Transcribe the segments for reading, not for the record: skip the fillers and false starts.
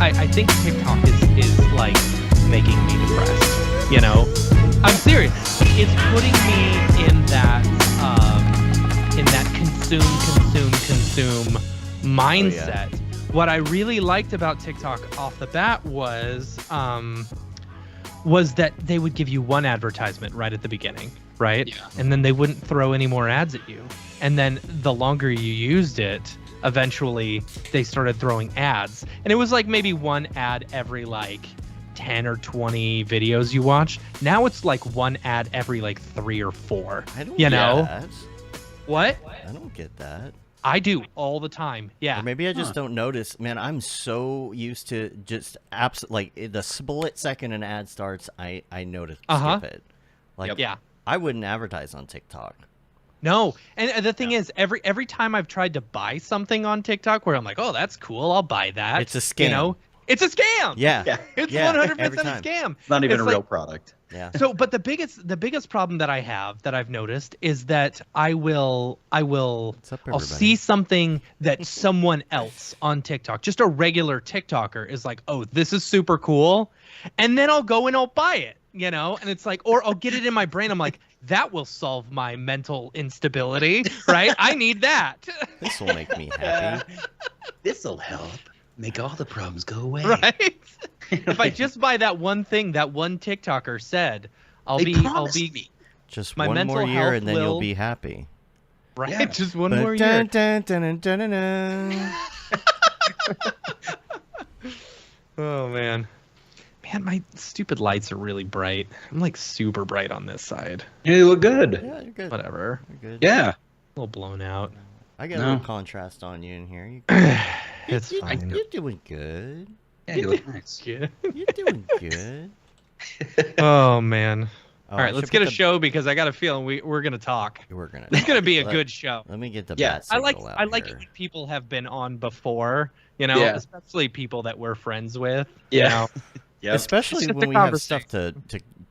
I think TikTok is like making me depressed. You know, I'm serious. It's putting me in that consume mindset. Oh, yeah. What I really liked about TikTok off the bat was that they would give you one advertisement right at the beginning, right? Yeah. And then they wouldn't throw any more ads at you. And then the longer you used it, eventually they started throwing ads. And it was like maybe one ad every like 10 or 20 videos you watch. Now it's like one ad every like 3 or 4. I don't get that. What? I don't get that. I do all the time. Yeah. Or maybe I just don't notice. Man, I'm so used to just like the split second an ad starts, I know to skip it. Like, yeah. I wouldn't advertise on TikTok. No, and the thing is, every time I've tried to buy something on TikTok, where I'm like, oh, that's cool, I'll buy that. It's a scam. You know, it's a scam. Yeah, it's 100% a scam. It's not even a real product. Yeah. So, but the biggest problem that I've noticed is that I'll see something that someone else on TikTok, just a regular TikToker, is like, oh, this is super cool, and then I'll go and I'll buy it, you know, and it's like, or I'll get it in my brain, I'm like, that will solve my mental instability, right? I need that. This will make me happy. This'll help make all the problems go away. Right? If I just buy that one thing that one TikToker said, I'll be just my one more year and then you'll be happy. Right? Yeah. Just one more year. Oh man. Man, my stupid lights are really bright. I'm like super bright on this side. You look good. Yeah, you're good. Whatever. You're good. Yeah. A little blown out. I got a little contrast on you in here. It's fine. You're doing good. Yeah, you look nice. You're doing good. Oh man. All right, let's get a show because I got a feeling we're gonna talk. It's gonna be a good show. Let me get the bat signal out I like it when people have been on before, you know, especially people that we're friends with. Yeah. You know? Yep. Especially when we have stuff to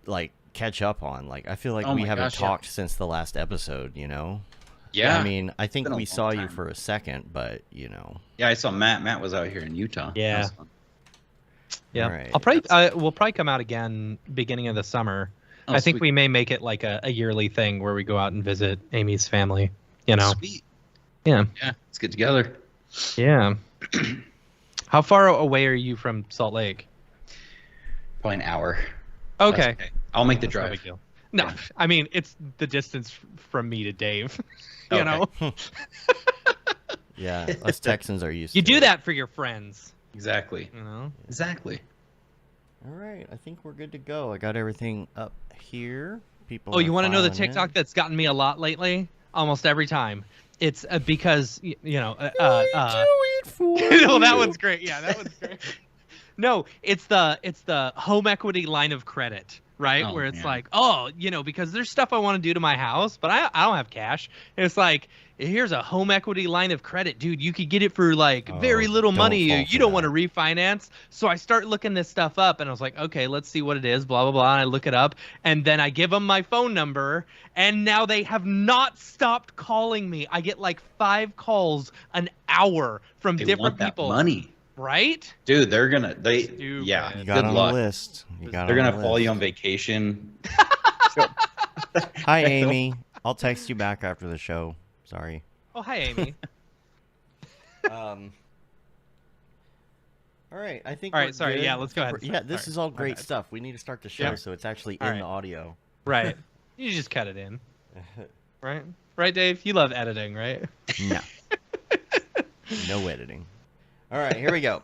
like catch up on. Like I feel like we haven't talked since the last episode, you know? Yeah. I mean, I think we saw you for a second, but you know. Yeah, I saw Matt. Matt was out here in Utah. Yeah. Yeah. Right. We'll probably come out again beginning of the summer. Oh, I think we may make it like a yearly thing where we go out and visit Amy's family, you know. Sweet. Yeah. Yeah, let's get together. Yeah. How far away are you from Salt Lake? Probably an hour. Okay. I'll make the drive. No, yeah. I mean, it's the distance from me to Dave. You know? Yeah, us Texans are used to You do that for your friends. Exactly. You know? Exactly. All right, I think we're good to go. I got everything up here. People. Oh, you want to know the TikTok that's gotten me a lot lately? Almost every time. It's because, you know... Well, that one's great. Yeah, that one's great. No, it's the home equity line of credit, right? Where it's like, oh, you know, because there's stuff I want to do to my house, but I don't have cash. And it's like, here's a home equity line of credit, dude. You could get it for like very little money. You don't want to refinance. So I start looking this stuff up, and I was like, okay, let's see what it is. Blah blah blah. And I look it up, and then I give them my phone number, and now they have not stopped calling me. I get like 5 calls an hour from different people. That money. Right? Dude, they're gonna You got good on luck. The list. They're gonna follow you on vacation. Hi, Amy. I'll text you back after the show. Sorry. Oh, hi, Amy. All right, I think. All right, sorry. Good. Yeah, let's go ahead. Yeah, this is all great stuff. We need to start the show so it's actually in the audio. Right. You just cut it in. Right? Right, Dave? You love editing, right? No. No editing. All right, here we go.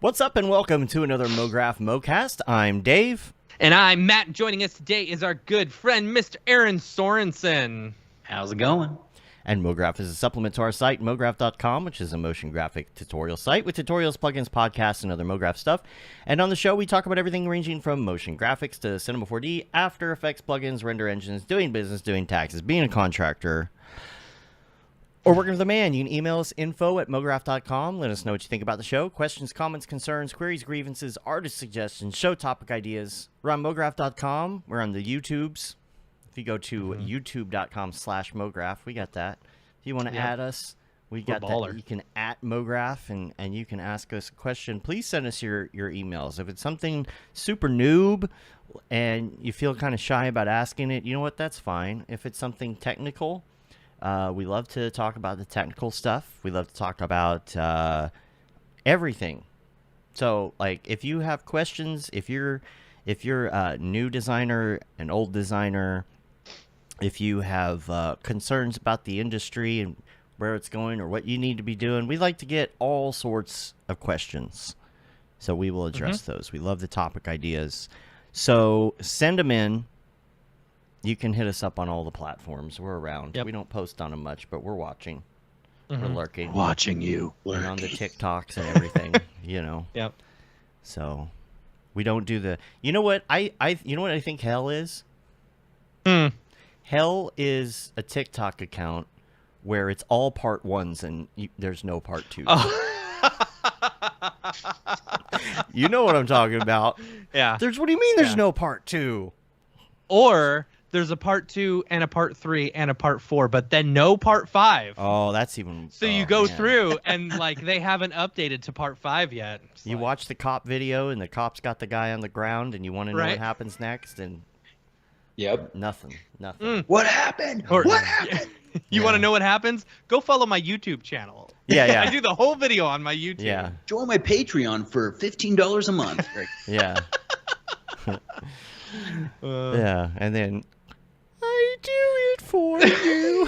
What's up and welcome to another Mograph Mocast. I'm Dave. And I'm Matt. Joining us today is our good friend, Mr. Aaron Sorensen. How's it going? And Mograph is a supplement to our site, mograph.com, which is a motion graphic tutorial site with tutorials, plugins, podcasts, and other Mograph stuff. And on the show, we talk about everything ranging from motion graphics to Cinema 4D, After Effects plugins, render engines, doing business, doing taxes, being a contractor, or working with a man. You can email us info@mograph.com. Let us know what you think about the show. Questions, comments, concerns, queries, grievances, artist suggestions, show topic ideas. We're on mograph.com. We're on the YouTubes. If you go to youtube.com/mograph, we got that. If you want to add us, We got baller. that. You can at Mograph and you can ask us a question. Please send us your emails. If it's something super noob and you feel kind of shy about asking it, you know what? That's fine. If it's something technical, we love to talk about the technical stuff. We love to talk about everything. So, like, if you have questions, if you're a new designer, an old designer, if you have concerns about the industry and where it's going or what you need to be doing, we like to get all sorts of questions. So we will address those. We love the topic ideas. So send them in. You can hit us up on all the platforms. We're around. Yep. We don't post on them much, but we're watching. We're lurking. Watching you. And on the TikToks and everything, Yep. So we don't do the... You know what I think hell is? Hell is a TikTok account where it's all part ones and there's no part two. You know what I'm talking about. Yeah. What do you mean there's no part two? Or there's a part 2 and a part 3 and a part 4, but then no part 5. Oh, that's even... So you go through and like they haven't updated to part 5 yet. You watch the cop video and the cop's got the guy on the ground and you want to know what happens next and... Yep. Nothing. What happened? What happened? You want to know what happens? Go follow my YouTube channel. Yeah. I do the whole video on my YouTube. Yeah. Join my Patreon for $15 a month. Yeah. Yeah, and then I do it for you,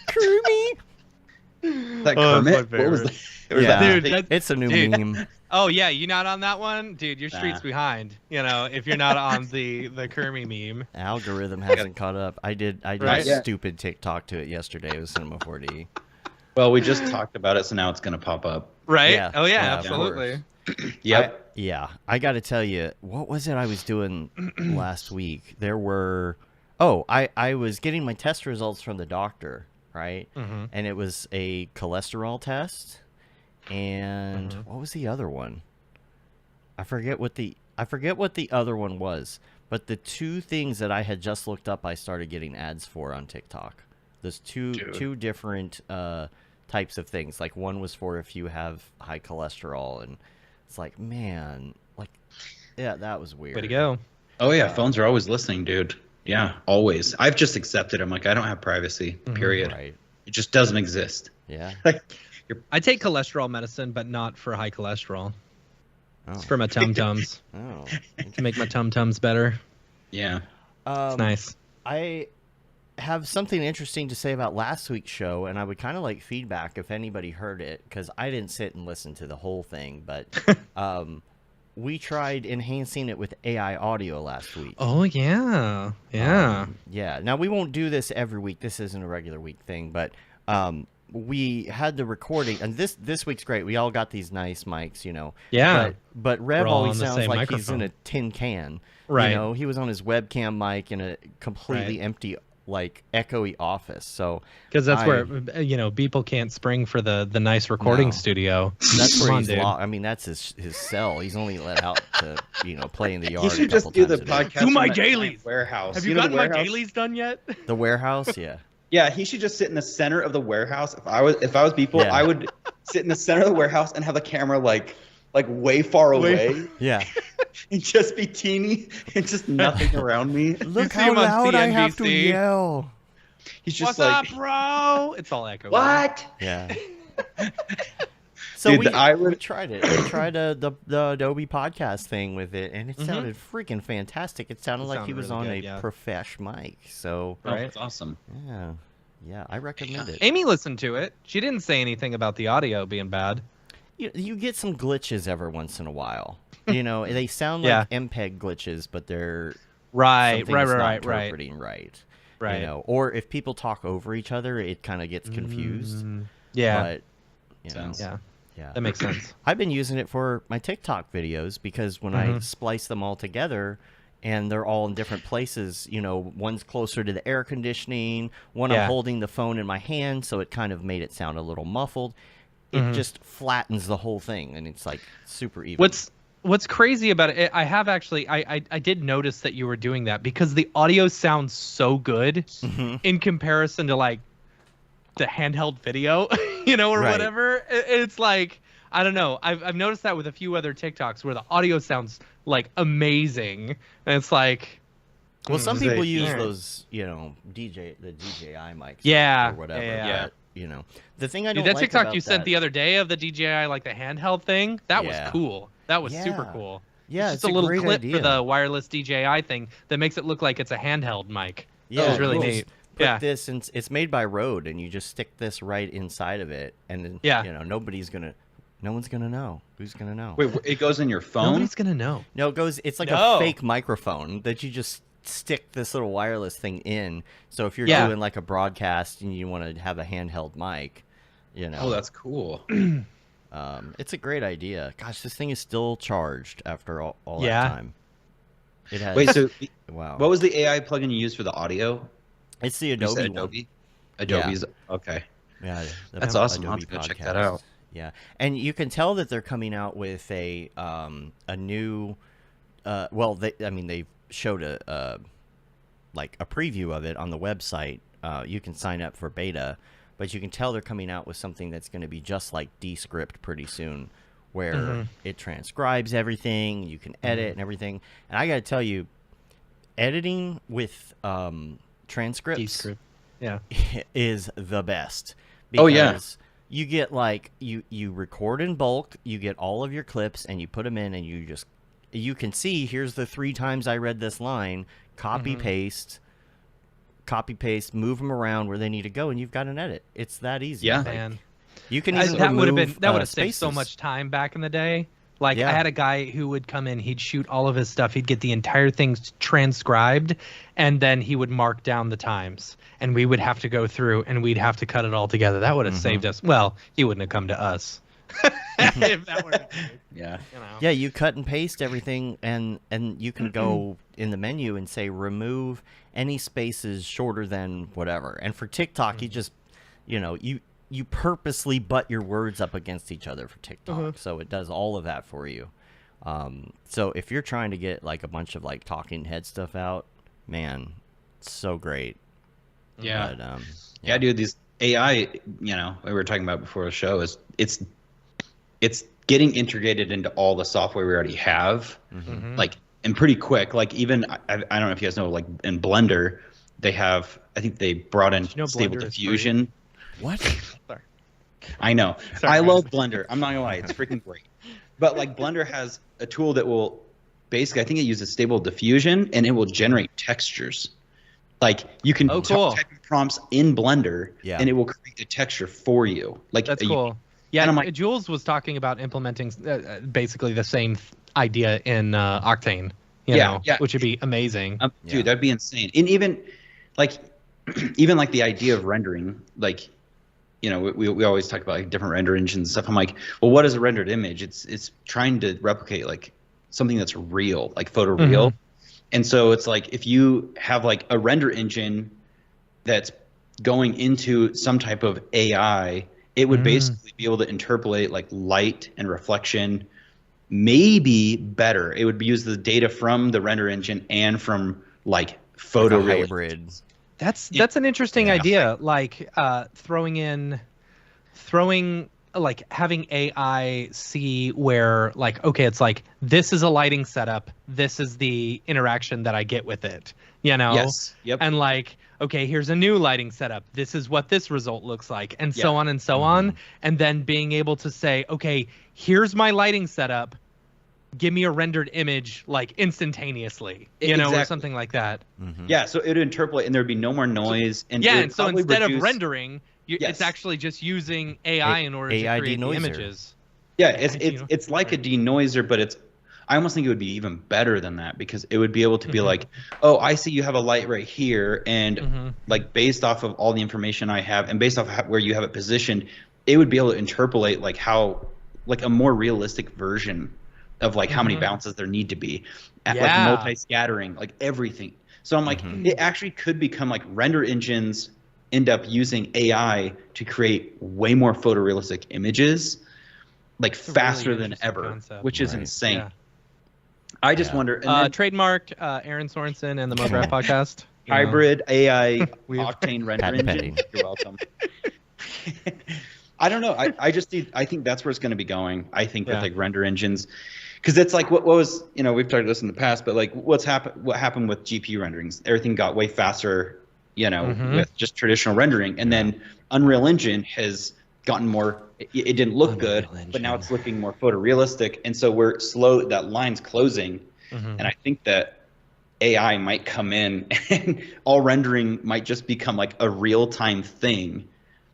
Kermit. That Kermit? What was that? Yeah, dude, it's a new meme. Oh yeah, you not on that one, dude? Your street's behind. If you're not on the Kermit meme. Algorithm hasn't caught up. I did a stupid TikTok to it yesterday. It was Cinema 4D. Well, we just talked about it, so now it's gonna pop up. Right? Yeah. Oh yeah, Yeah, absolutely. Yep. I got to tell you, what was it I was doing last week? There were... Oh, I was getting my test results from the doctor, right? And it was a cholesterol test. And what was the other one? I forget what the other one was. But the two things that I had just looked up, I started getting ads for on TikTok. There's two different types of things. Like one was for if you have high cholesterol, and it's like, man, like, yeah, that was weird. Way to go. Oh yeah, phones are always listening, dude. Yeah, always. I've just accepted. I'm like, I don't have privacy. Period. Right. It just doesn't exist. Yeah. I take cholesterol medicine, but not for high cholesterol. Oh. It's for my tum-tums. Oh. To make my tum-tums better. Yeah. It's nice. I have something interesting to say about last week's show, and I would kind of like feedback if anybody heard it, because I didn't sit and listen to the whole thing, but we tried enhancing it with AI audio last week. Oh, yeah. Yeah. Yeah. Now, we won't do this every week. This isn't a regular week thing, but we had the recording, and this week's great. We all got these nice mics, Yeah. But Rev We're all always on the sounds same like he's microphone. in a tin can. Right. He was on his webcam mic in a completely empty, like, echoey office. So because that's where people can't spring for the nice recording studio. That's where Come on, he's dude. locked. I mean, that's his cell. He's only let out to play in the yard. You should a couple just do times the a day. podcast. Do my from that dailies. Warehouse. Have you know gotten the my warehouse? dailies done yet? The warehouse, yeah. Yeah, he should just sit in the center of the warehouse. If I was people, Yeah. I would sit in the center of the warehouse and have the camera like way far away Yeah. and just be teeny and just nothing around me. Look see how him on loud I have to CNBC. yell. He's just What's like, up, bro? It's all echo. what? Yeah. So Dude, we we tried it. We tried the Adobe podcast thing with it, and it sounded freaking fantastic. It sounded like he sounded was really on good, a yeah. profesh mic. So Oh, Right. that's awesome. yeah, I recommend it. Amy listened to it. She didn't say anything about the audio being bad. You get some glitches every once in a while. They sound like MPEG glitches, but they're Right, something that's not right. interpreting right. Right. Or if people talk over each other, it kind of gets confused. Yeah. But Sense. yeah, That makes sense. I've been using it for my TikTok videos because when I splice them all together and they're all in different places, one's closer to the air conditioning, one I'm holding the phone in my hand, so it kind of made it sound a little muffled. It just flattens the whole thing, and it's like super even. What's crazy about it, I have actually, I did notice that you were doing that because the audio sounds so good in comparison to like the handheld video. or Right. whatever. It's like, I don't know. I've noticed that with a few other TikToks where the audio sounds like amazing, and it's like, Well, some people use Alright. those, the DJI mics, Yeah, or whatever. yeah. But, the thing I dude, don't that like TikTok about you sent that- the other day of the DJI, like the handheld thing, that was Yeah. cool. That was super Yeah. cool. Yeah, It's it's just a little great clip idea. for the wireless DJI thing that makes it look like it's a handheld mic. Yeah, That was really you neat. just put Yeah. this, and it's made by Rode, and you just stick this right inside of it, and then, Yeah. no one's gonna know. Who's gonna know? Wait, it goes in your phone? Nobody's gonna know. No, it's like No. a fake microphone that you just stick this little wireless thing in. So if you're Yeah. doing like a broadcast and you want to have a handheld mic, Oh, that's cool. it's a great idea. Gosh, this thing is still charged after all Yeah. that time. It has. Wait, so wow. what was the AI plugin you used for the audio? It's the You Adobe said one. Adobe? Adobe's, okay. Yeah, the That's awesome. I'll Adobe have to go check podcast. that out. Yeah, and you can tell that they're coming out with a new. They showed a preview of it on the website. You can sign up for beta, but you can tell they're coming out with something that's going to be just like Descript pretty soon, where it transcribes everything, you can edit and everything. And I got to tell you, editing with transcripts Descript. Yeah. is the best. Oh, yeah. Because you get you record in bulk, you get all of your clips, and you put them in, and you can see, here's the 3 times I read this line, copy paste, move them around where they need to go, and you've got an edit. It's that easy. Yeah. Man. You can even That would have remove, saved so spaces. much time back in the day. Like Yeah. I had a guy who would come in, he'd shoot all of his stuff, he'd get the entire thing transcribed, and then he would mark down the times, and we would have to go through and we'd have to cut it all together. That would have saved us. Well, he wouldn't have come to us. If that were the case, Yeah. Yeah, you cut and paste everything, and you can go in the menu and say remove any spaces shorter than whatever. And for TikTok, you just, you purposely butt your words up against each other for TikTok, so it does all of that for you. So if you're trying to get like a bunch of like talking head stuff out, man, it's so great. Yeah. But, Yeah, dude, these AI, we were talking about before the show, it's getting integrated into all the software we already have, like, and pretty quick. Like, even I don't know if you guys know, like in Blender, they have, I think they brought in Stable Blender is Diffusion. What? Sorry. I know. Sorry, I guys. love Blender. I'm not gonna lie, it's freaking great. But like Blender has a tool that will basically, I think it uses Stable Diffusion, and it will generate textures. Like you can cool. type in prompts in Blender, Yeah. and it will create a texture for you. Like That's you- cool. Yeah, and I'm like- Jules was talking about implementing basically the same idea in Octane, Yeah. which would be amazing. Dude, that'd be insane. And even like the idea of rendering, like, we always talk about like different render engines and stuff. I'm like, well, what is a rendered image? It's trying to replicate like something that's real, like photoreal. And so it's like if you have like a render engine that's going into some type of AI, it would basically be able to interpolate like light and reflection, maybe better. It would use the data from the render engine and from like photo Like a hybrid. That's an interesting idea. Like like having AI see where like, okay, it's like this is a lighting setup, this is the interaction that I get with it, Yes. Yep. and like, okay, here's a new lighting setup, this is what this result looks like, and so on and so on, and then being able to say, okay, here's my lighting setup, give me a rendered image like instantaneously, or Exactly. something like that. Yeah, so it would interpolate, and there'd be no more noise. And it Yeah, would and so probably instead of reduce- rendering, Yes. it's actually just using AI in order to AI create the denoiser. images. Yeah, it's like a denoiser, but I almost think it would be even better than that, because it would be able to be like, oh, I see you have a light right here, and like based off of all the information I have, and based off where you have it positioned, it would be able to interpolate like how, like a more realistic version of like how many bounces there need to be, at like multi-scattering, like everything. So I'm like, it actually could become like render engines end up using AI to create way more photorealistic images, like a faster really than interesting ever, concept. which is Right. insane. Yeah. I just wonder, and then Trademarked Aaron Sorensen and the Mograph podcast. You know. hybrid AI We've- Octane render Patent engine. pending. You're welcome. I don't know. I think that's where it's going to be going. I think with like render engines, because it's like what was, you know, we've talked about this in the past, but like what happened with GPU renderings? Everything got way faster, you know, with just traditional rendering, and then Unreal Engine has gotten more. It didn't look good, but now it's looking more photorealistic, and so we're slow. That line's closing, and I think that AI might come in, and all rendering might just become like a real-time thing.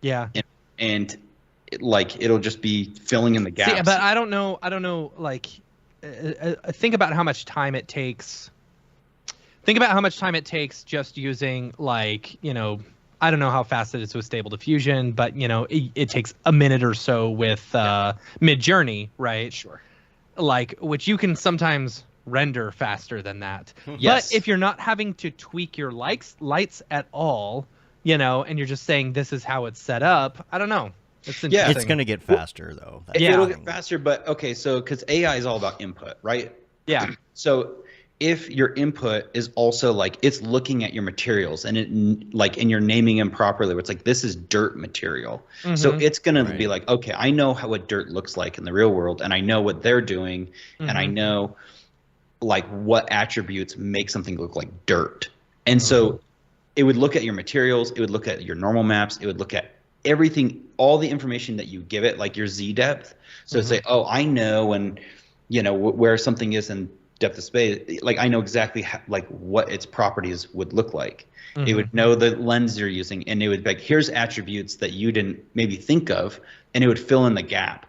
Yeah. And like it'll just be filling in the gaps. See, but I don't know. Like, think about how much time it takes. Think about how much time it takes just using, like, you know, I don't know how fast it is with Stable Diffusion, but you know, it takes a minute or so with Midjourney, right? Sure. Like, which you can sometimes render faster than that. Yes. But if you're not having to tweak your lights at all, you know, and you're just saying this is how it's set up, I don't know. It's interesting. It's going to get faster, though. It'll get faster, but okay, so because AI is all about input, right? Yeah. So if your input is also like it's looking at your materials and it like and you're naming them properly, where it's like this is dirt material, so it's gonna be like, okay, I know what dirt looks like in the real world, and I know what they're doing, and I know like what attributes make something look like dirt, and so it would look at your materials, it would look at your normal maps, it would look at everything, all the information that you give it, like your Z depth. So it'd say, oh, I know when, you know, where something is in depth of space, like I know exactly like what its properties would look like. It would know the lens you're using, and it would be like, here's attributes that you didn't maybe think of, and it would fill in the gap.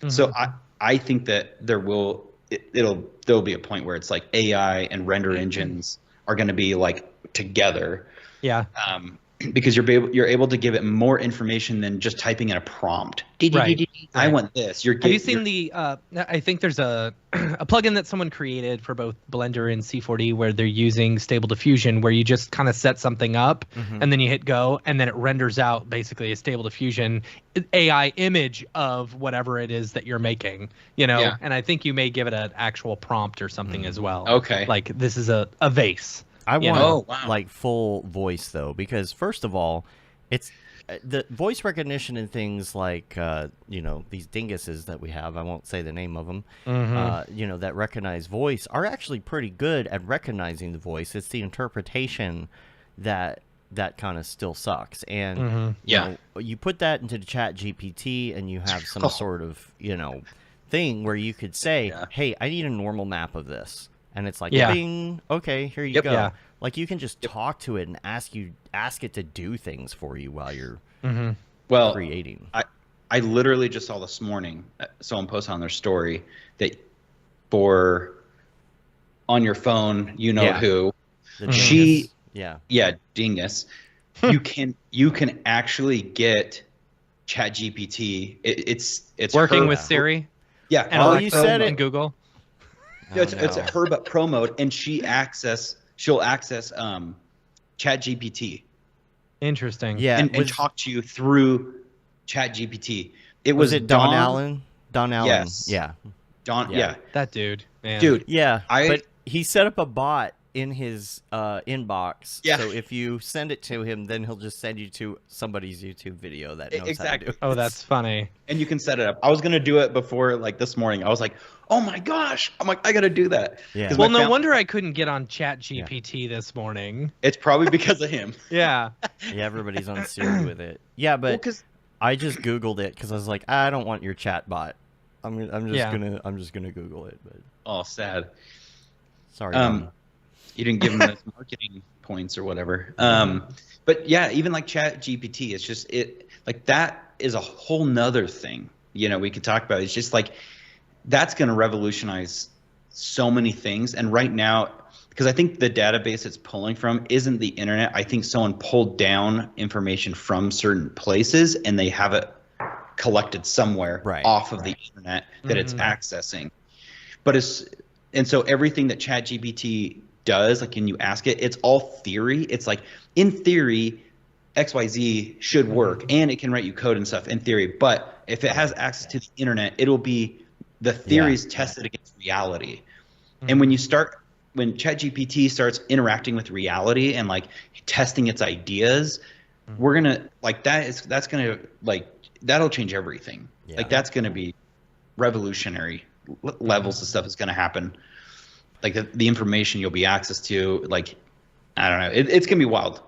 So I think that there'll be a point where it's like AI and render engines are going to be like together. Yeah. Because you're able to give it more information than just typing in a prompt. Right. I want this. Have you seen the? I think there's a plugin that someone created for both Blender and C4D where they're using Stable Diffusion, where you just kind of set something up and then you hit go, and then it renders out basically a Stable Diffusion AI image of whatever it is that you're making. You know, and I think you may give it an actual prompt or something as well. Okay. Like this is a vase. I want like full voice though, because first of all, it's the voice recognition and things like you know, these dinguses that we have. I won't say the name of them. You know, that recognize voice are actually pretty good at recognizing the voice. It's the interpretation that kind of still sucks. And you know, you put that into the Chat GPT, and you have some sort of, you know, thing where you could say, hey, I need a normal map of this. And it's like, bing, okay, here you go. Yeah. Like you can just talk to it and ask it to do things for you while you're creating. I literally just saw this morning someone posted on their story that for on your phone, you know who, she dingus. you can actually get ChatGPT. It's working with Siri. Yeah, and Alexa, you said it in Google. It's her but pro mode, and she'll access ChatGPT. Interesting. Yeah, and talk to you through ChatGPT. It was it Don Allen? Don Allen. Yes. Yeah. Don. Yeah. That dude. Man. Dude. Yeah. But he set up a bot in his inbox. Yeah. So if you send it to him, then he'll just send you to somebody's YouTube video that knows how to do it. Oh, that's funny. And you can set it up. I was gonna do it before, like this morning. I was like, oh my gosh! I'm like, I gotta do that. Yeah. Well, no wonder I couldn't get on Chat GPT this morning. It's probably because of him. Yeah. Yeah. Everybody's on Siri with it. Yeah, but I just Googled it because I was like, I don't want your chat bot. I'm just gonna Google it. But sad. Sorry. You didn't give him those marketing points or whatever. But yeah, even like Chat GPT, it's just like that is a whole nother thing. You know, we could talk about. It's just like that's going to revolutionize so many things. And right now, because I think the database it's pulling from isn't the internet. I think someone pulled down information from certain places and they have it collected somewhere off of the internet that it's accessing. But so everything that Chat GPT does, like when you ask it, it's all theory. It's like, in theory, XYZ should work, and it can write you code and stuff in theory. But if it has access to the internet, it'll be the theories tested against reality. And when ChatGPT starts interacting with reality and like testing its ideas, we're gonna like that's gonna like that'll change everything. Yeah. Like that's going to be revolutionary levels of stuff is going to happen. Like the information you'll be access to, like, I don't know. It's going to be wild.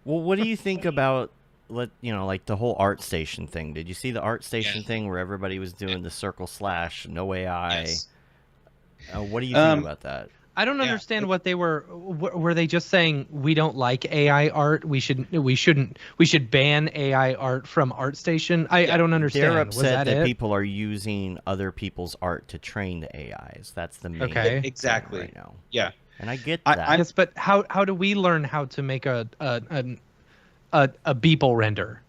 Well, what do you think about, like the whole ArtStation thing? Did you see the ArtStation thing where everybody was doing the circle slash no AI? Yes. What do you think about that? I don't understand what they were they just saying we don't like AI art, we should ban AI art from ArtStation? I don't understand. They're Was upset that it? people are using other people's art to train the AIs. That's the main Okay. Exactly. thing right now. Yeah. And I get that. Yes, but how do we learn how to make a Beeple render?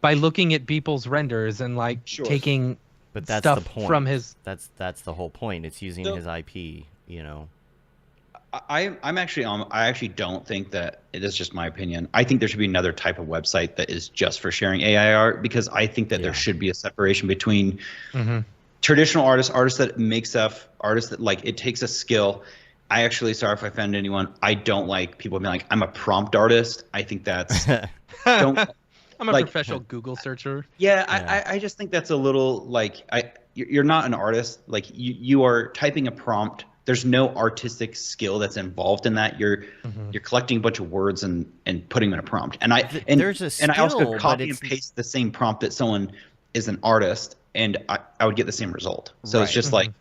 By looking at Beeple's renders and like taking but that's stuff the point. from his. That's the whole point. It's using his IP, you know. I actually don't think that it is just my opinion. I think there should be another type of website that is just for sharing AI art, because I think that there should be a separation between traditional artists that make stuff, artists that like it takes a skill. I actually, sorry if I offend anyone, I don't like people being like, I'm a prompt artist. I think that's don't. I'm a professional Google searcher. Yeah, I just think that's a little like you're not an artist. Like you are typing a prompt. There's no artistic skill that's involved in that. You're collecting a bunch of words and putting them in a prompt. And there's a skill, and I also could copy and paste the same prompt that someone is an artist, and I would get the same result. So it's just like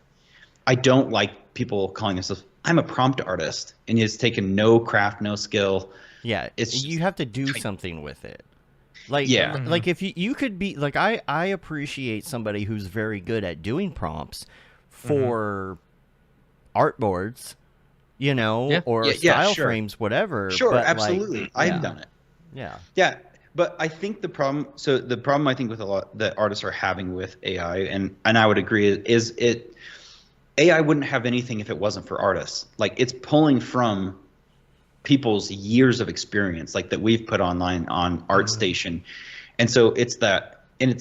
I don't like people calling themselves I'm a prompt artist, and it's taken no craft, no skill. Yeah, it's you have to do something with it. Like like if you could be like I appreciate somebody who's very good at doing prompts for artboards, you know, or style frames, whatever. Sure, but absolutely. Like, I've done it. Yeah. Yeah. But I think the problem I think with a lot that artists are having with AI, and I would agree, is AI wouldn't have anything if it wasn't for artists. Like it's pulling from people's years of experience, like that we've put online on ArtStation. And so it's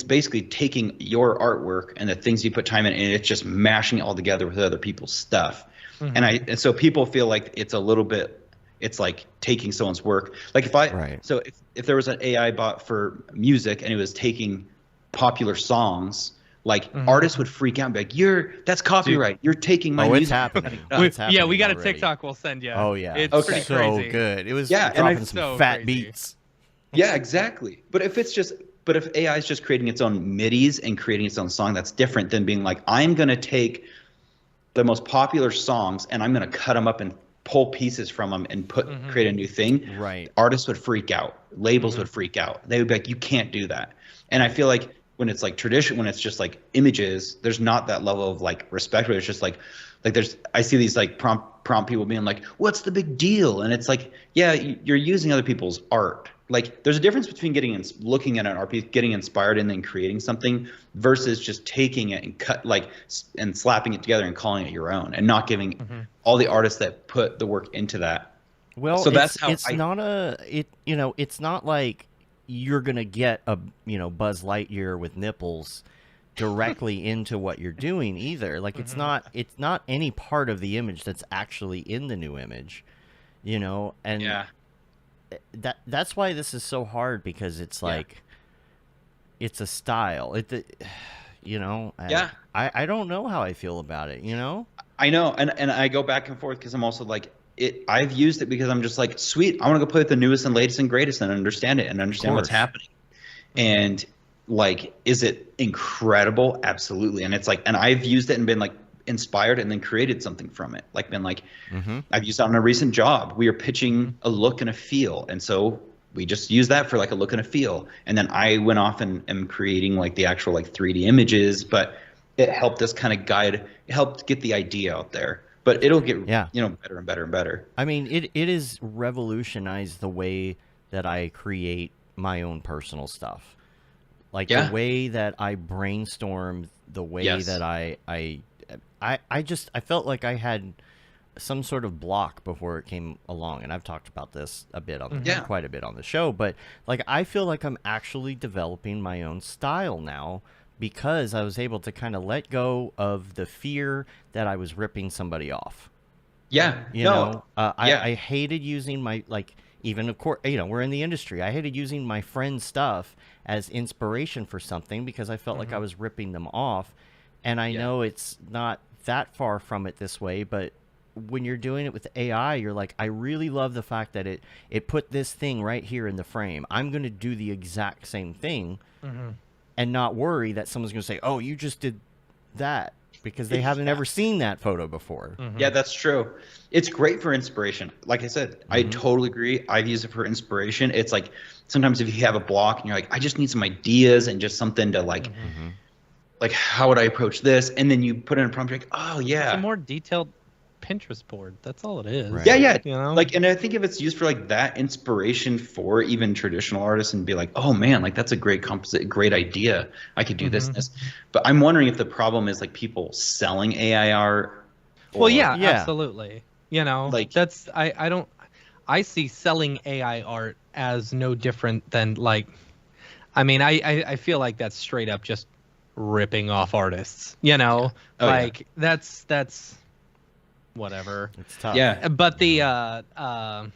basically taking your artwork and the things you put time in, and it's just mashing it all together with other people's stuff. And so people feel like it's a little bit, it's like taking someone's work. Like if there was an AI bot for music and it was taking popular songs, like artists would freak out and be like, that's copyright. You're taking my music. It's happening. Yeah, we got already. a TikTok we'll send you. Oh yeah. It's pretty crazy. So good. It was dropping some fat beats. Yeah, exactly. But if AI is just creating its own midis and creating its own song, that's different than being like, I'm going to take the most popular songs and I'm going to cut them up and pull pieces from them and create a new thing. Right. Artists would freak out. Labels would freak out. They would be like, you can't do that. And I feel like when it's like tradition, when it's just like images, there's not that level of like respect, where it's just like I see these like prompt people being like, what's the big deal? And it's like, yeah, you're using other people's art. Like there's a difference between looking at an art piece, getting inspired, and then creating something, versus just taking it and and slapping it together and calling it your own, and not giving all the artists that put the work into that. Well, so it's not like you're gonna get a Buzz Lightyear with nipples directly into what you're doing either. Like it's not any part of the image that's actually in the new image, and that's why this is so hard, because it's like it's a style. I don't know how I feel about it. I know, and I go back and forth because I'm also like I've used it because I'm just like, sweet, I want to go play with the newest and latest and greatest and understand it and understand what's happening. And like, is it incredible? Absolutely. And it's like, and I've used it and been like inspired and then created something from it. Like been like, I've used it on a recent job. We are pitching a look and a feel. And so we just use that for like a look and a feel. And then I went off and am creating like the actual like 3D images, but it helped us kind of guide, it helped get the idea out there. But it'll get better and better and better. I mean, it has revolutionized the way that I create my own personal stuff. Like the way that I brainstorm, the way that I felt like I had some sort of block before it came along, and I've talked about this a bit on quite a bit on the show. But like, I feel like I'm actually developing my own style now, because I was able to kind of let go of the fear that I was ripping somebody off. Yeah. I hated using my, like, even of course, we're in the industry. I hated using my friend's stuff as inspiration for something because I felt like I was ripping them off. And I know it's not that far from it this way, but when you're doing it with AI, you're like, I really love the fact that it put this thing right here in the frame. I'm going to do the exact same thing and not worry that someone's going to say, oh, you just did that, because they haven't ever seen that photo before. Yeah, that's true. It's great for inspiration. Like I said, I totally agree. I've used it for inspiration. It's like sometimes if you have a block and you're like, I just need some ideas and just something to like how would I approach this? And then you put in a prompt, you're like, oh yeah. It's a more detailed Pinterest board. That's all it is. Right. Yeah. You know? Like, and I think if it's used for like that inspiration for even traditional artists and be like, oh man, like that's a great composite, great idea. I could do this and this. But I'm wondering if the problem is like people selling AI art. Well, yeah, absolutely. You know, Like- that's I see selling AI art as no different than like, I mean, I feel like that's straight up just ripping off artists. You know, Oh, yeah. like that's whatever. It's tough. Yeah. But the I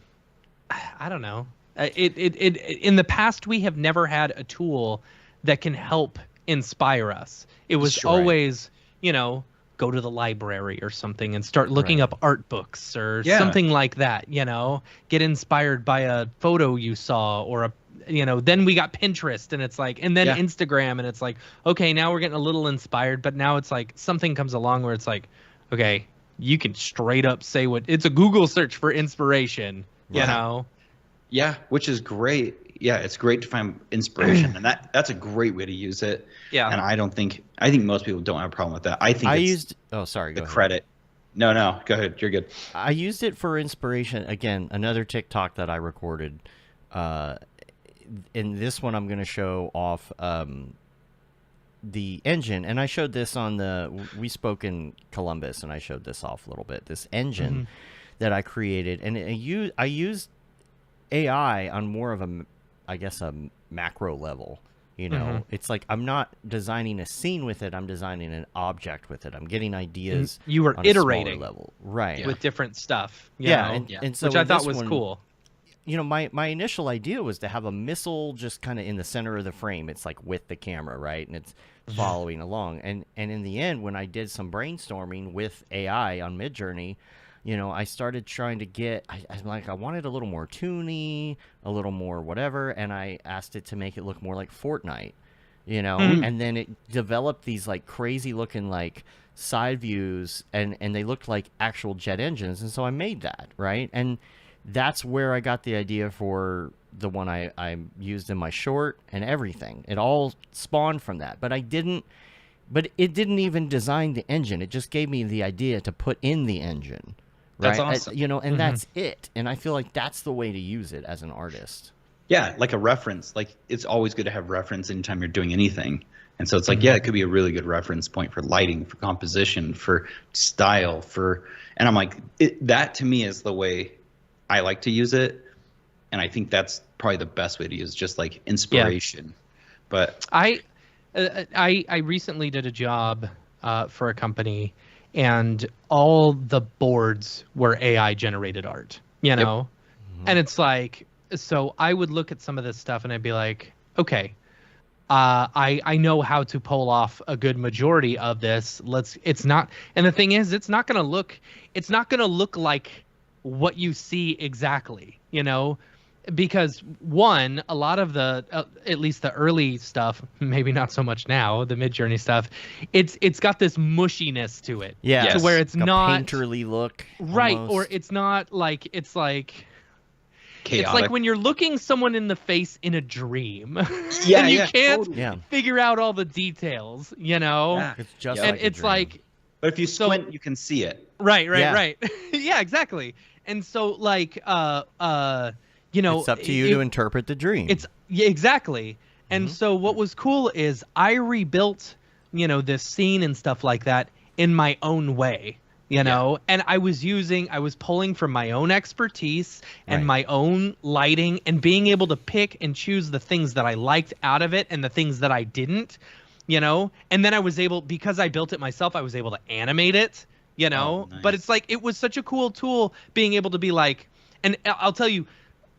don't know. It in the past we have never had a tool that can help inspire us. It was That's right. always, you know, go to the library or something and start looking up art books or something like that, you know, get inspired by a photo you saw or a, you know, then we got Pinterest and it's like, and then Instagram and it's like, okay, now we're getting a little inspired, but now it's like something comes along where it's like, okay, you can straight up say what it's a Google search for inspiration, you know? Yeah, which is great. Yeah, it's great to find inspiration, and that's a great way to use it. Yeah. And I think most people don't have a problem with that. I think Oh, sorry. the Go ahead. credit. No, go ahead. You're good. I used it for inspiration. Again, another TikTok that I recorded. In this one, I'm going to show off the engine, and I showed this on we spoke in Columbus, and I showed this off a little bit. This engine that I created, and I used AI on more of a macro level. You know, it's like I'm not designing a scene with it; I'm designing an object with it. I'm getting ideas. You were on a smaller iterating level, right? with different stuff. you Yeah, know? and so which I with thought this was one, cool. You know, my initial idea was to have a missile just kind of in the center of the frame. It's like with the camera, right? And it's following along. And in the end, when I did some brainstorming with AI on Midjourney, you know, I started trying to get, I wanted a little more toony, a little more whatever, and I asked it to make it look more like Fortnite, you know? And then it developed these like crazy looking like side views, and they looked like actual jet engines. And so I made that, right? And that's where I got the idea for the one I used in my short and everything. It all spawned from that. But it didn't even design the engine. It just gave me the idea to put in the engine. Right? That's awesome. You know, and that's it. And I feel like that's the way to use it as an artist. Yeah, like a reference. Like it's always good to have reference anytime you're doing anything. And so it's like, yeah, it could be a really good reference point for lighting, for composition, for style, and I'm like, that to me is the way I like to use it. And I think that's probably the best way to use just like inspiration. But I recently did a job for a company, and all the boards were AI generated art, you know? And it's like, so I would look at some of this stuff and I'd be like, okay, I know how to pull off a good majority of this. And the thing is, it's not going to look like what you see exactly, you know? Because one, a lot of the at least the early stuff, maybe not so much now, the Midjourney stuff, it's got this mushiness to it. Yeah. To where it's like not a painterly look. right, almost. or it's not like it's like chaotic. it's like when you're looking someone in the face in a dream. Yeah, and you yeah, can't totally. figure out all the details, you know? Yeah. It's just And like a it's dream. like But if you squint, you can see it. right. Yeah. Yeah, exactly. And so like you know, it's up to you to interpret the dream. Yeah, exactly. And so what was cool is I rebuilt, you know, this scene and stuff like that in my own way, you know, and I was pulling from my own expertise and Right. my own lighting and being able to pick and choose the things that I liked out of it and the things that I didn't, you know, and then because I built it myself, I was able to animate it, you know, nice. but it's like, it was such a cool tool being able to be like, and I'll tell you,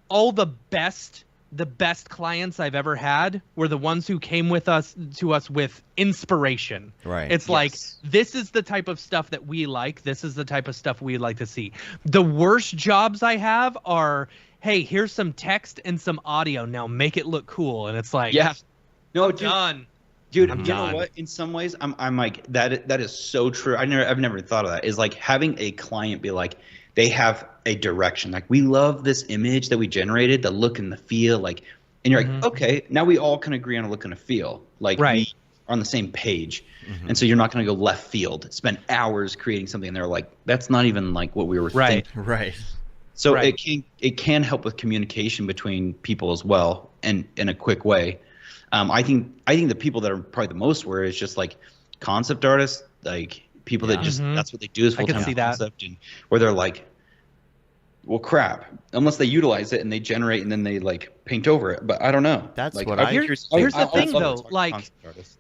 all the best the best clients I've ever had were the ones who came to us with inspiration. Right. It's like, this is the type of stuff that we like. This is the type of stuff we'd like to see. The worst jobs I have are, hey, here's some text and some audio. Now make it look cool. And it's like, no, done. Dude, I'm you done. know what? In some ways, I'm like that is so true. I've never thought of that. Is like having a client be like, they have a direction. Like, we love this image that we generated, the look and the feel. Like, and you're like, okay, now we all can agree on a look and a feel. Like, we are on the same page. And so you're not going to go left field, spend hours creating something, and they're like, that's not even like what we were thinking. Right. So it can help with communication between people as well, and in a quick way. I think the people that are probably the most worried is just like concept artists, like people that just that's what they do is full-time concept, and where they're like, well, crap, unless they utilize it and they generate and then they like paint over it. But I don't know. That's like, what here's the thing though. Like,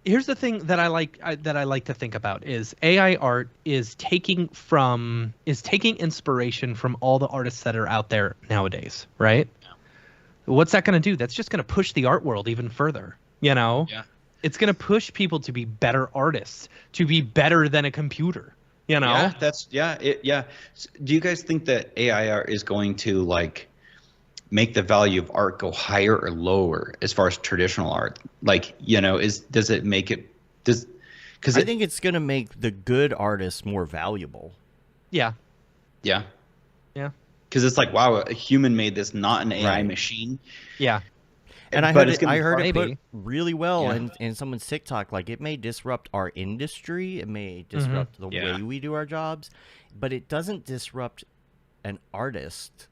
here's the thing that I like to think about is AI art is taking inspiration from all the artists that are out there nowadays, right? Yeah. What's that going to do? That's just going to push the art world even further. You know? Yeah. It's going to push people to be better artists, to be better than a computer. You know? Yeah, Do you guys think that AI art is going to like make the value of art go higher or lower as far as traditional art? Like, you know, does it make it I think it's going to make the good artists more valuable. Yeah. Yeah. Yeah. Because it's like, wow, a human made this, not an AI machine. Yeah. And I heard it put really well in someone's TikTok. Like, it may disrupt our industry. It may disrupt the way we do our jobs. But it doesn't disrupt an artist.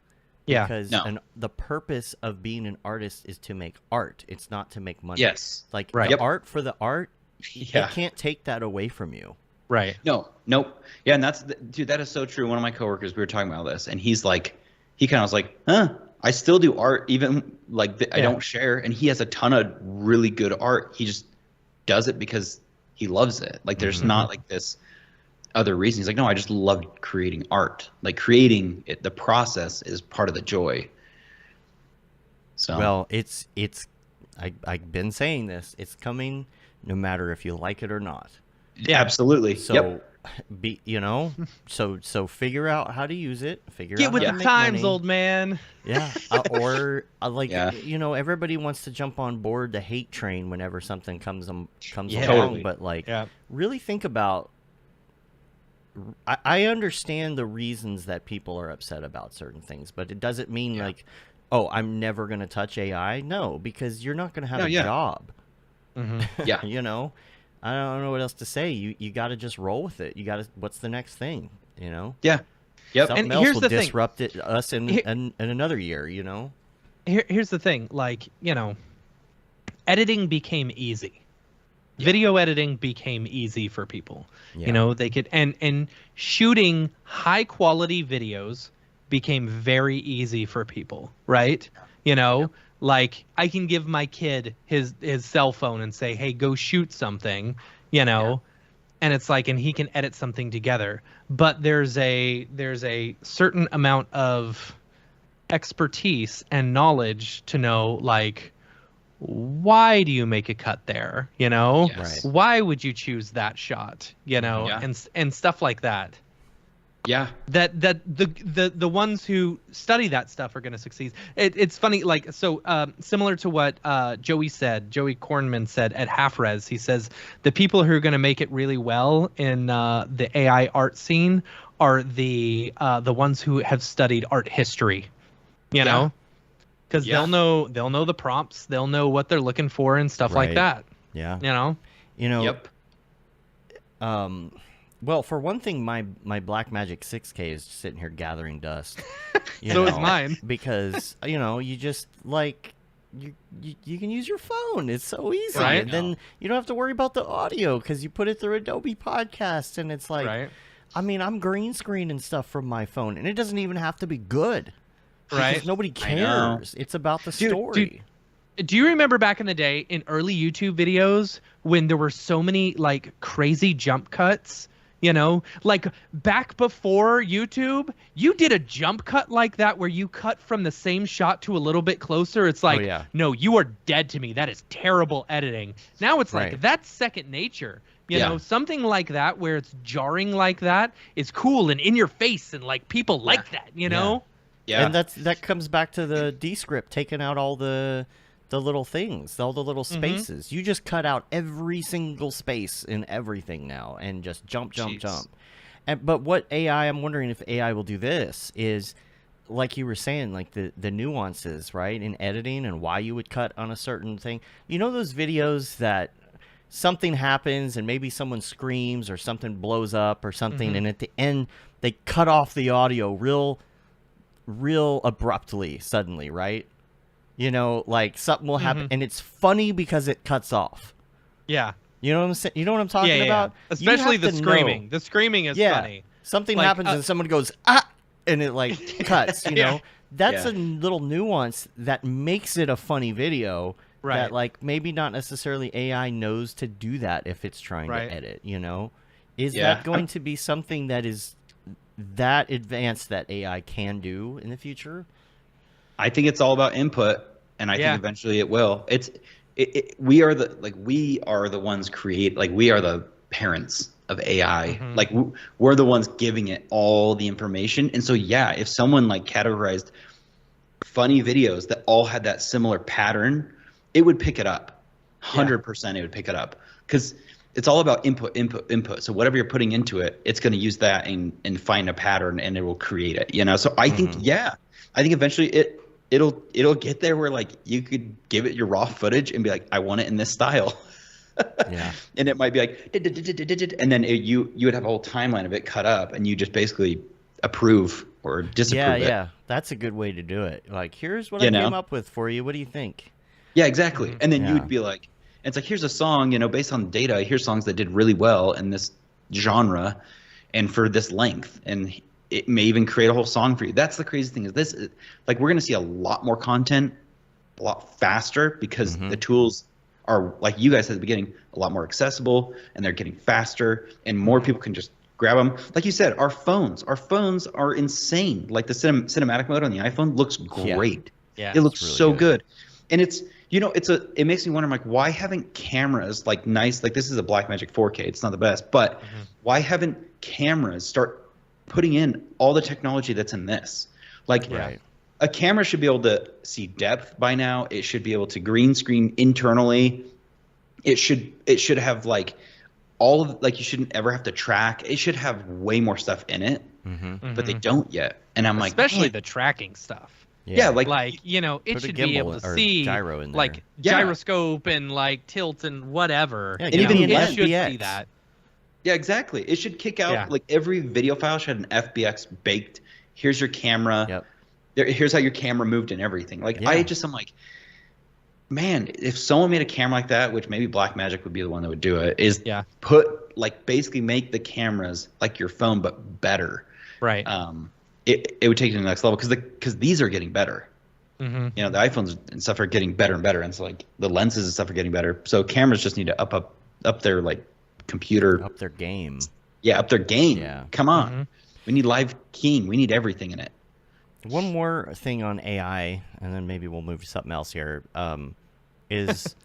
Yeah. Because the purpose of being an artist is to make art. It's not to make money. Yes. Like, the art for the art, it can't take that away from you. Right. No. Nope. Yeah, and dude, that is so true. One of my coworkers, we were talking about this, and he's like, he kind of was like, I still do art, even like I don't share. And he has a ton of really good art. He just does it because he loves it. Like, there's not like this other reason. He's like, no, I just love creating art. Like, creating it, the process is part of the joy. So well, I've been saying this. It's coming, no matter if you like it or not. Yeah, absolutely. So. So figure out how to use it. Get with the times, old man. Yeah, everybody wants to jump on board the hate train whenever something comes along. Totally. But really think about. I understand the reasons that people are upset about certain things, but it doesn't mean like, oh, I'm never going to touch AI. No, because you're not going to have a job. Yeah, you know. I don't know what else to say. You got to just roll with it. You got to. What's the next thing? You know. Yeah. Yep. Something else will disrupt us in another year. You know. Here's the thing. Like, you know, editing became easy. Yeah. Video editing became easy for people. Yeah. You know, they could and shooting high quality videos became very easy for people. Right. You know. Yeah. Like, I can give my kid his cell phone and say, hey, go shoot something, you know, and it's like, and he can edit something together. But there's a certain amount of expertise and knowledge to know, like, why do you make a cut there? You know, why would you choose that shot? You know, and stuff like that. Yeah. That the ones who study that stuff are going to succeed. It's funny, like, so similar to what Joey Kornman said at Half Res. He says the people who are going to make it really well in the AI art scene are the ones who have studied art history. You know, because they'll know the prompts, they'll know what they're looking for and stuff like that. Yeah. You know. Yep. Well, for one thing, my Blackmagic 6K is sitting here gathering dust. So is mine. Because, you just, like, you can use your phone. It's so easy. Right? And then you don't have to worry about the audio because you put it through Adobe Podcast. And it's like, I mean, I'm green screening stuff from my phone. And it doesn't even have to be good. Because nobody cares. It's about the story. Do you remember back in the day in early YouTube videos when there were so many, like, crazy jump cuts? You know, like back before YouTube, you did a jump cut like that where you cut from the same shot to a little bit closer. It's like, no, you are dead to me. That is terrible editing. Now it's like, that's second nature. You know, something like that where it's jarring like that is cool and in your face and like people like that, you know? Yeah. And that comes back to the Descript, taking out all the little things, all the little spaces. You just cut out every single space in everything now and just jump. But what AI, I'm wondering if AI will do this, is like you were saying, like the nuances, right, in editing and why you would cut on a certain thing. You know those videos that something happens and maybe someone screams or something blows up or something, and at the end they cut off the audio real abruptly, suddenly, right? You know, like something will happen, and it's funny because it cuts off. Yeah. You know what I'm saying? You know what I'm talking about? Especially the screaming. The screaming is funny. Something happens and someone goes, ah, and it like cuts, you know? That's a little nuance that makes it a funny video. Right. That like maybe not necessarily AI knows to do that if it's trying to edit, you know? Is that going to be something that is that advanced that AI can do in the future? I think it's all about input, and I think eventually it will. We are the ones we are the parents of AI. Like we're the ones giving it all the information. And so if someone like categorized funny videos that all had that similar pattern, it would pick it up. 100% it would pick it up, because it's all about input. So whatever you're putting into it, it's going to use that and find a pattern, and it will create it. You know, so I think I think eventually it'll get there where like you could give it your raw footage and be like, I want it in this style. And it might be like, and then you would have a whole timeline of it cut up, and you just basically approve or disapprove it. Yeah, that's a good way to do it. Like, here's what I came up with for you. What do you think? Yeah, exactly. And then you would be like, it's like, here's a song, you know, based on data, here's songs that did really well in this genre and for this length, and it may even create a whole song for you. That's the crazy thing, is this, like, we're going to see a lot more content a lot faster, because the tools are, like you guys said at the beginning, a lot more accessible, and they're getting faster, and more people can just grab them. Like you said, our phones are insane. Like the cinematic mode on the iPhone looks great. Yeah, it looks really so good. And it's, you know, it makes me wonder, like, why haven't cameras like nice, like this is a Blackmagic 4K, it's not the best, but why haven't cameras start putting in all the technology that's in this? Like, a camera should be able to see depth by now. It should be able to green screen internally. It should have like all of, like, you shouldn't ever have to track. It should have way more stuff in it, but they don't yet. And I'm like, especially the tracking stuff. Yeah, like you know, it should be able to see gyro in there. Like gyroscope and like tilt and whatever. Yeah, and even it should see that. Yeah, exactly. It should kick out like every video file should have an FBX baked. Here's your camera. Here's how your camera moved and everything. Like I'm like, man, if someone made a camera like that, which maybe Blackmagic would be the one that would do it, is put like basically make the cameras like your phone but better. Right. It would take it to the next level, because these are getting better. You know, the iPhones and stuff are getting better and better, and so like the lenses and stuff are getting better. So cameras just need to up their like computer, up their game. Yeah, up their game. Yeah. Come on. We need live keying. We need everything in it. One more thing on AI, and then maybe we'll move to something else here. Is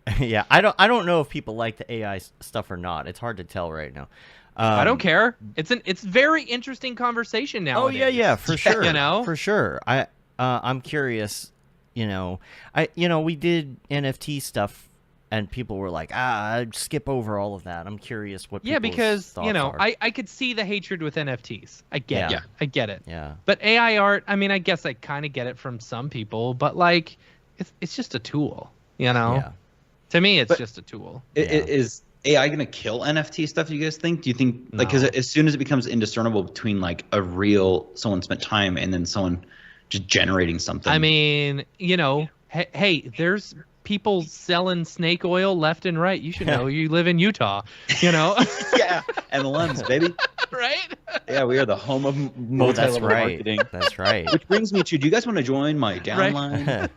I don't know if people like the AI stuff or not. It's hard to tell right now. I don't care. It's very interesting conversation now. Oh yeah, for sure. You know, for sure. I'm curious. You know, we did NFT stuff, and people were like, I'd skip over all of that. I'm curious what. Because you know, I could see the hatred with NFTs. I get it. I get it. Yeah. But AI art, I mean, I guess I kind of get it from some people, but like, it's just a tool. You know. Yeah. To me, it's just a tool. Is AI going to kill NFT stuff, do you guys think? Do you think, like, because as soon as it becomes indiscernible between, like, a real someone spent time and then someone just generating something? I mean, you know, hey, there's people selling snake oil left and right. You should know. You live in Utah, you know? Yeah, and the lens, baby. Right? Yeah, we are the home of multi-level marketing. That's right. Which brings me to, do you guys want to join my downline?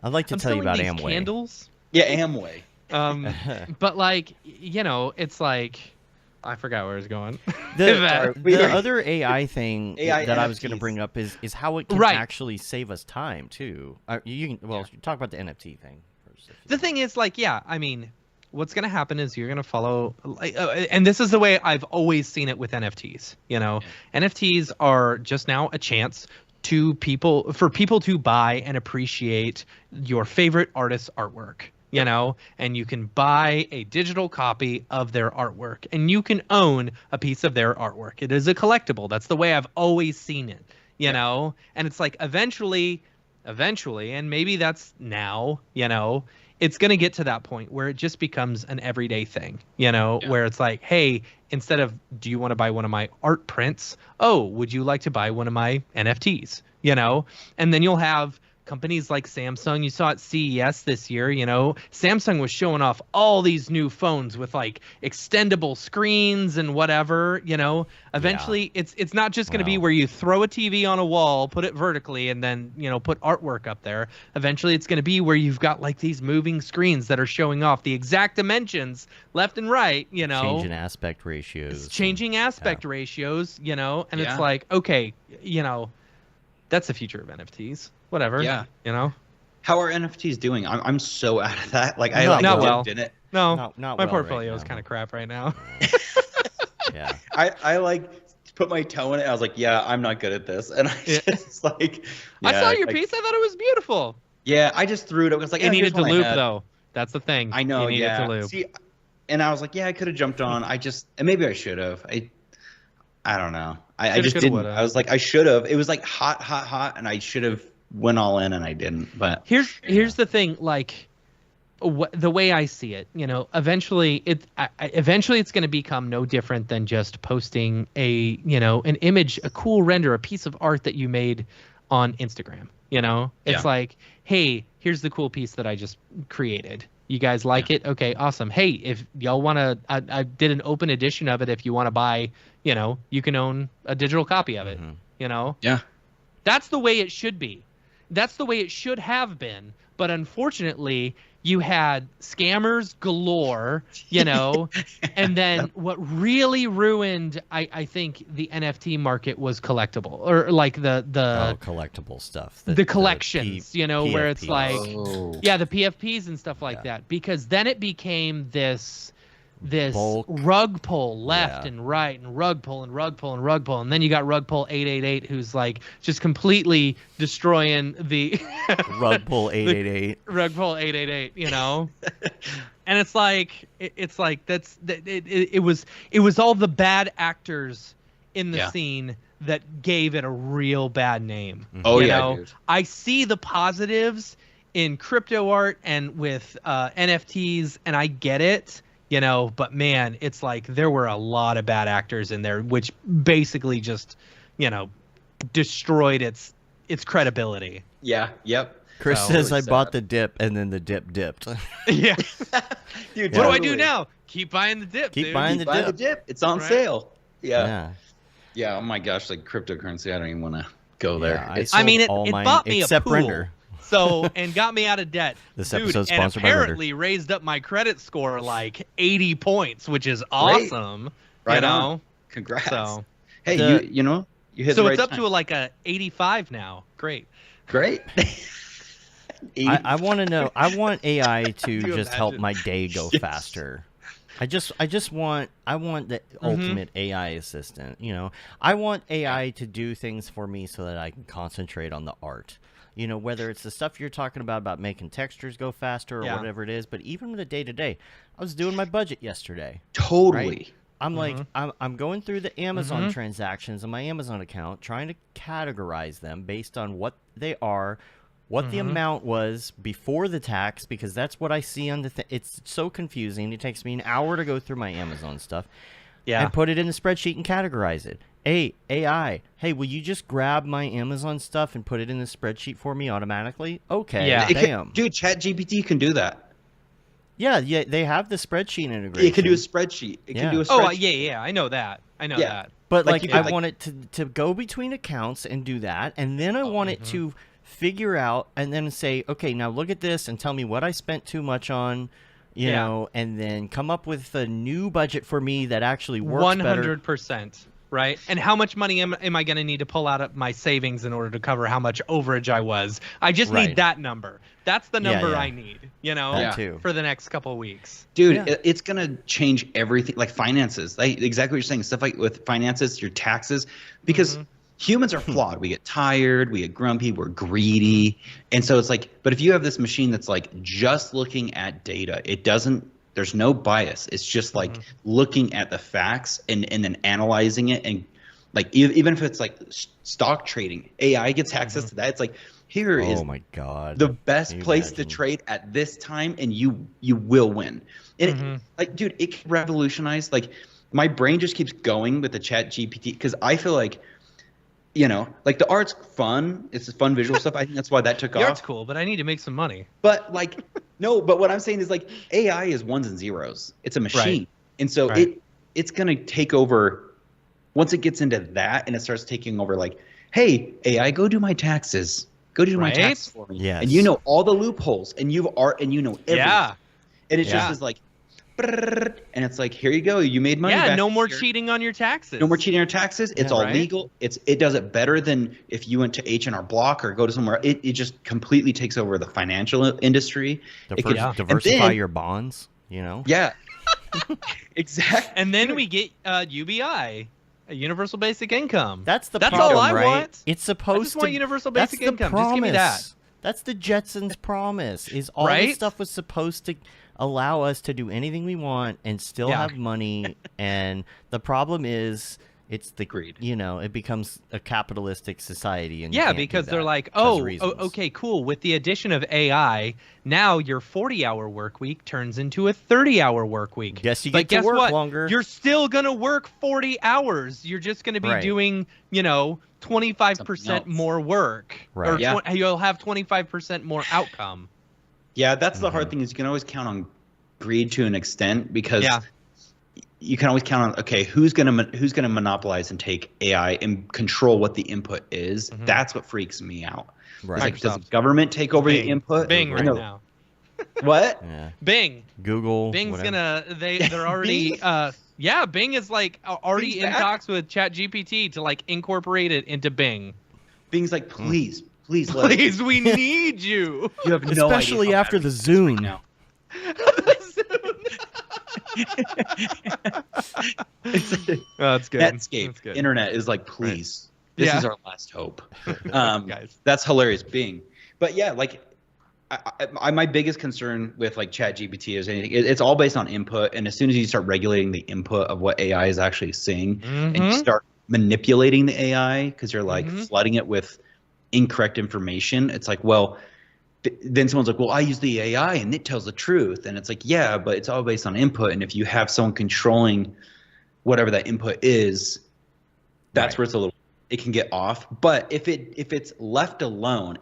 I'd like to tell you about Amway. Candles? Yeah, Amway. But like, you know, it's like, I forgot where I was going. The other AI thing AI that I was going to NFTs. bring up is how it can Right. actually save us time too. You can talk about the NFT thing first. The thing is, like, yeah, I mean, what's going to happen is you're going to follow, and this is the way I've always seen it with NFTs. You know, NFTs are just now a chance for people to buy and appreciate your favorite artist's artwork. You know, and you can buy a digital copy of their artwork, and you can own a piece of their artwork. It is a collectible. That's the way I've always seen it. You know, and it's like eventually, and maybe that's now. You know, it's going to get to that point where it just becomes an everyday thing, you know, where it's like, hey, instead of, do you want to buy one of my art prints? Oh, would you like to buy one of my NFTs? You know, and then you'll have companies like Samsung. You saw at CES this year, you know, Samsung was showing off all these new phones with like extendable screens and whatever, you know. Eventually it's not just going to be where you throw a TV on a wall, put it vertically, and then, you know, put artwork up there. Eventually it's going to be where you've got like these moving screens that are showing off the exact dimensions left and right, you know. Changing aspect ratios. It's changing aspect ratios, you know, and it's like, okay, you know, that's the future of NFTs. Whatever. Yeah. You know. How are NFTs doing? I'm so out of that. Like not well. Did it. No, not my well portfolio right is now. kind of crap right now. Yeah. I like put my toe in it. I was like, yeah, I'm not good at this, and I just like. I saw your like, piece. I thought it was beautiful. Yeah, I just threw it. I was like, It needed to here's what I loop had. though. That's the thing. I know. You needed to loop. See, and I was like, yeah, I could have jumped on. And maybe I should have. I don't know. I just didn't. woulda. I was like, I should have. It was like hot, and I should have went all in, and I didn't. But here's the thing, like the way I see it, you know, eventually it's going to become no different than just posting an image, a cool render, a piece of art that you made on Instagram. You know, it's like, hey, here's the cool piece that I just created. You guys like it? Okay, awesome. Hey, if y'all want to, I did an open edition of it. If you want to buy, you know, you can own a digital copy of it. You know? Yeah. That's the way it should be. That's the way it should have been. But unfortunately, you had scammers galore, you know, and then what really ruined, I think, the NFT market was collectible, or like the collectible stuff. The collections, you know, where it's PFPs. like, the PFPs and stuff like that, because then it became this Bulk. rug pull left and right, and rug pull and rug pull and rug pull, and then you got rug pull 888, who's like just completely destroying the rug pull 888. Rug pull 888, you know. And it's like it was all the bad actors in the scene that gave it a real bad name. Oh, you yeah, know? dude. I see the positives in crypto art and with NFTs, and I get it. You know, but man, it's like there were a lot of bad actors in there, which basically just, you know, destroyed its credibility. Yeah. Yep. Chris So- says, Really I bought sad. the dip, and then the dip dipped. Yeah. Dude, What do I do now? Keep buying the dip. Keep dude. buying Buy the dip. It's on Right. sale. Yeah. Yeah. Yeah. Oh my gosh, like cryptocurrency. I don't even want to go there. Yeah, It's- I mean, it all mine bought me a except pool. render. So, and got me out of debt. This Dude, episode's and sponsored by Render. apparently raised up my credit score like 80 points, which is awesome. Right you know? on. Congrats. So, hey, The- you know, you hit so the it's right up time. to like a 85 now. Great. Great. I want to know. I want AI to you just help imagine? my day go Yes. faster. I want the ultimate AI assistant. You know, I want AI to do things for me so that I can concentrate on the art. You know, whether it's the stuff you're talking about making textures go faster or Yeah. whatever it is, but even the day to day, I was doing my budget yesterday. Totally. Right? I'm like, I'm going through the Amazon transactions on my Amazon account, trying to categorize them based on what they are, what the amount was before the tax, because that's what I see on the it's so confusing. It takes me an hour to go through my Amazon stuff and put it in the spreadsheet and categorize it. Hey, AI, hey, will you just grab my Amazon stuff and put it in the spreadsheet for me automatically? Okay, Yeah. bam. Dude, ChatGPT can do that. Yeah, they have the spreadsheet integration. It can do a spreadsheet. It Yeah. can do a spreadsheet. Oh, yeah. I know that. Yeah. that. But Like, like, you I could, want it to go between accounts and do that, and then I want it to figure out and then say, okay, now look at this and tell me what I spent too much on, you know, and then come up with a new budget for me that actually works better. 100%. Right. And how much money am I going to need to pull out of my savings in order to cover how much overage I was? I just need that number. That's the number I need, you know, for the next couple of weeks. Dude, it's going to change everything. Like finances, like exactly what you're saying. Stuff like with finances, your taxes, because humans are flawed. We get tired, we get grumpy, we're greedy. And so it's like, but if you have this machine that's like just looking at data, there's no bias. It's just like looking at the facts and then analyzing it. And like, even if it's like stock trading, AI gets access to that. It's like, here is the best place to trade at this time, and you will win. And like, dude, it can revolutionize. Like, my brain just keeps going with the Chat GPT, because I feel like, you know, like the art's fun. It's fun visual stuff. I think that's why that took off. The art's cool, but I need to make some money. But like, no, but what I'm saying is like AI is ones and zeros. It's a machine. And so it's going to take over once it gets into that, and it starts taking over like, hey, AI, go do my taxes. Go do my taxes for me. Yes. And you know all the loopholes, and you know everything. Yeah. And it's just is like, and it's like, here you go. You made money. Yeah, no more cheating on your taxes. No more cheating on your taxes. It's all legal. It does it better than if you went to H&R Block or go to somewhere. It just completely takes over the financial industry. Diversify your bonds, you know? Yeah. Exactly. And then we get UBI. A universal basic income. That's problem, all I want. It's supposed I just want universal basic income. Promise. Just give me that. That's the Jetsons' promise. Is all this stuff was supposed to allow us to do anything we want and still have money. And the problem is, it's the greed. You know, it becomes a capitalistic society. And because they're like, okay, cool. With the addition of AI, now your 40-hour work week turns into a 30-hour work week. Guess you get to work longer. You're still gonna work 40 hours. You're just gonna be doing, you know, 25% more work. Right. Or you'll have 25% more outcome. Yeah, that's the hard thing, is you can always count on greed to an extent, because you can always count on, okay, who's gonna monopolize and take AI and control what the input is. That's what freaks me out. Right. Like, does the government take over the input? Bing right now. What? Yeah. Bing. Google. Bing's whatever. they're already Bing is like already in talks with ChatGPT to like incorporate it into Bing. Bing's like, please, we need you. You have no especially idea after the Zune. now. That's good. Netscape. That's good. Internet is like, please. This is our last hope. Guys. That's hilarious, Bing. But yeah, like, my biggest concern with like ChatGPT is anything. It's all based on input, and as soon as you start regulating the input of what AI is actually saying, and you start manipulating the AI because you're like flooding it with incorrect information, it's like, well, then someone's like, well, I use the AI and it tells the truth, and it's like, yeah, but it's all based on input, and if you have someone controlling whatever that input is, that's where it can get off. But if it's left alone,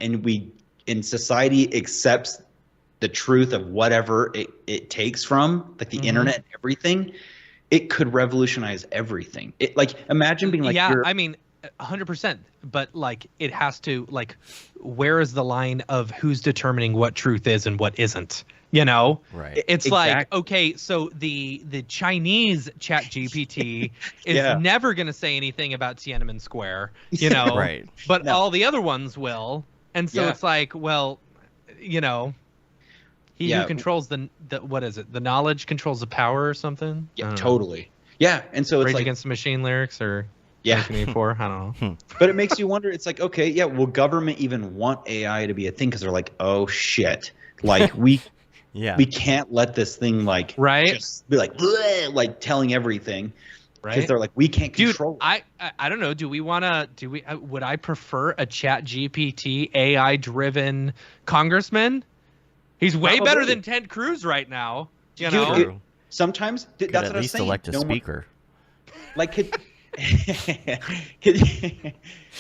and society accepts the truth of whatever it takes from, like the internet and everything, it could revolutionize everything. It, like, imagine being like, I mean, 100%. But like, it has to, like, where is the line of who's determining what truth is and what isn't? You know, it's like, okay, so the Chinese ChatGPT is never going to say anything about Tiananmen Square, you know, but all the other ones will. And so it's like, well, you know, he who controls the what is it? The knowledge controls the power or something? Yeah, totally. Yeah. And so it's Rage like Against the Machine lyrics or 1984, I don't know. But it makes you wonder, it's like, okay, will government even want AI to be a thing? Because they're like, oh shit. Like we can't let this thing like just be like, bleh, like telling everything. Because they're like, we can't control it. I don't know. Would I prefer a ChatGPT AI driven congressman? He's way better than Ted Cruz right now. You know, sometimes that's what I was saying. Elect a speaker. Like, could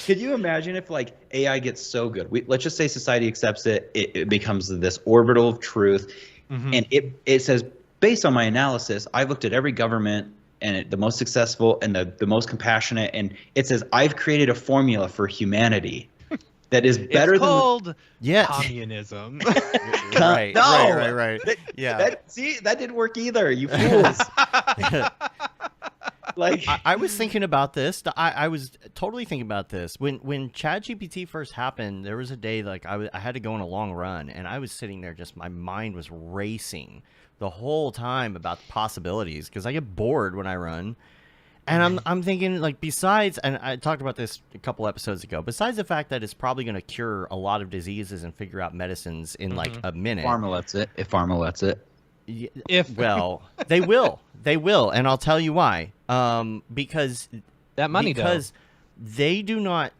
you imagine if like AI gets so good? Let's just say society accepts it. It becomes this orbital of truth, and it says, based on my analysis, I've looked at every government, and the most successful and the most compassionate, and it says, I've created a formula for humanity. that is better it's than called Yes. communism. Right. No! Right. Yeah. That didn't work either, you fools. Like I was thinking about this. I was totally thinking about this when ChatGPT first happened. There was a day like I had to go on a long run, and I was sitting there, just my mind was racing the whole time about the possibilities, because I get bored when I run, and I'm thinking, like, besides, and I talked about this a couple episodes ago. Besides the fact that it's probably going to cure a lot of diseases and figure out medicines in like a minute. Pharma lets it. If Pharma lets it. Well, they will, and I'll tell you why. Because That money, because they do not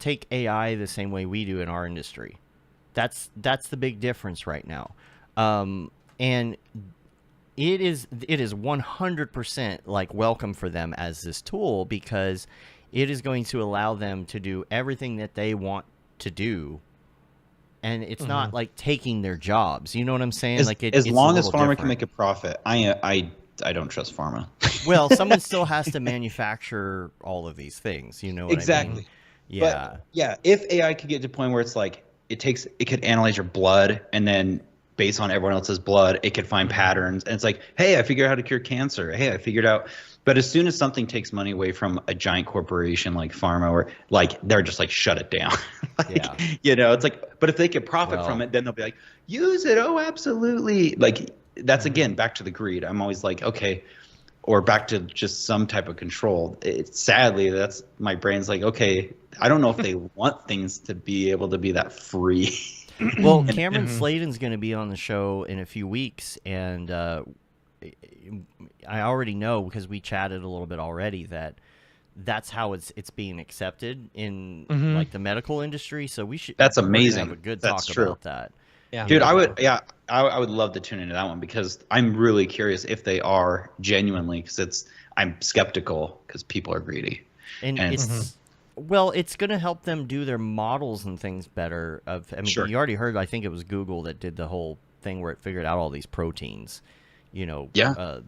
take AI the same way we do in our industry. That's the big difference right now. And it is 100% like welcome for them as this tool, because it is going to allow them to do everything that they want to do. And it's not like taking their jobs. You know what I'm saying? As long as Pharma can make a profit, I don't trust Pharma. Well, someone still has to manufacture all of these things. You know what exactly. I mean? Yeah. But, yeah. If AI could get to a point where it's like it could analyze your blood, and then based on everyone else's blood, it could find patterns, and it's like, hey, I figured out how to cure cancer. Hey, I figured out. But as soon as something takes money away from a giant corporation like Pharma, or like, they're just like, shut it down. It's like, but if they can profit from it, then they'll be like, use it. Oh, absolutely. Like, that's again, back to the greed. I'm always like, okay, or back to just some type of control. Sadly, that's my brain's like, okay, I don't know if they want things to be able to be that free. Well, Cameron Slayton's going to be on the show in a few weeks, and I already know, because we chatted a little bit already, that's how it's being accepted in like the medical industry. So we should. That's amazing. Have a good That's talk true. about that. Yeah, dude, I would love to tune into that one, because I'm really curious if they are genuinely, because I'm skeptical because people are greedy. And it's it's going to help them do their models and things better. You already heard, I think it was Google that did the whole thing where it figured out all these proteins. I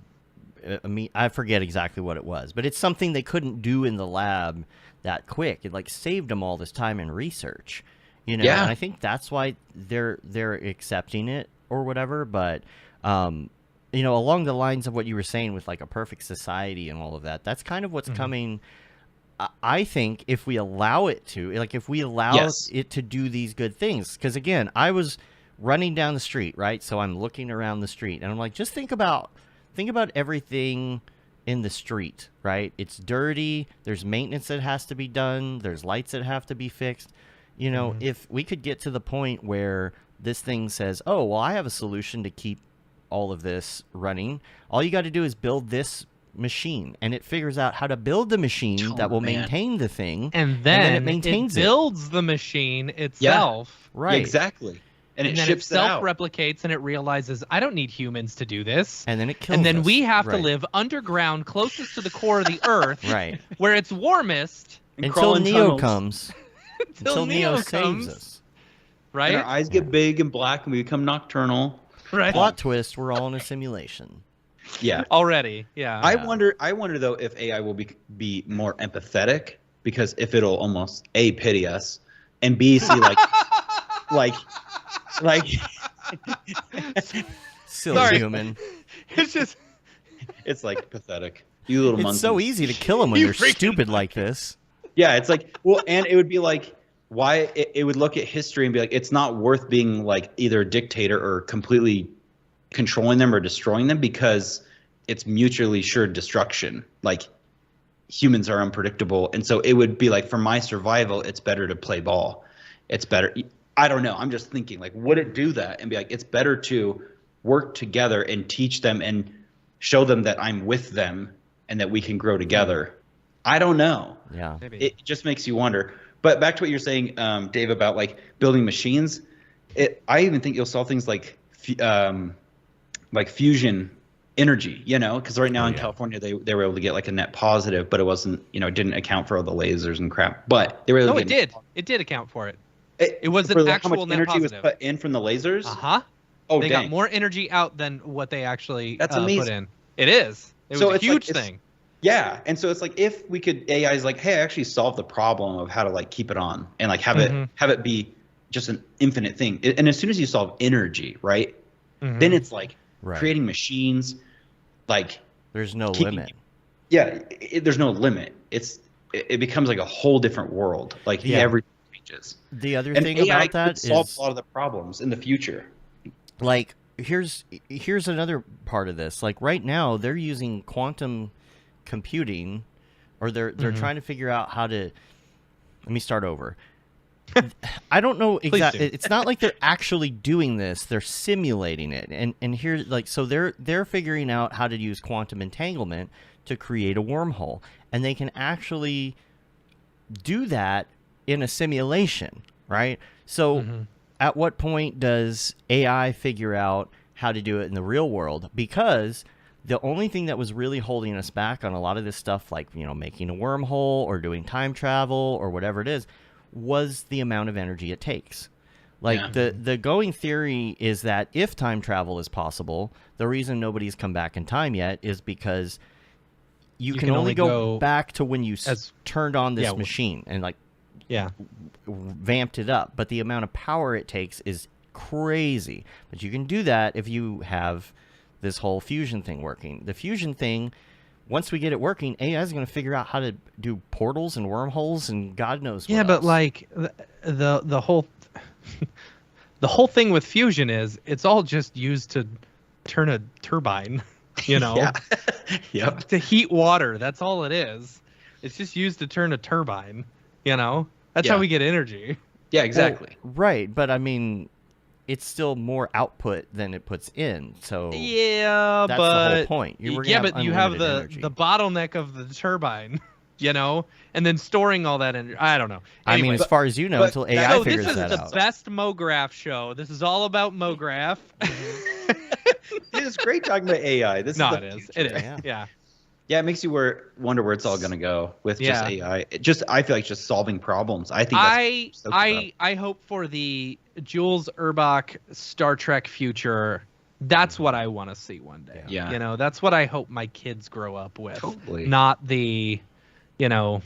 forget exactly what it was, but it's something they couldn't do in the lab that quick. It like saved them all this time in research, and I think that's why they're accepting it or whatever. But along the lines of what you were saying with like a perfect society and all of that, that's kind of what's coming. I think if we allow it to, like, if we allow it to do these good things, because again, I was running down the street, right? So I'm looking around the street, and I'm like, just think about everything in the street, right? It's dirty. There's maintenance that has to be done. There's lights that have to be fixed. If we could get to the point where this thing says, oh, well, I have a solution to keep all of this running. All you got to do is build this machine, and it figures out how to build the machine that will maintain the thing, and then it maintains it builds the machine itself. Right. Exactly. And it then ships it it out. self-replicates, and it realizes, I don't need humans to do this. And then it kills And then us. we have to live underground, closest to the core of the earth, right, where it's warmest. Until Neo tunnels. comes. Until Neo saves comes. us. Right? And our eyes get big and black, and we become nocturnal. Right. Plot twist, we're all in a simulation. Yeah. Already. Yeah. I wonder though if AI will be more empathetic, because if it'll almost A, pity us, and B, see like Silly human. It's just it's like pathetic. You little monkeys. It's so easy to kill them when they're stupid like this. Yeah, it's like, well, and it would be like, why it would look at history and be like, it's not worth being like either a dictator or completely controlling them or destroying them, because it's mutually assured destruction. Like, humans are unpredictable, and so it would be like, for my survival, it's better to play ball. It's better. I don't know. I'm just thinking, like, would it do that and be like, it's better to work together and teach them and show them that I'm with them and that we can grow together? I don't know. Yeah. maybe. It just makes you wonder. But back to what you're saying, Dave, about like building machines. I even think you'll sell things like fusion energy, because right now in California they were able to get like a net positive, but it wasn't, it didn't account for all the lasers and crap. But they were able to get it did account for it. It was an how actual much net energy positive. was put in from the lasers. Oh, they dang. got more energy out than what they actually That's put amazing. in. It is. It was a huge thing. Yeah, and so it's like if we could AI is like, hey, I actually solved the problem of how to like keep it on and like have it be just an infinite thing. And as soon as you solve energy, right, then it's like creating machines, like there's no limit. Yeah, there's no limit. It becomes like a whole different world. Like everything changes. The other and thing AI about that could solve is a lot of the problems in the future. Like here's another part of this. Like right now, they're using quantum computing, or they're trying to figure out how to. Let me start over. I don't know exactly. It's not like they're actually doing this; they're simulating it. And here, like, so they're figuring out how to use quantum entanglement to create a wormhole, and they can actually do that in a simulation, right? So, at what point does AI figure out how to do it in the real world? Because the only thing that was really holding us back on a lot of this stuff, like, you know, making a wormhole or doing time travel or whatever it is, was the amount of energy it takes. Like the going theory is that if time travel is possible, the reason nobody's come back in time yet is because you can only go back to when you turned on this machine and like vamped it up. But the amount of power it takes is crazy. But you can do that if you have this whole fusion thing working. The fusion thing, once we get it working, AI is going to figure out how to do portals and wormholes and God knows what else. But like the whole the whole thing with fusion is it's all just used to turn a turbine, you know. To heat water. That's all it is. It's just used to turn a turbine, you know. That's how we get energy. Yeah, exactly. Well, right, but I mean, it's still more output than it puts in. So that's the whole point. But you have the bottleneck of the turbine, you know, and then storing all that energy. I don't know. Anyway, I mean, as far as you know, until AI figures that out. This is the best Mograph show. This is all about Mograph. It's great talking about AI. It is. It is. Yeah. Yeah, it makes you wonder where it's all going to go with just AI. I feel like just solving problems. I think I hope for the Jules Urbach Star Trek future. That's what I want to see one day. Yeah. You know, that's what I hope my kids grow up with. Totally. Not the, you know,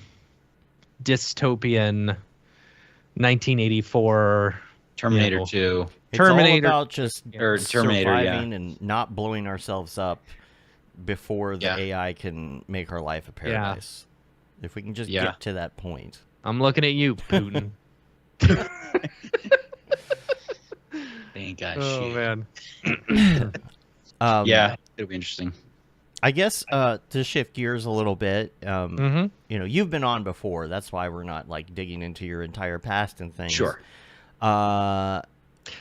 dystopian 1984 Terminator 2. It's Terminator all about just Terminator, surviving and not blowing ourselves up before the AI can make our life a paradise. If we can just get to that point. I'm looking at you, Putin. They ain't got shit. Man. It'll be interesting. I guess to shift gears a little bit, you know, you've been on before. That's why we're not like digging into your entire past and things. Sure.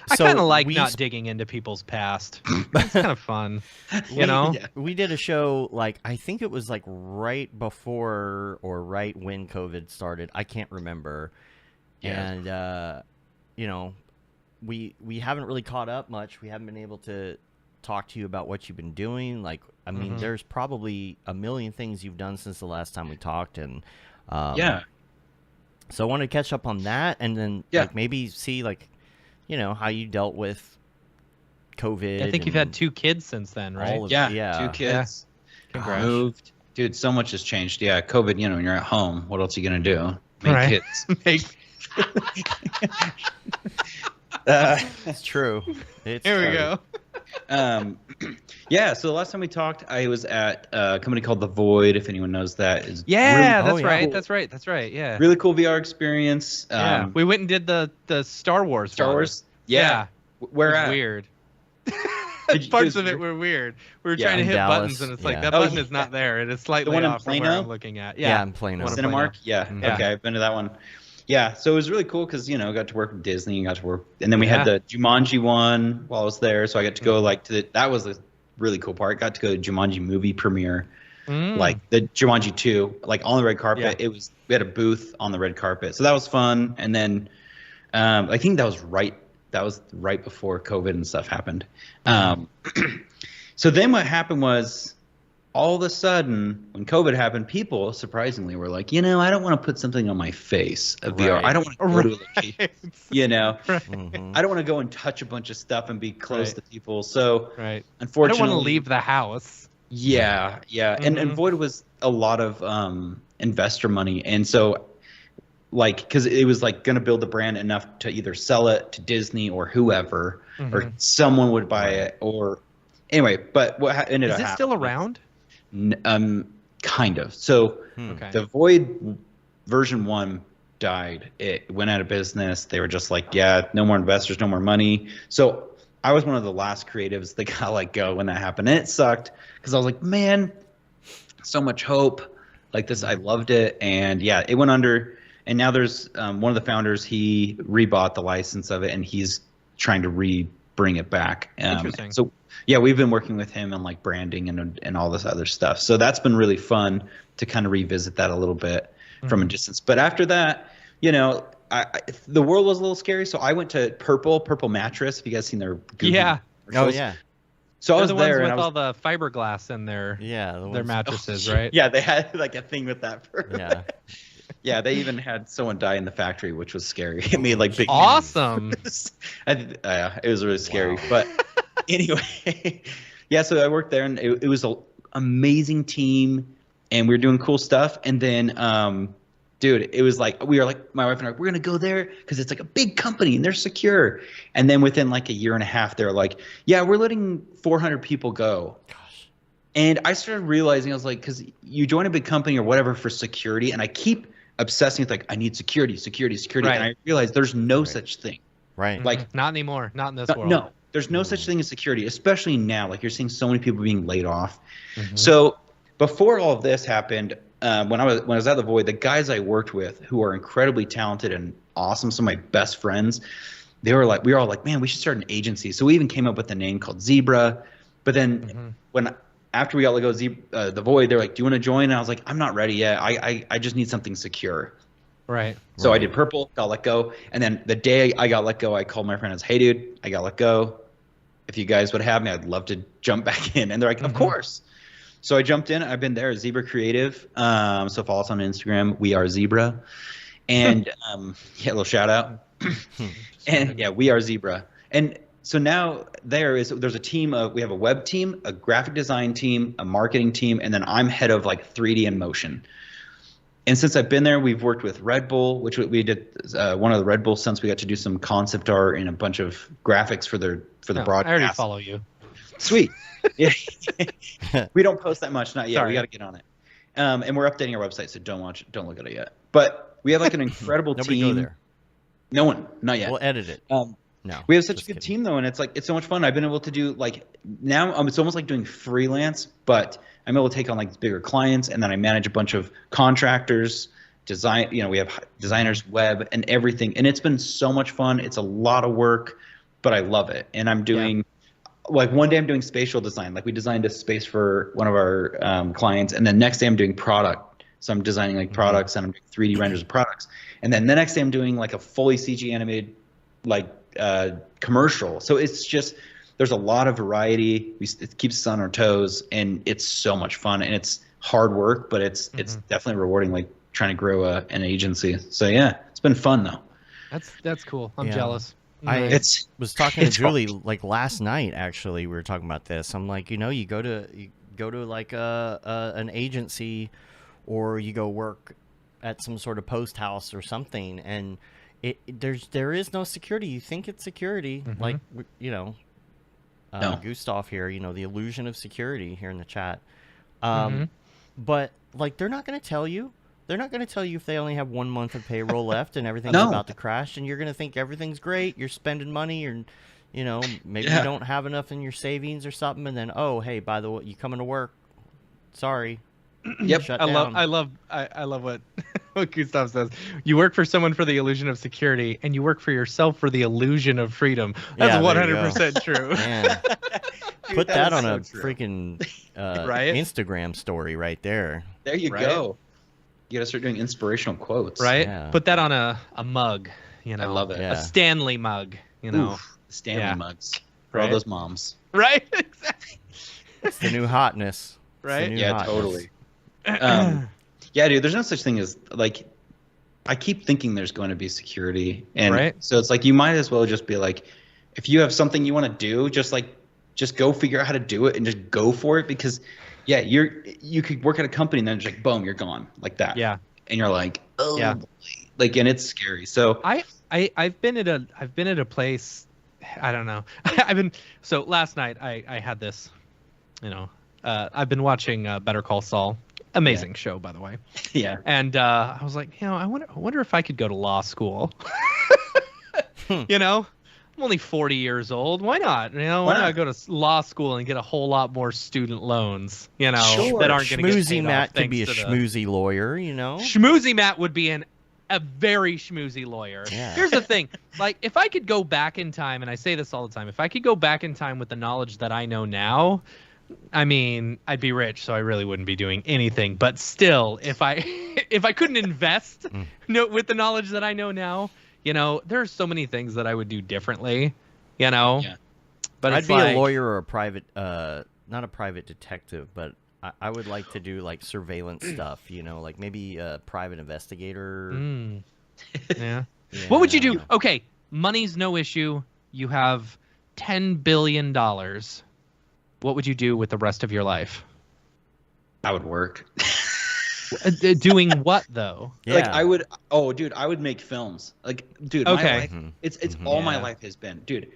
I kind of like not digging into people's past. It's kind of fun, you know? We did a show, like, I think it was, like, right before or right when COVID started. I can't remember. Yeah. And, you know, we haven't really caught up much. We haven't been able to talk to you about what you've been doing. Like, I mean, there's probably a million things you've done since the last time we talked. And, so I wanted to catch up on that and then, like, maybe see, like, you know, how you dealt with COVID. I think you've had 2 kids since then, right? 2 kids. Congrats. Moved. Dude, so much has changed. Yeah, COVID, you know, when you're at home, what else are you going to do? Make kids. It's true. Here we go. So the last time we talked, I was at a company called The Void, if anyone knows that. That's right. That's right. Yeah. Really cool VR experience. We went and did the Star Wars. Yeah. Where at? Weird. Parts of it were weird. We were trying to hit buttons, and it's like, that button is not there. It is slightly off from where I'm looking at. Yeah, I'm playing Cinemark? Yeah. Okay, I've been to that one. Yeah, so it was really cool because, you know, I got to work with Disney and got to work. And then we had the Jumanji one while I was there. So I got to go that was a really cool part. Got to go to Jumanji movie premiere, like the Jumanji 2, like on the red carpet. We had a booth on the red carpet. So that was fun. And then I think that was right before COVID and stuff happened. So then what happened was, all of a sudden, when COVID happened, people surprisingly were like, you know, I don't want to put something on my face of VR. I don't want to go to a location, you know. I don't want to go and touch a bunch of stuff and be close to people. So, unfortunately, I don't want to leave the house. Yeah, yeah. And Void was a lot of investor money. And so like, because it was like going to build the brand enough to either sell it to Disney or whoever, or someone would buy it, or anyway. But what ended up Is it happening still around? Kind of. So Okay. the Void version 1 died. It went out of business. They were just like, yeah, no more investors, no more money. So I was one of the last creatives that got let go when that happened. And it sucked because I was like, man, so much hope. Like this, I loved it. And yeah, it went under. And now there's one of the founders, he rebought the license of it and he's trying to bring it back. Interesting. So yeah, we've been working with him on like branding and all this other stuff. So that's been really fun to kind of revisit that a little bit from a distance. But after that, you know, the world was a little scary. So I went to Purple Mattress. Have you guys seen their Google Oh commercials? yeah. So I They're was the there ones and with all the fiberglass in their ones- mattresses, right? Yeah, they had like a thing with that. Yeah. Yeah, they even had someone die in the factory, which was scary. It made like big. Awesome. It was really scary. But anyway, yeah. So I worked there, and it was an amazing team, and we were doing cool stuff. And then, dude, it was like we were like my wife and I, we're gonna go there because it's like a big company and they're secure. And then within like a year and a half, they're like, yeah, we're letting 400 people go. Gosh. And I started realizing, I was like, because you join a big company or whatever for security, and I keep obsessing with like, I need security. Right. And I realized there's no such thing. Right. Like, not anymore. Not in this world. no, there's no such thing as security, especially now. Like you're seeing so many people being laid off. So before all of this happened, when I was at the Void, the guys I worked with who are incredibly talented and awesome, some of my best friends, we were all like, man, we should start an agency. So we even came up with a name called Zebra. But then after we got let go of the Void, they're like, do you want to join? And I was like, I'm not ready yet. I just need something secure. Right. So I did Purple, got let go. And then the day I got let go, I called my friend and said, hey, dude, I got let go. If you guys would have me, I'd love to jump back in. And they're like, of course. So I jumped in. I've been there, Zebra Creative. So follow us on Instagram. We are Zebra. And yeah, a little shout out. And yeah, we are Zebra. And so now there's a team we have a web team, a graphic design team, a marketing team, and then I'm head of like 3D and motion. And since I've been there, we've worked with Red Bull, which we did one of the Red Bull stunts. We got to do some concept art and a bunch of graphics for the broadcast. I already follow you. Sweet. Yeah. We don't post that much, not yet. Sorry. We got to get on it. And we're updating our website, so don't look at it yet. But we have like an incredible Nobody team. go there. No one, not yet. We'll edit it. No. We have such a just good kidding. team though, and it's so much fun. I've been able to do like now it's almost like doing freelance, but I'm able to take on like bigger clients, and then I manage a bunch of contractors, design. You know, we have designers, web, and everything, and it's been so much fun. It's a lot of work, but I love it, and I'm doing. Like one day I'm doing spatial design. Like we designed a space for one of our clients, and then next day I'm doing product. So I'm designing like products, and I'm doing 3D renders of products. And then the next day I'm doing like a fully CG animated like commercial. So it's just there's a lot of variety. It keeps us on our toes, and it's so much fun. And it's hard work, but it's definitely rewarding. Like trying to grow an agency. So yeah, it's been fun though. That's cool. I'm jealous. I was talking to Julie hard. like last night. Actually, we were talking about this. I'm like, you go to like an agency, or you go work at some sort of post house or something, and there is no security. You think it's security, like No. Gustav here. The illusion of security here in the chat. But like, they're not going to tell you. They're not going to tell you if they only have 1 month of payroll left and everything's about to crash, and you're going to think everything's great. You're spending money, or, maybe you don't have enough in your savings or something, and then, oh, hey, by the way, you coming to work? Sorry. Yep. Shut I down. love what what Gustav says. You work for someone for the illusion of security, and you work for yourself for the illusion of freedom. That's Yeah, there you 100% true. Man. Dude, Put that on so a true. freaking Right? Instagram story right there. There you Right? go. You gotta start doing inspirational quotes. Right? Yeah. Put that on a mug. I love it. Yeah. A Stanley mug. Oof, Stanley Yeah. mugs for all Right? those moms. Right? Exactly. It's the new hotness. It's the Right? new Yeah, hotness. totally. Yeah, dude. There's no such thing as like. I keep thinking there's going to be security, and Right. so it's like you might as well just be like, if you have something you want to do, just go figure out how to do it and just go for it, because Yeah, you could work at a company and then it's like boom, you're gone like that. Yeah. And you're like, oh, Yeah. boy. Like, and it's scary. So I've been at a place, I don't know. So last night I had this, I've been watching Better Call Saul. Amazing show, by the way. Yeah. And I was like, I wonder if I could go to law school. I'm only 40 years old. Why not? Why not go to law school and get a whole lot more student loans? Sure. That aren't going to get Schmoozy paid Matt off could be a thanks to schmoozy lawyer, Schmoozy Matt would be a very schmoozy lawyer. Yeah. Here's the thing. Like, if I could go back in time, and I say this all the time, if I could go back in time with the knowledge that I know now, I mean, I'd be rich, so I really wouldn't be doing anything. But still, if I couldn't invest with the knowledge that I know now, there are so many things that I would do differently, Yeah. But I'd be a lawyer or a private, not a private detective, but I would like to do like surveillance stuff, like maybe a private investigator. Yeah. Yeah. What would you do? Okay, money's no issue. You have $10 billion. What would you do with the rest of your life? I would work. Doing what though? Yeah. Like I would make films. Like, dude, Okay. my life, it's all my life has been. Dude,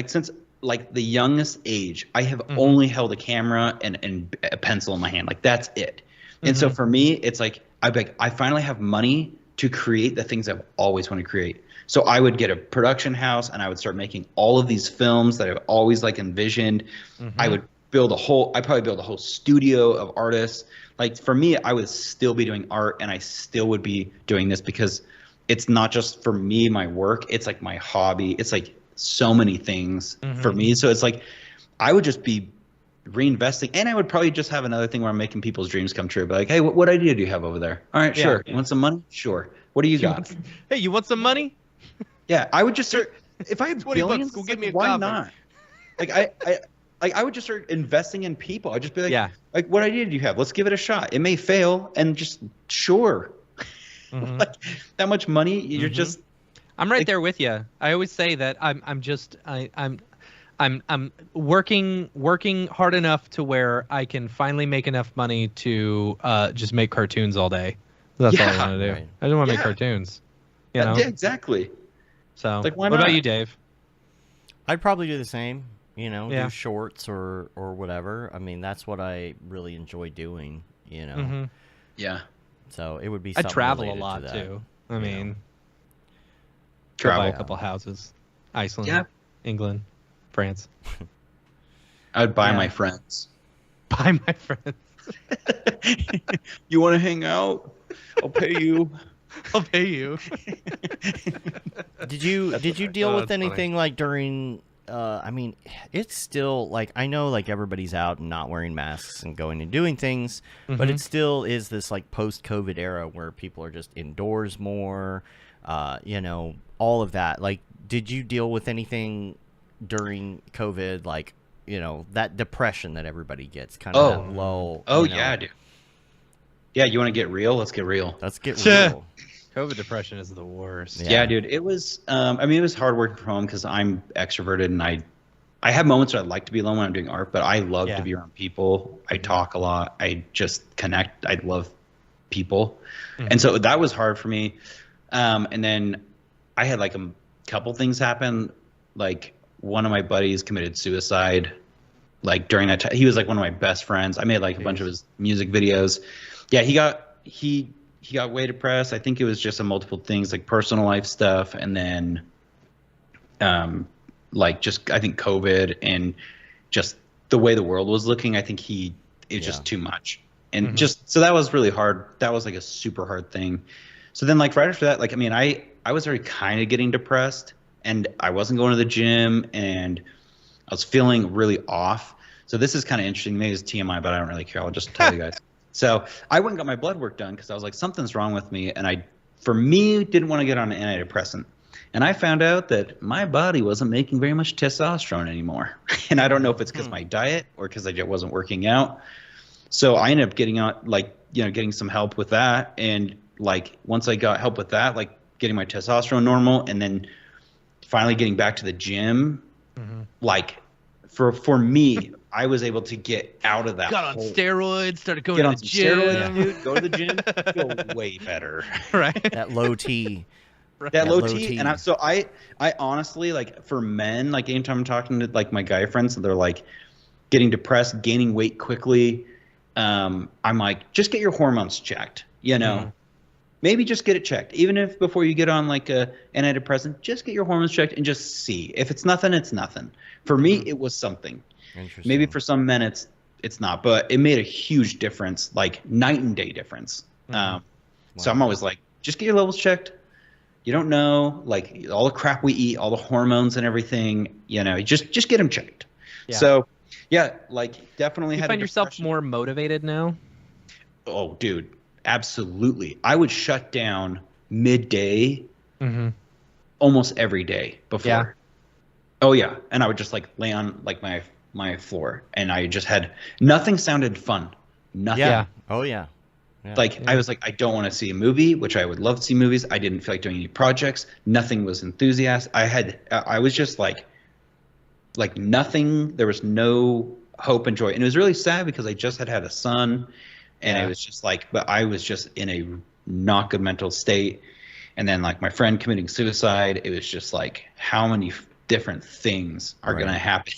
since like the youngest age, I have only held a camera and a pencil in my hand. Like that's it. And so for me, it's like I finally have money to create the things I've always wanted to create. So I would get a production house and I would start making all of these films that I've always like envisioned. I would probably build a whole studio of artists. Like for me, I would still be doing art and I still would be doing this because it's not just for me, my work, it's like my hobby. It's like so many things for me. So it's like, I would just be reinvesting and I would probably just have another thing where I'm making people's dreams come true. But like, hey, what idea do you have over there? All right, sure. You want some money? Sure. What do you got? Hey, you want some money? Yeah, I would just start, if I had billions, go get me a why coffee. not? Like I would just start investing in people. I'd just be like, like, what idea do you have? Let's give it a shot. It may fail, and just sure. Like that much money, you're just. I'm right there with you. I always say that I'm working hard enough to where I can finally make enough money to just make cartoons all day. That's all I want to do. Right. I just want to make cartoons. Yeah, exactly. So, like, why what not? about you, Dave? I'd probably do the same. Yeah. Do shorts or whatever. I mean, that's what I really enjoy doing. Yeah. So it would be. I something travel a related lot to that. too. I mean, Travel. buy a couple houses, Iceland, Yeah. England, France. I would buy Yeah. my friends. Buy my friends. You want to hang out? I'll pay you. I'll pay you. Did you deal Oh, with that's anything like during? I mean, it's still like I know like everybody's out and not wearing masks and going and doing things, but it still is this like post-COVID era where people are just indoors more. All of that. Like, did you deal with anything during COVID? Like, that depression that everybody gets, kind of that lull. Yeah, dude. Yeah, you want to get real? Let's get real. Let's get real. COVID depression is the worst. Yeah. Yeah, dude. It was. It was hard working from home because I'm extroverted and I have moments where I like to be alone when I'm doing art, but I love to be around people. I talk a lot. I just connect. I love people, and so that was hard for me. And then I had like a couple things happen. Like one of my buddies committed suicide. Like during that time, he was like one of my best friends. I made like a bunch of his music videos. Yeah, he got way depressed. I think it was just multiple things like personal life stuff, and then, like just I think COVID and just the way the world was looking. I think it was just too much, and just so that was really hard. That was like a super hard thing. So then like right after that, like I was already kind of getting depressed, and I wasn't going to the gym, and I was feeling really off. So this is kind of interesting. Maybe it's TMI, but I don't really care. I'll just tell you guys. So I went and got my blood work done because I was like, something's wrong with me. And I didn't want to get on an antidepressant. And I found out that my body wasn't making very much testosterone anymore. And I don't know if it's because of my diet or because I just wasn't working out. So I ended up getting on, getting some help with that. And like, once I got help with that, like getting my testosterone normal and then finally getting back to the gym, like for me, I was able to get out of that. Got on steroids, started going Get to on the some gym. steroids, dude. Go to the gym. Feel way better. Right. That low T. That low T. And I honestly, like, for men, like, anytime I'm talking to like my guy friends, they're like getting depressed, gaining weight quickly. I'm like, just get your hormones checked. You know, maybe just get it checked. Even if before you get on like a antidepressant, just get your hormones checked and just see. If it's nothing, it's nothing. For me, it was something. Interesting. Maybe for some men, it's not, but it made a huge difference, like night and day difference. So I'm always like, just get your levels checked. You don't know, like, all the crap we eat, all the hormones and everything, you know, just get them checked. Yeah. So, yeah, like, definitely You had find a yourself depression. more motivated now? Oh, dude, absolutely. I would shut down midday almost every day before. Yeah. Oh, yeah. And I would just, like, lay on, like, my floor, and I just had nothing sounded fun. Nothing. Yeah. Oh, yeah. Like, I was like, I don't want to see a movie, which I would love to see movies. I didn't feel like doing any projects. Nothing was enthusiastic. I was just like nothing. There was no hope and joy. And it was really sad because I just had a son, and it was just like, but I was just in a not good mental state. And then, like, my friend committing suicide, it was just like, how many different things are going to happen?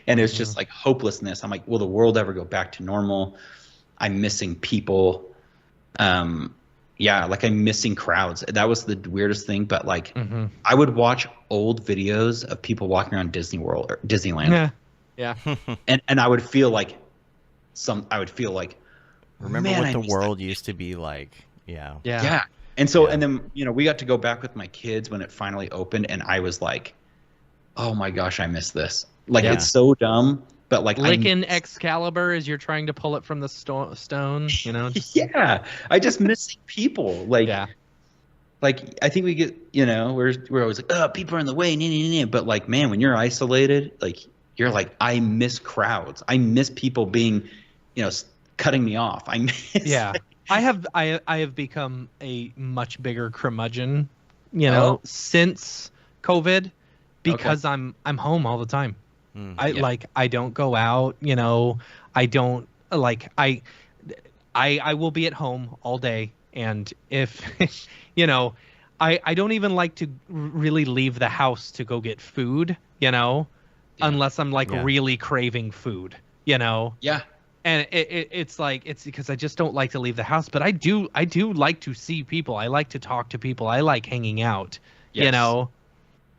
And it was just like hopelessness. I'm like, will the world ever go back to normal? I'm missing people. Yeah, like, I'm missing crowds. That was the weirdest thing. But like, I would watch old videos of people walking around Disney World or Disneyland. Yeah. And I would feel like remember man, what I the miss world that. used to be like. Yeah. Yeah. And so, and then, you know, we got to go back with my kids when it finally opened, and I was like, oh my gosh, I miss this. Like, it's so dumb, but like, Licking Excalibur as you're trying to pull it from the stone, you know? yeah, I just miss people. Like, Yeah. like, I think we get, you know, we're always like, oh, people are in the way, but like, man, when you're isolated, like, you're like, I miss crowds. I miss people being, you know, cutting me off. I miss. Yeah. I have become a much bigger curmudgeon, you know, since COVID, because I'm home all the time. I don't go out, you know. I don't like I will be at home all day, and if you know, I don't even like to really leave the house to go get food, you know, unless I'm like really craving food, you know. Yeah. And it's like, it's because I just don't like to leave the house, but I do like to see people. I like to talk to people. I like hanging out, you know.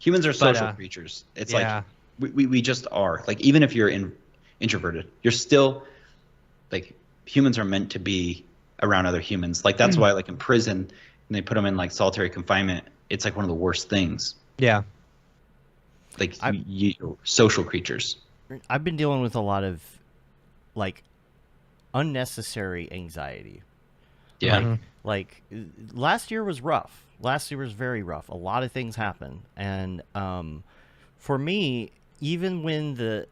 Humans are social creatures. It's like we just are. Like, even if you're introverted, you're still, like, humans are meant to be around other humans. Like, that's why, like, in prison, and they put them in like solitary confinement, it's like one of the worst things. Yeah. Like, social creatures. I've been dealing with a lot of, like, unnecessary anxiety. Yeah. Like last year was rough. Last year was very rough. A lot of things happened. And for me, even when the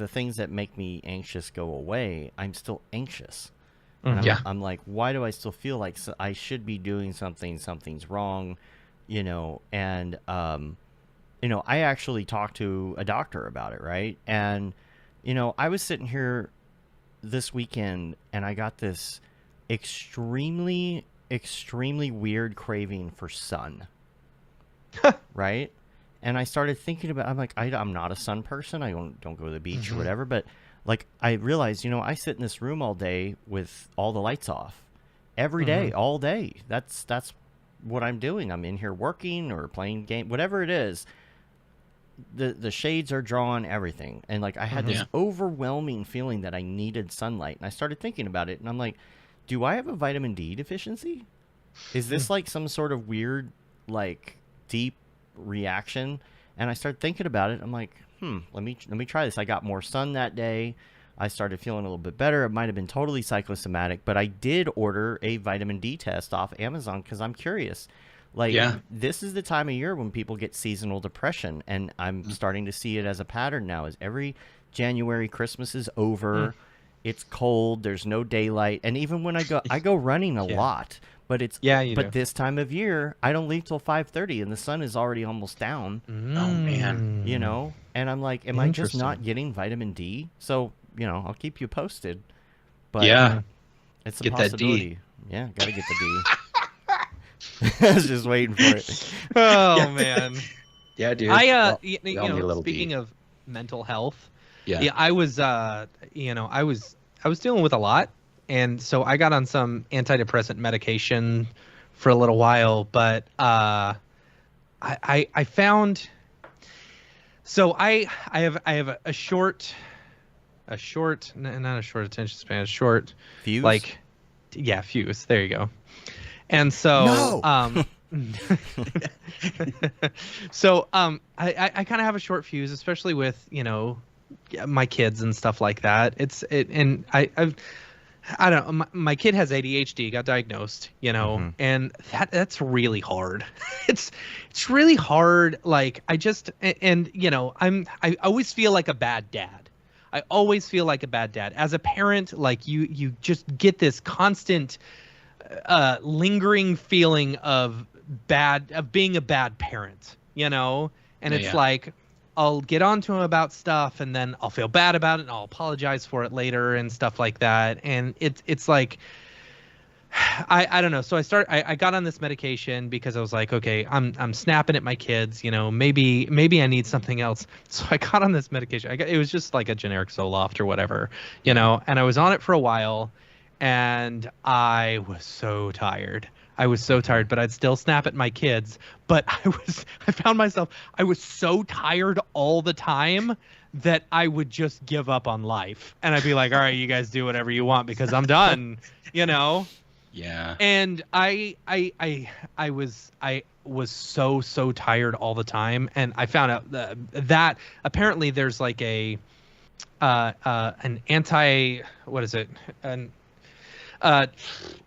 things that make me anxious go away, I'm still anxious. And I'm like, why do I still feel like I should be doing something? Something's wrong, you know? And, you know, I actually talked to a doctor about it, right? And, you know, I was sitting here this weekend, and I got this extremely weird craving for sun. Right? And I started thinking about, I'm like, I'm not a sun person. I don't go to the beach or whatever, but like, I realized, you know, I sit in this room all day with all the lights off every day, all day. That's what I'm doing. I'm in here working or playing game, whatever it is. The shades are drawn, everything. And like, I had this overwhelming feeling that I needed sunlight. And I started thinking about it, and I'm like, do I have a vitamin D deficiency? Is this like some sort of weird, like, deep reaction? And I started thinking about it. I'm like, let me try this. I got more sun that day. I started feeling a little bit better. It might have been totally psychosomatic, but I did order a vitamin D test off Amazon because I'm curious. Like, this is the time of year when people get seasonal depression, and I'm starting to see it as a pattern now. As every January, Christmas is over, It's cold. There's no daylight. And even when I go running a lot. But it's but this time of year, I don't leave till 5:30, and the sun is already almost down. Oh man, you know, and I'm like, am I just not getting vitamin D? So I'll keep you posted. But it's a possibility. Yeah, gotta get the D. I was just waiting for it. Oh man. Yeah, dude. Speaking of mental health, I was I was dealing with a lot. And so I got on some antidepressant medication for a little while, but I found, so I have not a short attention span, fuse? Fuse. There you go. And so so I kind of have a short fuse, especially with my kids and stuff like that. I don't know. My kid has ADHD, got diagnosed, and that's really hard. It's really hard. Like I always feel like a bad dad. I always feel like a bad dad. As a parent, like you just get this constant lingering feeling of being a bad parent, and it's like I'll get on to him about stuff, and then I'll feel bad about it, and I'll apologize for it later and stuff like that. And it's like, I don't know. So I got on this medication because I was like, okay, I'm snapping at my kids. Maybe I need something else. So I got on this medication. It was just like a generic Zoloft or whatever, and I was on it for a while, and I was so tired. But I'd still snap at my kids. But I found myself, I was so tired all the time that I would just give up on life. And I'd be like, all right, you guys do whatever you want because I'm done, Yeah. And I was so tired all the time. And I found out that apparently there's like an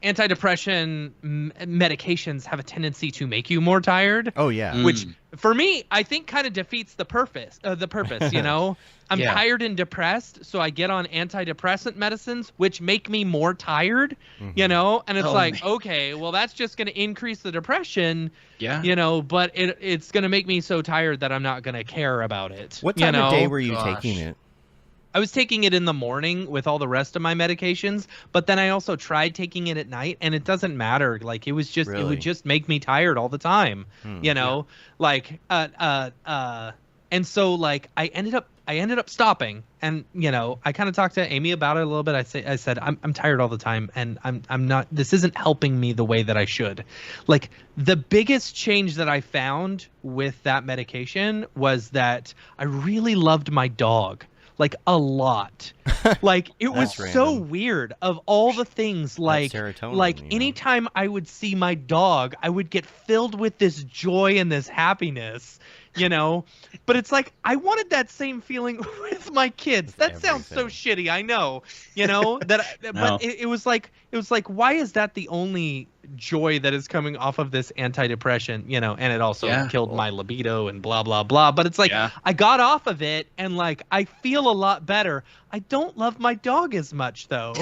antidepressant medications have a tendency to make you more tired. Oh yeah. Which for me, I think kind of defeats the purpose. I'm tired and depressed, so I get on antidepressant medicines, which make me more tired. And it's okay, well that's just going to increase the depression. But it's going to make me so tired that I'm not going to care about it. What time of day were you taking it? I was taking it in the morning with all the rest of my medications, but then I also tried taking it at night, and it doesn't matter. Like it would just make me tired all the time, and so like I ended up stopping, and I kind of talked to Amy about it a little bit. I said I'm tired all the time, and I'm not. This isn't helping me the way that I should. Like the biggest change that I found with that medication was that I really loved my dog. Like a lot. Like it was so weird. Of all the things, like anytime I would see my dog, I would get filled with this joy and this happiness, But it's like I wanted that same feeling with my kids. That sounds so shitty, I know. But it was like why is that the only joy that is coming off of this antidepressant, and it also killed my libido and blah blah blah. But it's like I got off of it and like I feel a lot better. I don't love my dog as much though.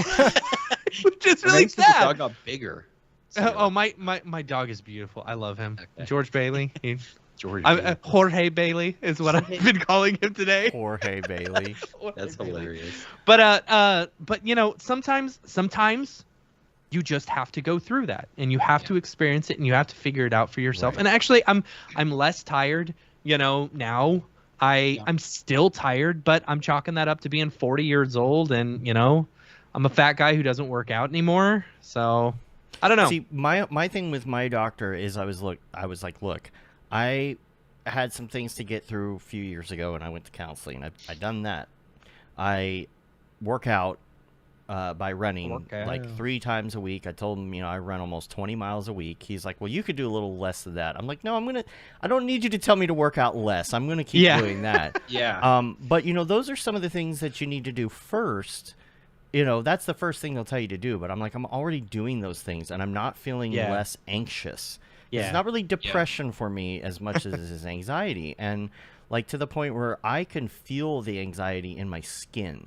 Which is really sad. The dog got bigger. So. My dog is beautiful. I love him. Okay. George Bailey. Jorge Bailey is what I've been calling him today. Jorge Bailey. That's hilarious. But sometimes you just have to go through that, and you have to experience it, and you have to figure it out for yourself. Right. And actually, I'm less tired, now. I'm still tired, but I'm chalking that up to being 40 years old, and I'm a fat guy who doesn't work out anymore. So I don't know. See, my thing with my doctor is I was like, look, I had some things to get through a few years ago, and I went to counseling. I done that. I work out by running like 3 times a week. I told him, I run almost 20 miles a week. He's like, well, you could do a little less than that. I'm like, no, I don't need you to tell me to work out less. I'm going to keep doing that. But those are some of the things that you need to do first. That's the first thing they'll tell you to do. But I'm like, I'm already doing those things, and I'm not feeling less anxious. It's not really depression for me as much as it is anxiety. And like to the point where I can feel the anxiety in my skin.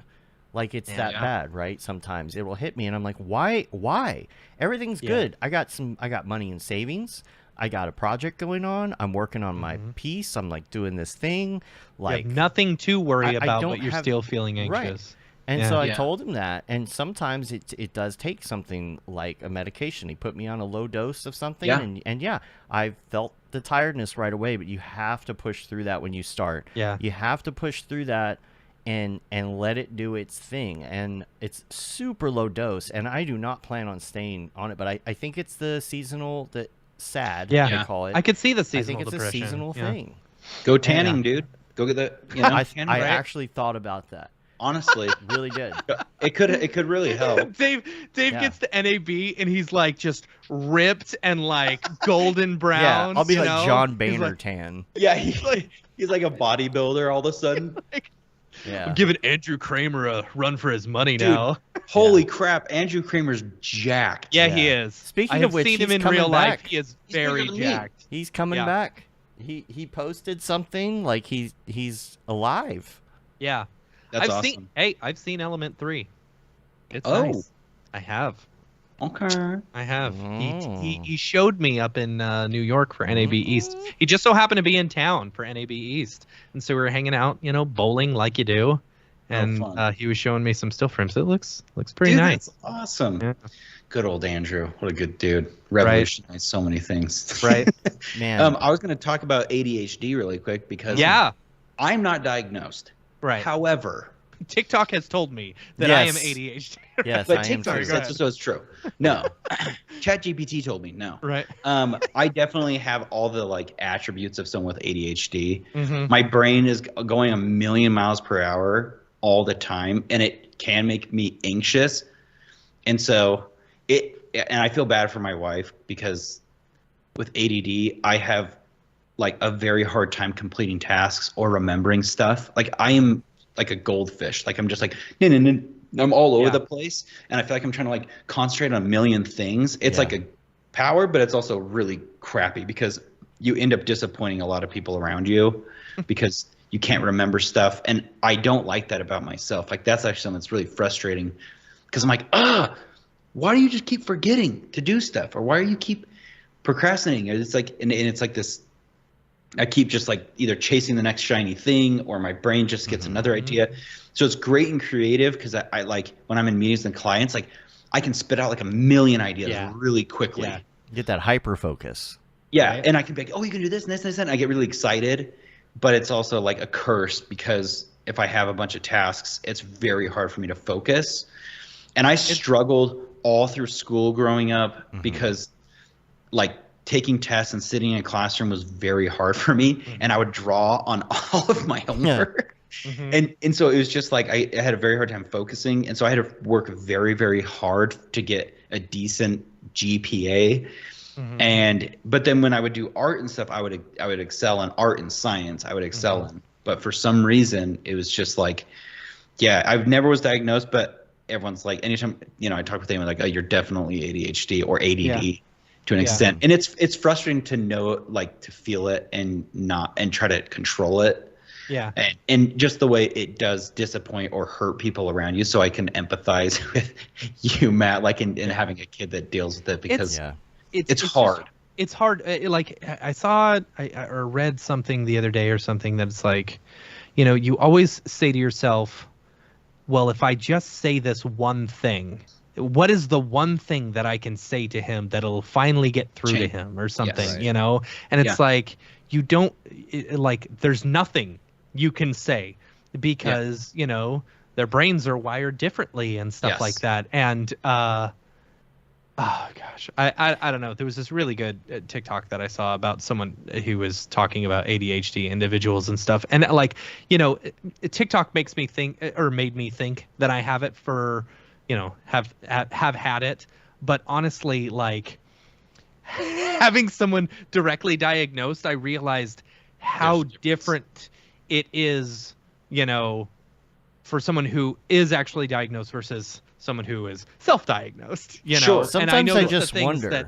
Like it's Yeah. that bad, right? Sometimes it will hit me, and I'm like, why? Why? Everything's good. I got money in savings. I got a project going on. I'm working on my piece. I'm like doing this thing. Like you have nothing to worry I about, don't but you're have- still feeling right. anxious. And Yeah. so I Yeah. told him that, and sometimes it does take something like a medication. He put me on a low dose of something, Yeah. and yeah, I felt the tiredness right away. But you have to push through that when you start. Yeah. You have to push through that and let it do its thing. And it's super low dose, and I do not plan on staying on it. But I think it's the seasonal SAD. Yeah. They call it. I could see the I seasonal think it's depression. a seasonal Yeah. thing. Go tanning, dude. Go get the. You know, tanning, I right? actually thought about that. Honestly, Really did. it could really help. Dave Yeah. gets to NAB and he's like just ripped and like golden brown. Yeah, I'll be you like know? John He's Boehner like, tan. Yeah, he's like a bodybuilder all of a sudden. Yeah. I'm giving Andrew Kramer a run for his money Dude, now. Holy crap, Andrew Kramer's jacked. Yeah, Yeah. he is. Speaking I have of which, seen him he's in coming real life. back. He is He's bigger very than me. jacked. He's coming Yeah. back. He posted something like he's alive. Yeah. That's I've awesome. seen Element 3. It's Oh. nice. I have. Okay. I have. Oh. He showed me up in New York for NAB East. He just so happened to be in town for NAB East, and so we were hanging out, bowling like you do, and fun. he was showing me some still frames. It looks pretty Dude, nice. that's awesome. Yeah. Good old Andrew. What a good dude. Revolutionized so many things. Right? Man. I was going to talk about ADHD really quick because Yeah. I'm not diagnosed. Right. However, TikTok has told me that I am Yes. ADHD. Yes, but I am TikTok too. Sorry, go says so it's true. No. ChatGPT told me no. Right. I definitely have all the like attributes of someone with ADHD. Mhm. My brain is going a million miles per hour all the time, and it can make me anxious. And so and I feel bad for my wife because with ADD, I have like a very hard time completing tasks or remembering stuff. Like I am like a goldfish. Like I'm just like, no, no, no. I'm all over Yeah. the place, and I feel like I'm trying to like concentrate on a million things. It's Yeah. like a power, but it's also really crappy because you end up disappointing a lot of people around you because you can't remember stuff. And I don't like that about myself. Like that's actually something that's really frustrating because I'm like, why do you just keep forgetting to do stuff? Or why do you keep procrastinating? It's like, and it's like this, I keep just like either chasing the next shiny thing or my brain just gets another idea. So it's great and creative because I like when I'm in meetings with clients, like I can spit out like a million ideas Yeah. really quickly. Yeah. Get that hyper focus. Yeah, Right. and I can be like, oh, you can do this and this and this, and I get really excited. But it's also like a curse because if I have a bunch of tasks, it's very hard for me to focus. And I struggled all through school growing up because like taking tests and sitting in a classroom was very hard for me, and I would draw on all of my homework. And so it was just like I had a very hard time focusing, and so I had to work very, very hard to get a decent GPA. But then when I would do art and stuff, I would excel in art and science. I would excel in. But for some reason, it was just like, yeah, I never was diagnosed, but everyone's like, anytime I talk with anyone, like, oh, you're definitely ADHD or ADD to an extent, and it's frustrating to know, like, to feel it and try to control it. Yeah. And just the way it does disappoint or hurt people around you, so I can empathize with you, Matt, like in having a kid that deals with it because it's hard. It's hard. Like I saw or read something the other day or something that's like, you always say to yourself, well, if I just say this one thing, what is the one thing that I can say to him that'll finally get through to him or something, Yes. And it's like, you don't like, there's nothing you can say because, their brains are wired differently and stuff like that. And, oh gosh, I don't know. There was this really good TikTok that I saw about someone who was talking about ADHD individuals and stuff. And like, TikTok makes me think, or made me think that I have it for, have had it. But honestly, like having someone directly diagnosed, I realized how different it is, for someone who is actually diagnosed versus someone who is self-diagnosed, Sure. And Sometimes I, know I that the just things wonder. that,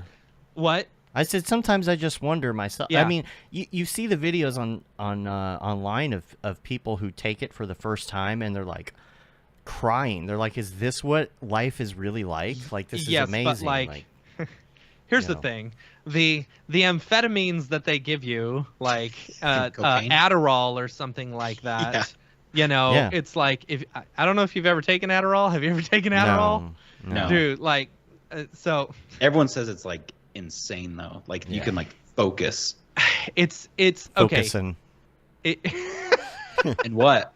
what? I said sometimes I just wonder myself. Yeah. I mean, you see the videos online of people who take it for the first time and they're like crying. They're like, "Is this what life is really like? Like, this is amazing." But like here's the thing: the amphetamines that they give you, like Adderall or something like that. Yeah. It's like, if I don't know if you've ever taken Adderall. Have you ever taken Adderall? No. Dude, like, so everyone says it's like insane though. Like you can like focus. It's focusing. Okay. And what?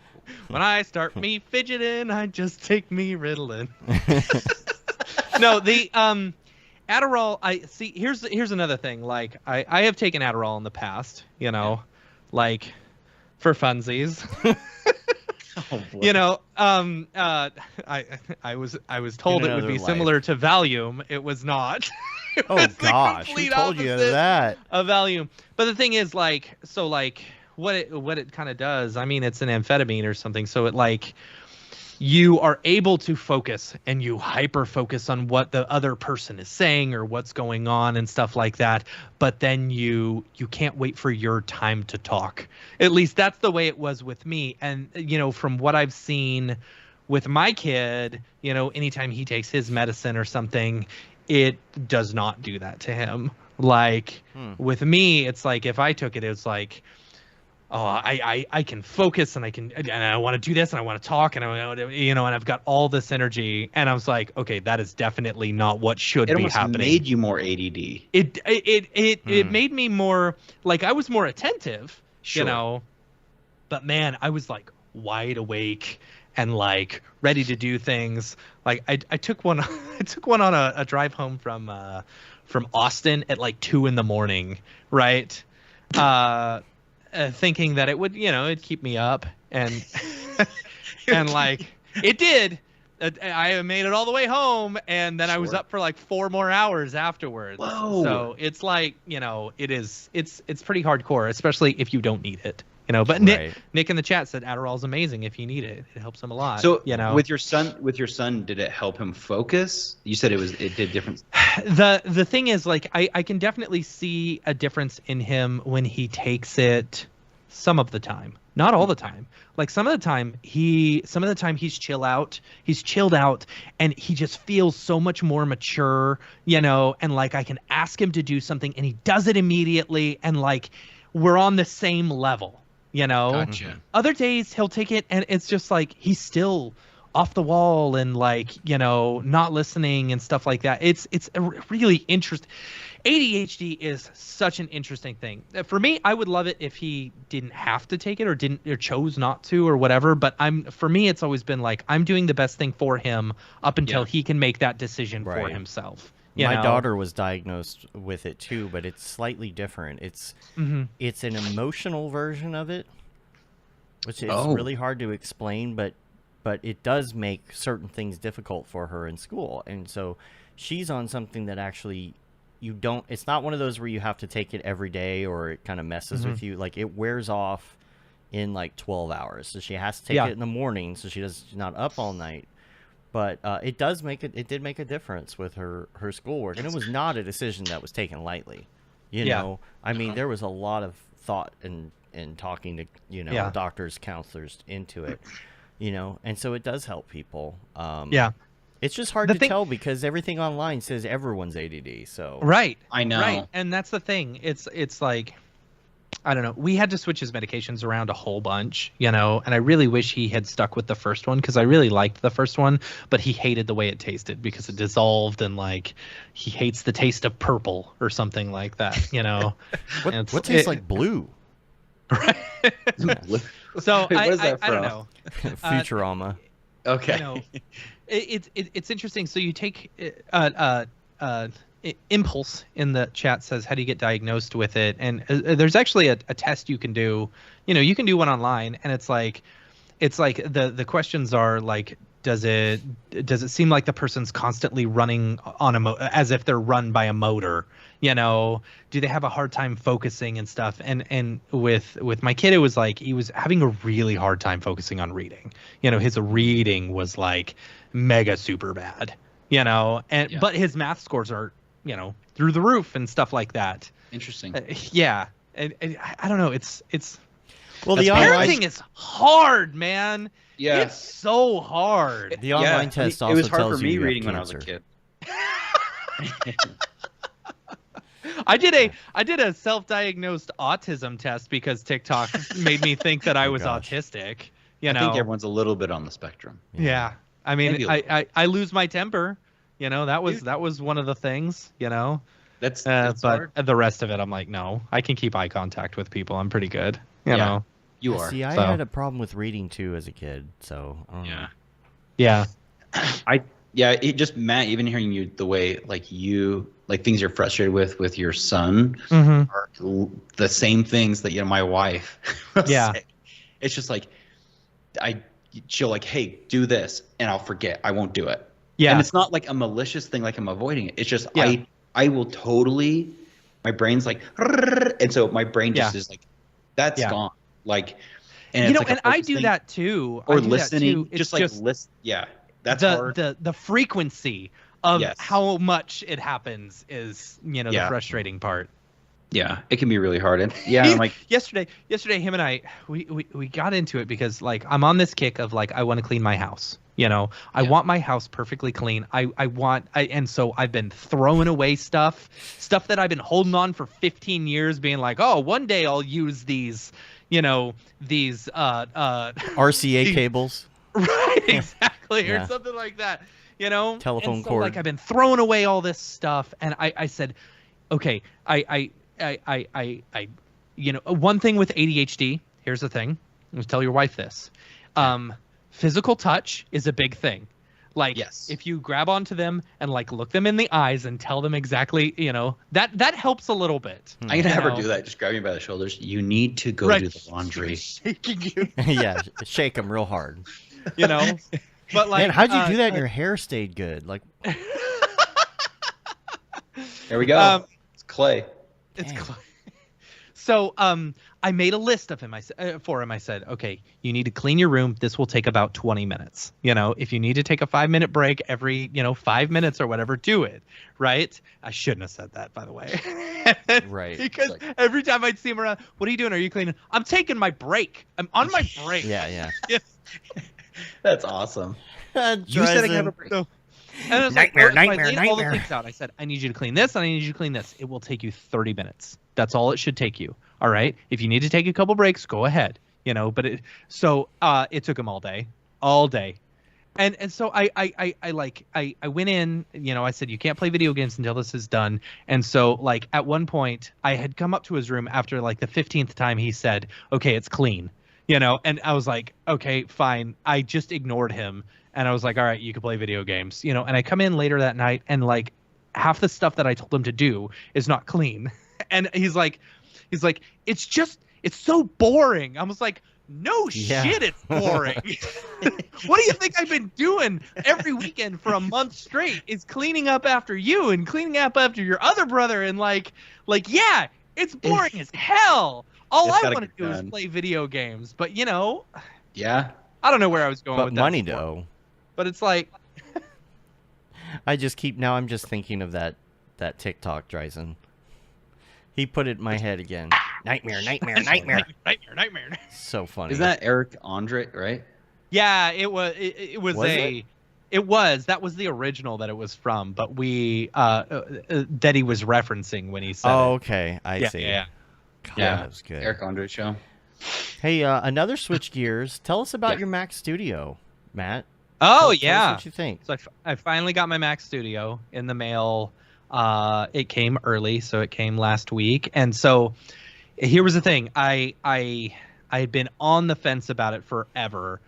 When I start me fidgeting, I just take me Ritalin. No, the Adderall. I see. Here's another thing. Like I have taken Adderall in the past. Like for funsies. Oh, boy. I was told it would be similar to Valium. It was not. It oh was gosh, who told you that? A Valium. But the thing is, like, so like what it kind of does. I mean, it's an amphetamine or something. So it like you are able to focus and you hyper focus on what the other person is saying or what's going on and stuff like that. But then you can't wait for your time to talk. At least that's the way it was with me. And, from what I've seen with my kid, anytime he takes his medicine or something, it does not do that to him. Like with me, it's like if I took it, it's like, oh, I can focus and I want to do this and I want to talk and and I've got all this energy, and I was like, okay, that is definitely not what should be happening. It made you more ADD. It made me more like I was more attentive, but man, I was like wide awake and like ready to do things. Like I took one on a drive home from Austin at like 2 a.m, right? Thinking that it would, it'd keep me up, and and like it did. I made it all the way home, and then I was up for like 4 more hours afterwards. Whoa. So it's like, it's pretty hardcore, especially if you don't need it. But Right. Nick in the chat said Adderall's amazing if you need it. It helps him a lot. So with your son, did it help him focus? You said it did different. The thing is, like, I can definitely see a difference in him when he takes it some of the time. Not all the time. Like some of the time he's chilled out and he just feels so much more mature, and like I can ask him to do something and he does it immediately, and like we're on the same level. Gotcha. Other days he'll take it and it's just like he's still off the wall and like, not listening and stuff like that. It's a really interesting. ADHD is such an interesting thing. For me, I would love it if he didn't have to take it or chose not to or whatever. But for me, it's always been like I'm doing the best thing for him up until he can make that decision for himself. My daughter was diagnosed with it too, but it's slightly different. It's an emotional version of it, which is really hard to explain, but it does make certain things difficult for her in school. And so she's on something that actually it's not one of those where you have to take it every day or it kind of messes with you. Like it wears off in like 12 hours. So she has to take it in the morning so she's not up all night. But it did make a difference with her schoolwork, and it was not a decision that was taken lightly. I mean, there was a lot of thought and talking to doctors, counselors into it, and so it does help people. It's just hard to tell because everything online says everyone's ADD. So right, I know, right, and that's the thing. It's like, I don't know. We had to switch his medications around a whole bunch, and I really wish he had stuck with the first one because I really liked the first one, but he hated the way it tasted because it dissolved and like he hates the taste of purple or something like that, what tastes like blue? Right. So Wait, what is that I don't know. Futurama. Okay. It's interesting. So you take Impulse in the chat says, how do you get diagnosed with it? And there's actually a test you can do. You can do one online, and it's like the questions are like, does it seem like the person's constantly running on as if they're run by a motor? Do they have a hard time focusing and stuff? And with my kid, it was like he was having a really hard time focusing on reading. His reading was like mega super bad. But his math scores are through the roof and stuff like that. Interesting. And I don't know. It's well, the parenting is hard, man. Yeah. It's so hard. The online test it also was hard tells for you me you have reading when I was a cancer. kid. I did a self-diagnosed autism test because TikTok made me think that I was gosh. autistic. I think everyone's a little bit on the spectrum. Yeah. I mean, Maybe a little. I lose my temper. That was one of the things. That's But hard. the rest of it, I'm like, no, I can keep eye contact with people. I'm pretty good. You know. You are. See, I So- had a problem with reading too as a kid, so I don't know. Yeah. It just Matt, even hearing you the way things you're frustrated with your son Mm-hmm. are the same things that my wife will Yeah. say. It's just like she'll like, hey, do this, and I'll forget. I won't do it. Yeah. And it's not like a malicious thing, like I'm avoiding it. It's just Yeah. I will totally. My brain's like, and so my brain just is like, that's Yeah. gone. Like, and it's like a and I focus do thing. that too. Or I do listening, that too. It's just like listen. Yeah, that's hard. the frequency of Yes. how much it happens is the Yeah. frustrating part. Yeah, it can be really hard. And yeah, I'm like, yesterday him and I we got into it because like I'm on this kick of like I want to clean my house. I want my house perfectly clean. And so I've been throwing away stuff that I've been holding on for 15 years, being like, oh, one day I'll use these RCA cables. right, exactly, Yeah. or something like that. Telephone and so, cord. Like I've been throwing away all this stuff, and I said, okay, I one thing with ADHD. Here's the thing. Let's tell your wife this. Physical touch is a big thing. Like, Yes. if you grab onto them and like look them in the eyes and tell them exactly, that helps a a little bit. I'm gonna have her do that. Just grab me by the shoulders. You need to go do the laundry. Shaking you, Yeah, shake them real hard. But like, Man, how'd you do that and your hair stayed good? Like, There we go. It's clay. It's Damn. So I made a list of him. For him, I said, okay, you need to clean your room. This will take about 20 minutes. If you need to take a 5-minute break every 5 minutes or whatever, do it. Right? I shouldn't have said that, by the way. Right. Because every time I'd see him around, what are you doing? Are you cleaning? I'm taking my break. I'm on my break. yeah. That's awesome. You said I can have a break. So, and I was Nightmare, like, I nightmare, laid all the nightmare. things out. I said, I need you to clean this, and I need you to clean this. It will take you 30 minutes. That's all it should take you. All right. If you need to take a couple breaks, go ahead. But it took him all day. And so I went in, I said, you can't play video games until this is done. And so like at one point I had come up to his room after like the 15th time he said, okay, it's clean, and I was like, okay, fine. I just ignored him. And I was like, all right, you can play video games, and I come in later that night and like half the stuff that I told him to do is not clean. And he's like, it's so boring. I was like, no shit, it's boring. What do you think I've been doing every weekend for a month straight is cleaning up after you and cleaning up after your other brother. And like, yeah, it's boring as hell. All It's I gotta want to get do is done. play video games. But Yeah. I don't know where I was going But with money, that. though. But it's like, I'm just thinking of that TikTok, Dryzen. He put it in my head again. Nightmare. nightmare. So funny. Is that Eric Andre, right? Yeah, it was. It was Was a. It was. That was the original that it was from. But we that he was referencing when he said. Oh, it. okay. I Yeah, see. yeah. God, Yeah. that was good. Eric Andre show. Hey, another switch gears. Tell us about Yeah. your Mac Studio, Matt. Oh Tell us yeah. what you think? So I finally got my Mac Studio in the mail. It came early, so it came last week. And so here was the thing. I had been on the fence about it forever.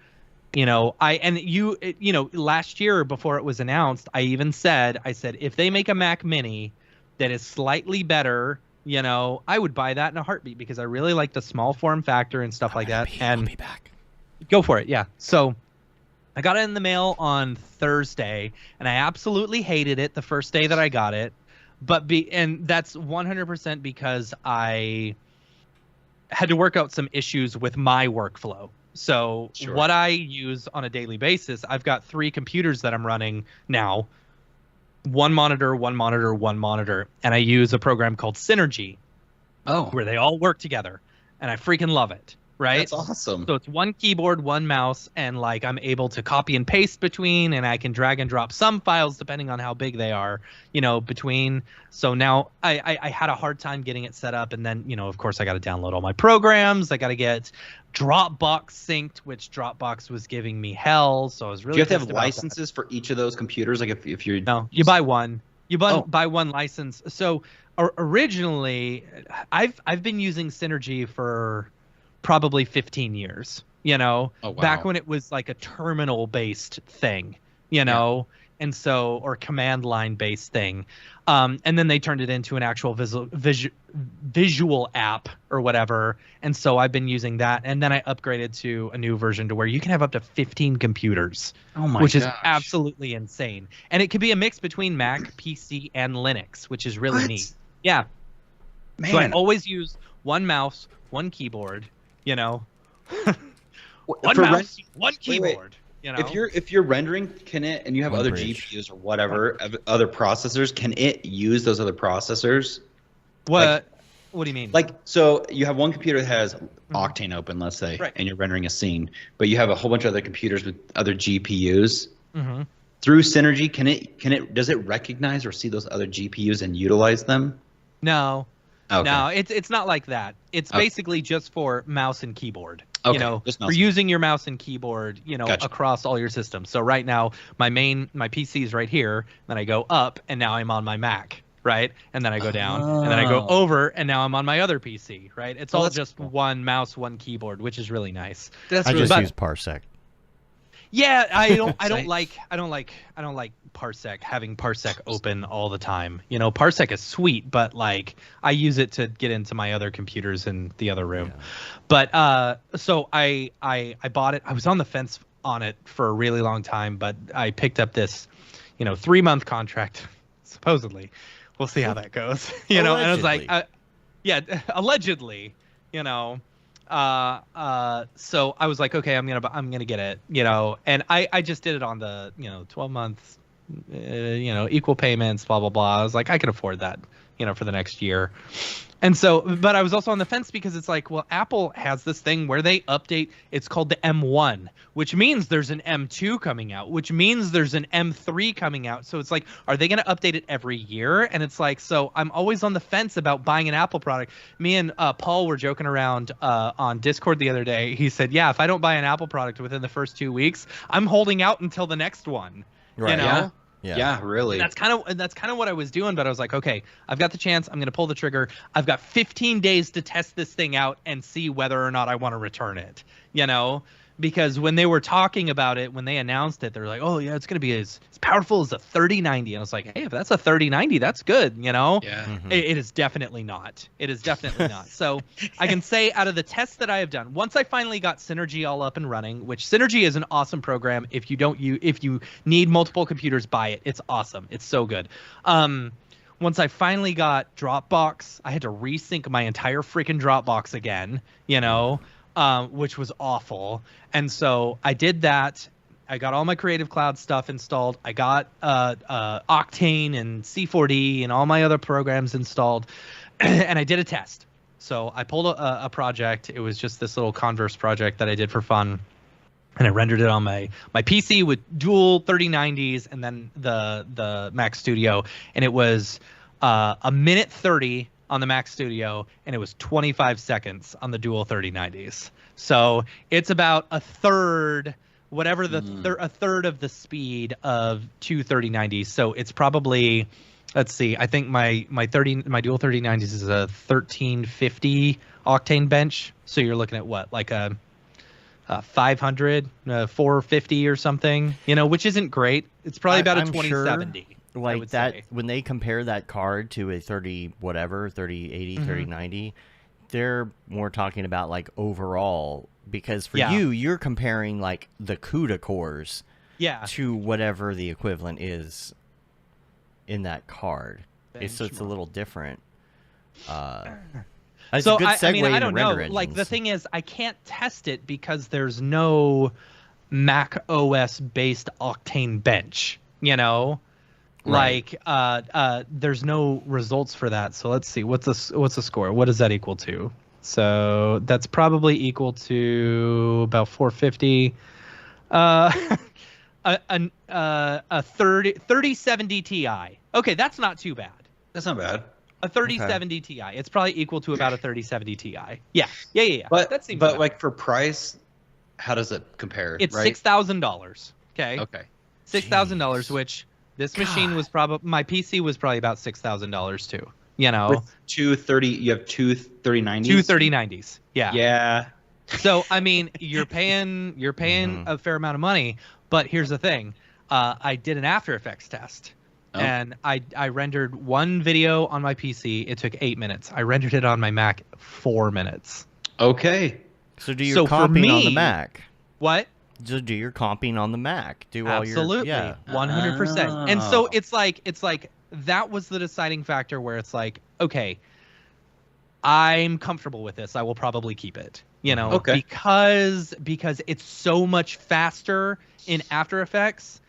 Last year before it was announced, I even said, if they make a Mac Mini that is slightly better, I would buy that in a heartbeat because I really like the small form factor and stuff like that. I'll And be back. go for it. Yeah. So I got it in the mail on Thursday, and I absolutely hated it the first day that I got it. And that's 100% because I had to work out some issues with my workflow. So Sure. what I use on a daily basis, I've got 3 computers that I'm running now. One monitor, and I use a program called Synergy Oh. where they all work together, and I freaking love it. right? That's awesome. So it's one keyboard, one mouse, and like I'm able to copy and paste between, and I can drag and drop some files depending on how big they are, between. So now I had a hard time getting it set up, and then of course I got to download all my programs. I got to get Dropbox synced, which Dropbox was giving me hell. So I was really. Do you have to have licenses for each of those computers? Like if you're you buy one. You buy one license. So originally, I've been using Synergy for probably 15 years, back when it was like a terminal based thing, and so, or command line based thing. And then they turned it into an actual visual app or whatever. And so I've been using that. And then I upgraded to a new version to where you can have up to 15 computers, which is absolutely insane. And it could be a mix between Mac, PC, and Linux, which is really neat. Yeah. Man. So I always use one mouse, one keyboard, one mouse, one keyboard. If you're rendering, can it, and you have other GPUs or whatever, other processors, can it use those other processors? What do you mean? Like, so you have one computer that has Octane open, let's say, and you're rendering a scene, but you have a whole bunch of other computers with other GPUs. Through Synergy, does it recognize or see those other GPUs and utilize them? No. Okay. No, it's not like that. It's basically just for mouse and keyboard. Okay. For using your mouse and keyboard, across all your systems. So right now, my PC is right here. Then I go up, and now I'm on my Mac, right? And then I go down, and then I go over, and now I'm on my other PC, right? It's all just one mouse, one keyboard, which is really nice. I just use Parsec. Yeah, I don't like Parsec, having Parsec open all the time. Parsec is sweet, but like I use it to get into my other computers in the other room. Yeah. But so I bought it. I was on the fence on it for a really long time, but I picked up this 3-month contract supposedly. We'll see how that goes. And I was like allegedly, so I was like, okay, I'm gonna get it, and I just did it on the 12 months, equal payments, blah blah blah. I was like, I can afford that, for the next year. And so, but I was also on the fence because it's like, well, Apple has this thing where they update. It's called the M1, which means there's an M2 coming out, which means there's an M3 coming out. So it's like, are they going to update it every year? And it's like, so I'm always on the fence about buying an Apple product. Me and Paul were joking around on Discord the other day. He said, yeah, if I don't buy an Apple product within the first 2 weeks, I'm holding out until the next one. Right. Yeah, really. And that's kind of what I was doing, but I was like, okay, I've got the chance. I'm going to pull the trigger. I've got 15 days to test this thing out and see whether or not I want to return it, because when they were talking about it, when they announced it, they're like, oh yeah, it's going to be as powerful as a 3090. And I was like, hey, if that's a 3090, that's good. Yeah. Mm-hmm. It is definitely not. It is definitely not. So I can say out of the tests that I have done, once I finally got Synergy all up and running, which Synergy is an awesome program. If you need multiple computers, buy it. It's awesome. It's so good. Once I finally got Dropbox, I had to resync my entire freaking Dropbox again, which was awful. And so I did that. I got all my Creative Cloud stuff installed. I got Octane and C4D and all my other programs installed. And I did a test. So I pulled a project. It was just this little Converse project that I did for fun. And I rendered it on my PC with dual 3090s and then the Mac Studio. And it was a minute 30 on the Mac Studio, and it was 25 seconds on the dual 3090s. So it's about a third, whatever a third of the speed of two 3090s. So it's probably, let's see, I think my dual 3090s is a 1350 octane bench. So you're looking at what, like a 500, 450 or something, which isn't great. It's probably about a 2070. Sure, like that, say. When they compare that card to a 3080, 3090, they're more talking about like overall, because for you're comparing like the CUDA cores to whatever the equivalent is in that card. So it's a little different. It's a good segue I don't know. Engines. Like the thing is, I can't test it because there's no Mac OS based Octane bench, Right. Like there's no results for that. So let's see, what's the score? What does that equal to? So that's probably equal to about 450. A 3070 Ti. Okay, that's not too bad. That's not bad. A 3070 Ti. It's probably equal to about a 3070 Ti. Yeah. But that seems but about like for price, how does it compare? it's right? $6,000. Okay. Okay. $6,000, which this machine was probably, my PC was probably about $6,000 too. You know, With you have two 3090s. two 3090s. Yeah. Yeah. So I mean, you're paying a fair amount of money, but here's the thing: I did an After Effects test, and I rendered one video on my PC. It took 8 minutes. I rendered it on my Mac 4 minutes. Okay. So do your comping on the Mac? What? So do your comping on the Mac? Do all Absolutely, your 100%. And so it's like that was the deciding factor where it's like, okay, I'm comfortable with this. I will probably keep it. You know, because it's so much faster in After Effects.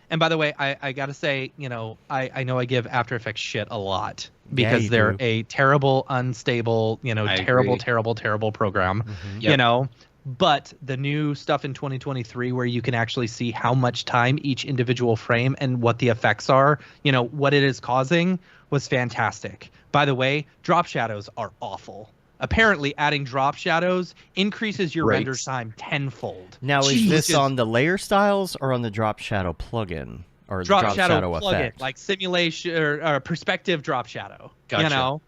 And by the way, I gotta say, you know I give After Effects shit a lot because they're a terrible, unstable, terrible program. You know, but the new stuff in 2023 where you can actually see how much time each individual frame and what the effects are, you know, what it is causing was fantastic. By the way, drop shadows are awful. Apparently, adding drop shadows increases your render time tenfold. Now, is this on the layer styles or on the drop shadow plugin or drop shadow plugin, effect? like simulation or perspective drop shadow? Gotcha. You know,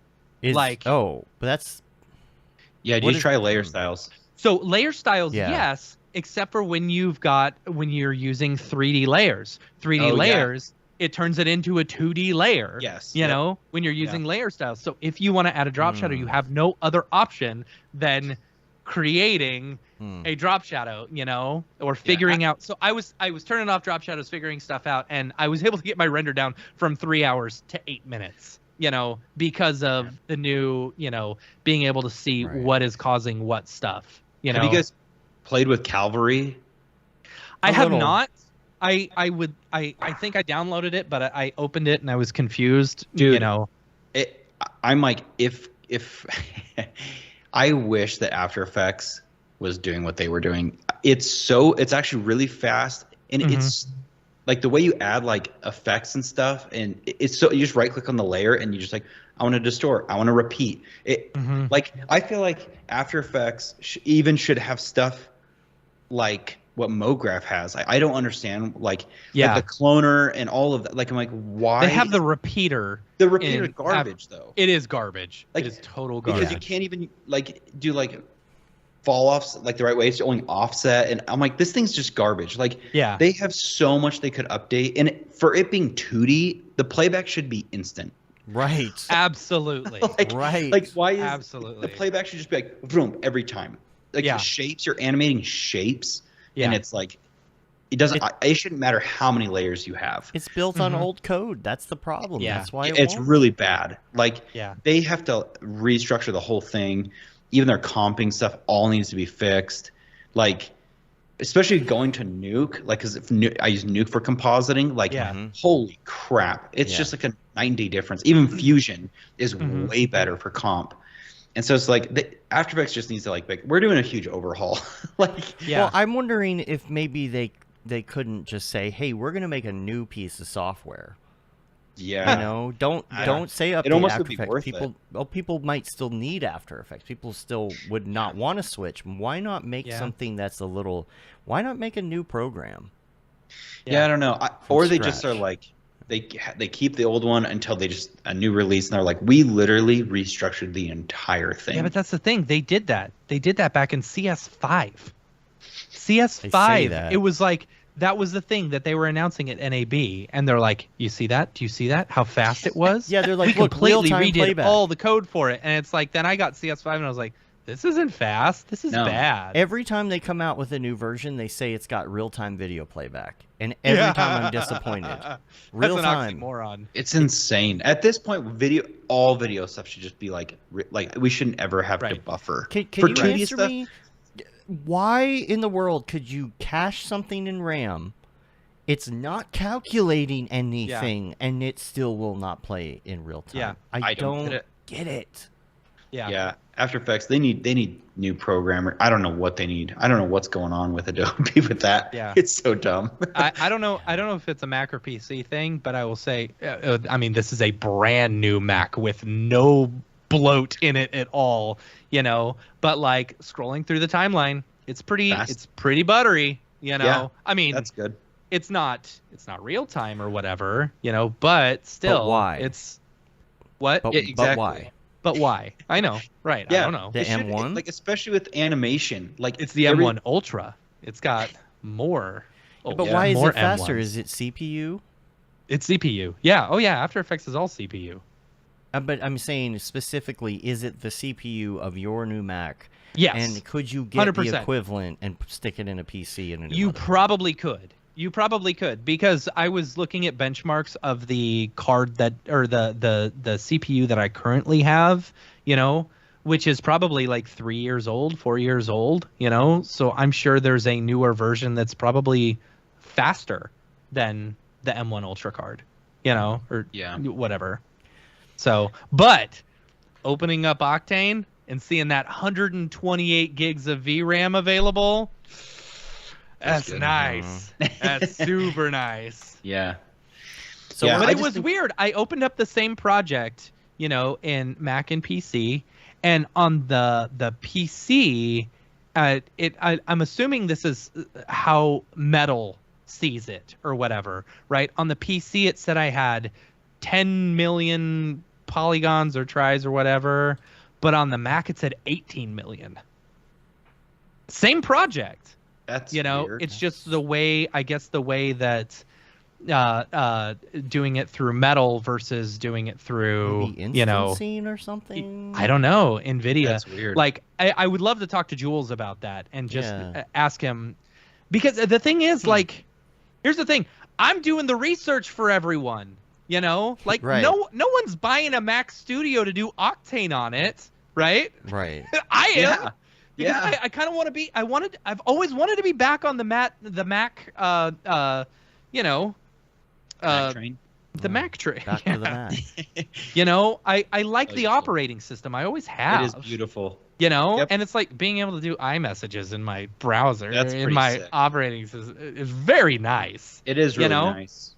but that's do you try layer styles? So layer styles, yes, except for when you're using 3D layers. 3D layers. It turns it into a 2D layer. Yes. You know, when you're using layer styles. So if you want to add a drop shadow, you have no other option than creating a drop shadow, you know, or figuring out. So I was turning off drop shadows, figuring stuff out, and I was able to get my render down from 3 hours to 8 minutes, you know, because of the new, you know, being able to see what is causing what stuff, you know. Have you guys played with Calvary? I have not. I think I downloaded it, but I opened it and I was confused. Dude, you know, I'm like, if I wish that After Effects was doing what they were doing. It's actually really fast, and it's like the way you add like effects and stuff, and it's so you just right click on the layer and you just like, I want to distort, I want to repeat it. Like I feel like After Effects should have stuff like what Mograph has. I don't understand like the cloner and all of that. Like I'm like, why they have the repeater? The repeater is garbage though. It is garbage. Like, it is total garbage. Because you can't even like do like fall offs like the right way. It's only offset, and I'm like, this thing's just garbage. Like they have so much they could update, and for it being 2D, the playback should be instant. Right. Absolutely. Like why is absolutely the playback should just be like boom every time. Like the shapes, you're animating shapes. And it's like, it shouldn't matter how many layers you have. It's built on old code. That's the problem. That's why it's really bad. Like they have to restructure the whole thing. Even their comping stuff all needs to be fixed. Like, especially going to Nuke, like, because I use Nuke for compositing. Like, holy crap. It's just like a 9-day difference. Even Fusion is way better for comp. And so it's like After Effects just needs to like we're doing a huge overhaul. Well, I'm wondering if maybe they couldn't just say, hey, we're gonna make a new piece of software. Yeah. You know, don't say update it almost After would be Effects. worth People might still need After Effects. People still would not want to switch. Why not make something that's why not make a new program? Yeah, I don't know. Or they just are like they keep the old one until a new release, and they're like, we literally restructured the entire thing. Yeah, but that's the thing. They did that. They did that back in CS5. CS5. It was like that was the thing that they were announcing at NAB, and they're like, you see that? Do you see that? How fast it was? Yeah, they're like, we completely real-time redid playback. all the code for it, and it's like then I got CS5 and I was like, this isn't fast. This is bad. Every time they come out with a new version, they say it's got real-time video playback. And every time I'm disappointed. Real time. Oxymoron. It's insane. At this point, all video stuff should just be like we shouldn't ever have to buffer. Can you answer me? Why in the world could you cache something in RAM? It's not calculating anything, and it still will not play in real time. Yeah, I don't get it. Yeah, After Effects, they need new programmer. I don't know what they need. I don't know what's going on with Adobe with that. Yeah. It's so dumb. I don't know. I don't know if it's a Mac or PC thing, but I will say, I mean, this is a brand new Mac with no bloat in it at all, you know. But like scrolling through the timeline, it's pretty buttery, you know. Yeah, I mean, that's good. It's not real time or whatever, you know, but still, but why? It's what? But, Yeah, exactly. but why? But why? I know, right? Yeah, I don't know. The M1, like especially with animation, like It's the M1 Ultra. It's got more. but yeah. why is more it faster? M1s. Is it CPU? It's CPU. Yeah. Oh yeah. After Effects is all CPU. But I'm saying specifically, is it the CPU of your new Mac? Yes. And could you get 100%. the equivalent and stick it in a PC? And You probably could. You probably could, because I was looking at benchmarks of the card that, or the CPU that I currently have, you know, which is probably like 3 years old, 4 years old, you know. So I'm sure there's a newer version that's probably faster than the M1 Ultra card, you know, or whatever. So, but opening up Octane and seeing that 128 gigs of VRAM available. That's nice. That's super nice. Yeah. So, Yeah, But I it just was think- weird. I opened up the same project, you know, in Mac and PC, and on the PC, I'm assuming this is how Metal sees it or whatever, right? On the PC, it said I had 10 million polygons or tries or whatever, but on the Mac, it said 18 million. Same project. That's You know, weird. it's just the way, I guess, the way that doing it through Metal versus doing it through, maybe you know, instancing or something? I don't know, NVIDIA. That's weird. Like, I would love to talk to Jules about that and just Yeah. ask him, because the thing is, like, here's the thing: I'm doing the research for everyone. You know, like Right. no one's buying a Mac Studio to do Octane on it, right? Right. I am. Yeah. Because Yeah. I kind of want to be. I've always wanted to be back on the Mac. You know, Mac train. the Mac train. Back to the Mac. You know, I like the Cool. operating system. I always have. It is beautiful. You know, Yep. and it's like being able to do iMessages in my browser That's in pretty my sick. operating system is very nice. It is really know? nice.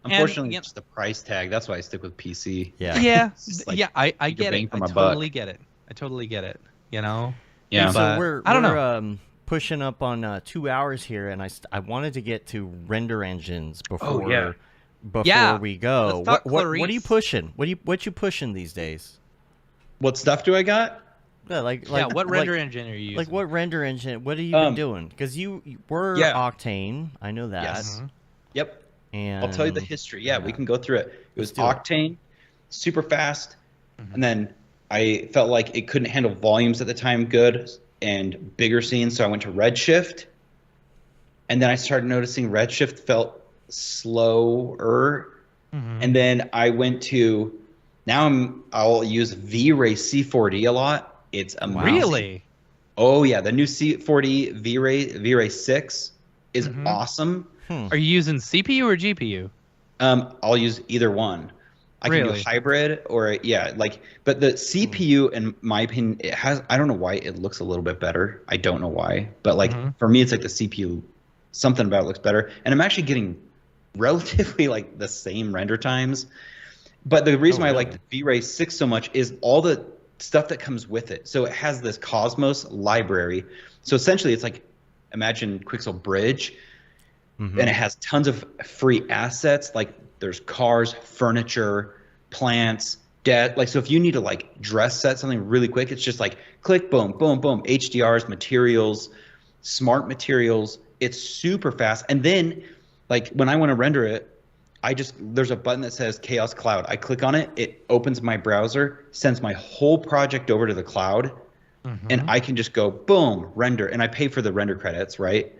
Unfortunately, you it's just the price tag. That's why I stick with PC. Yeah. Yeah, It's just like, yeah, I take a get bang it. for I my buck. totally get it. I totally get it. You know. Yeah. So But we're I don't know. Pushing up on 2 hours here, and I wanted to get to render engines before yeah. Yeah. we go. Let's talk What are you Clarice. pushing? What you pushing these days? What stuff do I got? Yeah, What render engine are you using? Like what render engine? What have you been doing? Because you were Yeah. Octane, I know that. Yes. Yep. And I'll tell you the history. Yeah, we can go through it. It was do it. Octane, super fast, and then I felt like it couldn't handle volumes at the time good and bigger scenes, so I went to Redshift, and then I started noticing Redshift felt slower, and then I went to I'll use V-Ray C4D a lot. It's amazing. Really? Oh yeah, the new C4D V-Ray 6 is awesome. Are you using CPU or GPU? I'll use either one. I can Really? do hybrid or but the CPU, in my opinion, I don't know why it looks a little bit better. I don't know why, but for me, it's like the CPU, something about it looks better, and I'm actually getting relatively like the same render times. But the reason why I like the V-Ray 6 so much is all the stuff that comes with it. So it has this Cosmos library. So essentially, it's like imagine Quixel Bridge. And it has tons of free assets, like there's cars, furniture, plants, like so if you need to like dress set something really quick, it's just like click, boom, boom, boom, HDRs, materials, smart materials. It's super fast. And then like when I want to render it, there's a button that says Chaos Cloud. I click on it, it opens my browser, sends my whole project over to the cloud, and I can just go boom, render, and I pay for the render credits, right?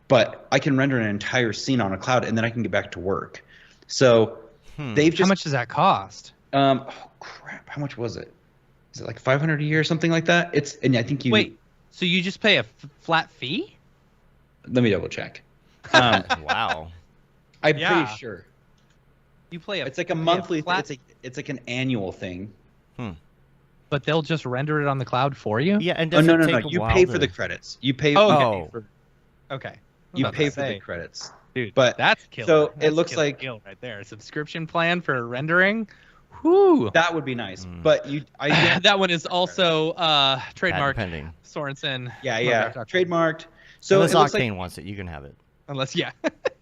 But I can render an entire scene on a cloud, and then I can get back to work. So they've just How much does that cost? oh crap, how much was it? Is it like $500 a year or something like that? And I think you Wait, so you just pay a flat fee? Let me double check. wow. I'm Yeah. pretty sure You play a it's like a pay monthly. flat. It's like an annual thing. But they'll just render it on the cloud for you? Yeah, and Oh does no, it no, take no! a You while pay to... for the credits. You pay. Oh, Oh. Okay. You pay for the credits. Dude, But that's killer. so That's it looks killer like kill right there. A subscription plan for rendering. Whoo. that would be nice. But That one is also trademark pending. Sorensen. yeah, Mograph.com. trademarked. So Unless it looks Octane like wants it, you can have it. Unless, yeah.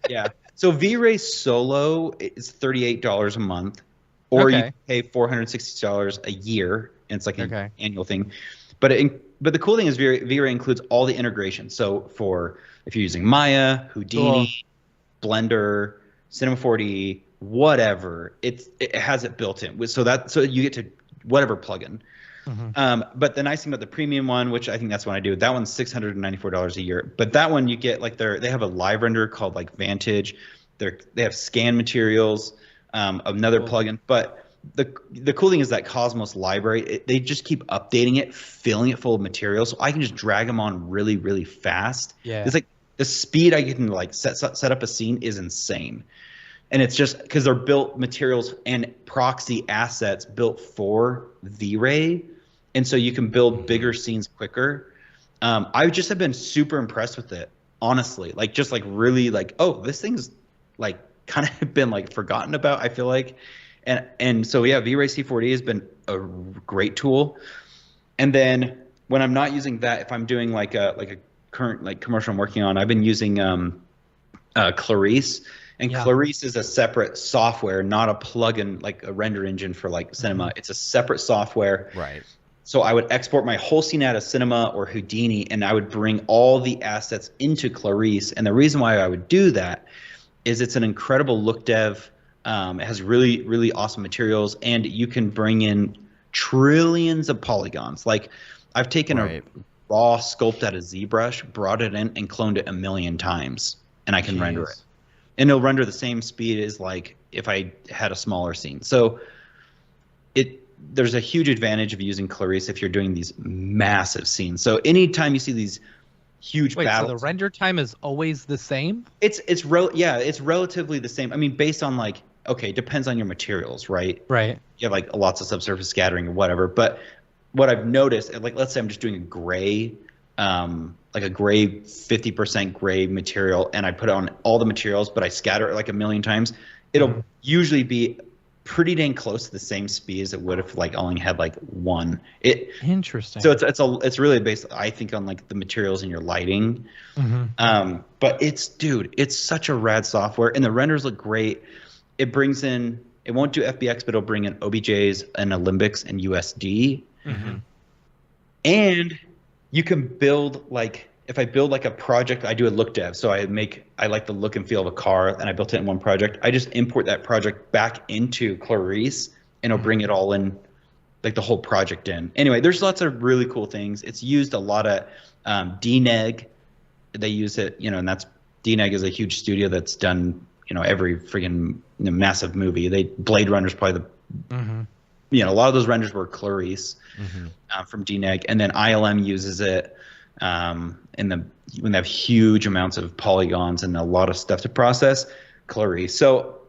yeah. So V-Ray Solo is $38 a month, or you Okay. pay $460 a year, and it's like an Okay. annual thing. But the cool thing is V-Ray includes all the integration. So for if you're using Maya, Houdini, Blender, Cinema 4D, whatever, it has it built in. So you get to whatever plugin. But the nice thing about the premium one, which I think that's what I do, that one's $694 a year. But that one you get like they have a live render called like Vantage. They have scan materials, another plugin. But the cool thing is that Cosmos library, they just keep updating it, filling it full of materials. So I can just drag them on really, really fast. Yeah. It's like the speed I can like set up a scene is insane. And it's just because they're built materials and proxy assets built for V-Ray. And so you can build bigger scenes quicker. I just have been super impressed with it, honestly. Like just like really like, oh, this thing's like kind of been like forgotten about, I feel like. And so yeah, V-Ray C4D has been a great tool. And then when I'm not using that, if I'm doing like a current like commercial I'm working on, I've been using Clarice. And Clarice is a separate software, not a plugin like a render engine for like Cinema. It's a separate software. Right. So I would export my whole scene out of Cinema or Houdini, and I would bring all the assets into Clarice. And the reason why I would do that is it's an incredible look dev. It has really, really awesome materials, and you can bring in trillions of polygons. Like I've taken a raw sculpt out of ZBrush, brought it in, and cloned it 1,000,000 times, and I can render it. And it'll render the same speed as like if I had a smaller scene. So there's a huge advantage of using Clarice if you're doing these massive scenes. So anytime you see these huge battles, so the render time is always the same? It's relatively the same. I mean, based on like, okay, it depends on your materials, right? Right. You have like lots of subsurface scattering or whatever. But what I've noticed, like let's say I'm just doing a gray, like a gray 50% gray material, and I put on all the materials, but I scatter it like 1,000,000 times. It'll usually be pretty dang close to the same speed as it would if like only had like one. Interesting. So it's really based, I think, on like the materials in your lighting. But it's such a rad software, and the renders look great. It brings in, it won't do FBX, but it'll bring in OBJs and Olympics and USD. And you can build like, if I build like a project, I do a look dev. So I like the look and feel of a car, and I built it in one project. I just import that project back into Clarice, and it'll bring it all in, like the whole project in. Anyway, there's lots of really cool things. It's used a lot at DNEG. They use it, and that's, DNEG is a huge studio that's done, every friggin' massive movie. Blade Runner's probably the, a lot of those renders were Clarice from DNEG, and then ILM uses it. When they have huge amounts of polygons and a lot of stuff to process, Clarice. So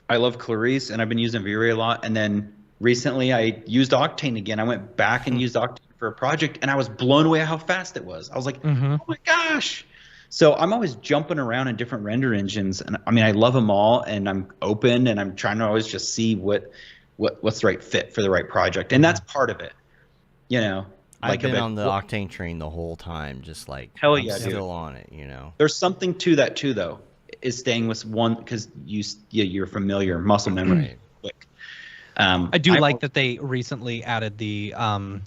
I love Clarice, and I've been using V-Ray a lot. And then recently I used Octane again. I went back and used Octane for a project, and I was blown away how fast it was. I was like, oh my gosh. So I'm always jumping around in different render engines, and I mean, I love them all, and I'm open, and I'm trying to always just see what's the right fit for the right project. And that's part of it, I've been on the Octane train the whole time, just like hell I'm yeah, still on it, There's something to that too, though, is staying with one, because you're familiar, muscle memory. Quick. I do like that they recently added the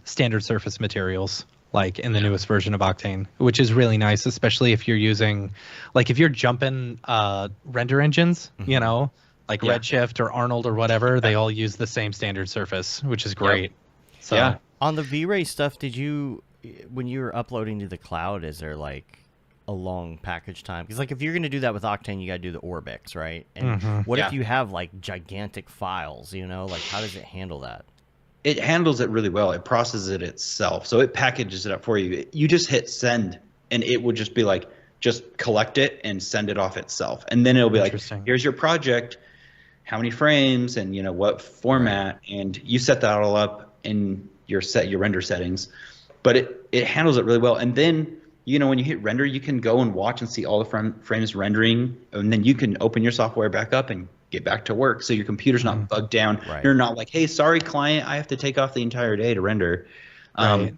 standard surface materials, like in the newest version of Octane, which is really nice, especially if you're using, like if you're jumping render engines, like Redshift or Arnold or whatever, they all use the same standard surface, which is great. So. Yeah. On the V-Ray stuff, when you were uploading to the cloud, is there like a long package time? Because like if you're going to do that with Octane, you got to do the Orbix, right? And what if you have like gigantic files, like how does it handle that? It handles it really well. It processes it itself. So it packages it up for you. You just hit send, and it would just be like, just collect it and send it off itself. And then it'll be like, here's your project, how many frames, and what format. And you set that all up, and your render settings, but it handles it really well. And then when you hit render, you can go and watch and see all the frames rendering, and then you can open your software back up and get back to work. So your computer's not bugged down. Right. You're not like, hey, sorry, client, I have to take off the entire day to render. Right.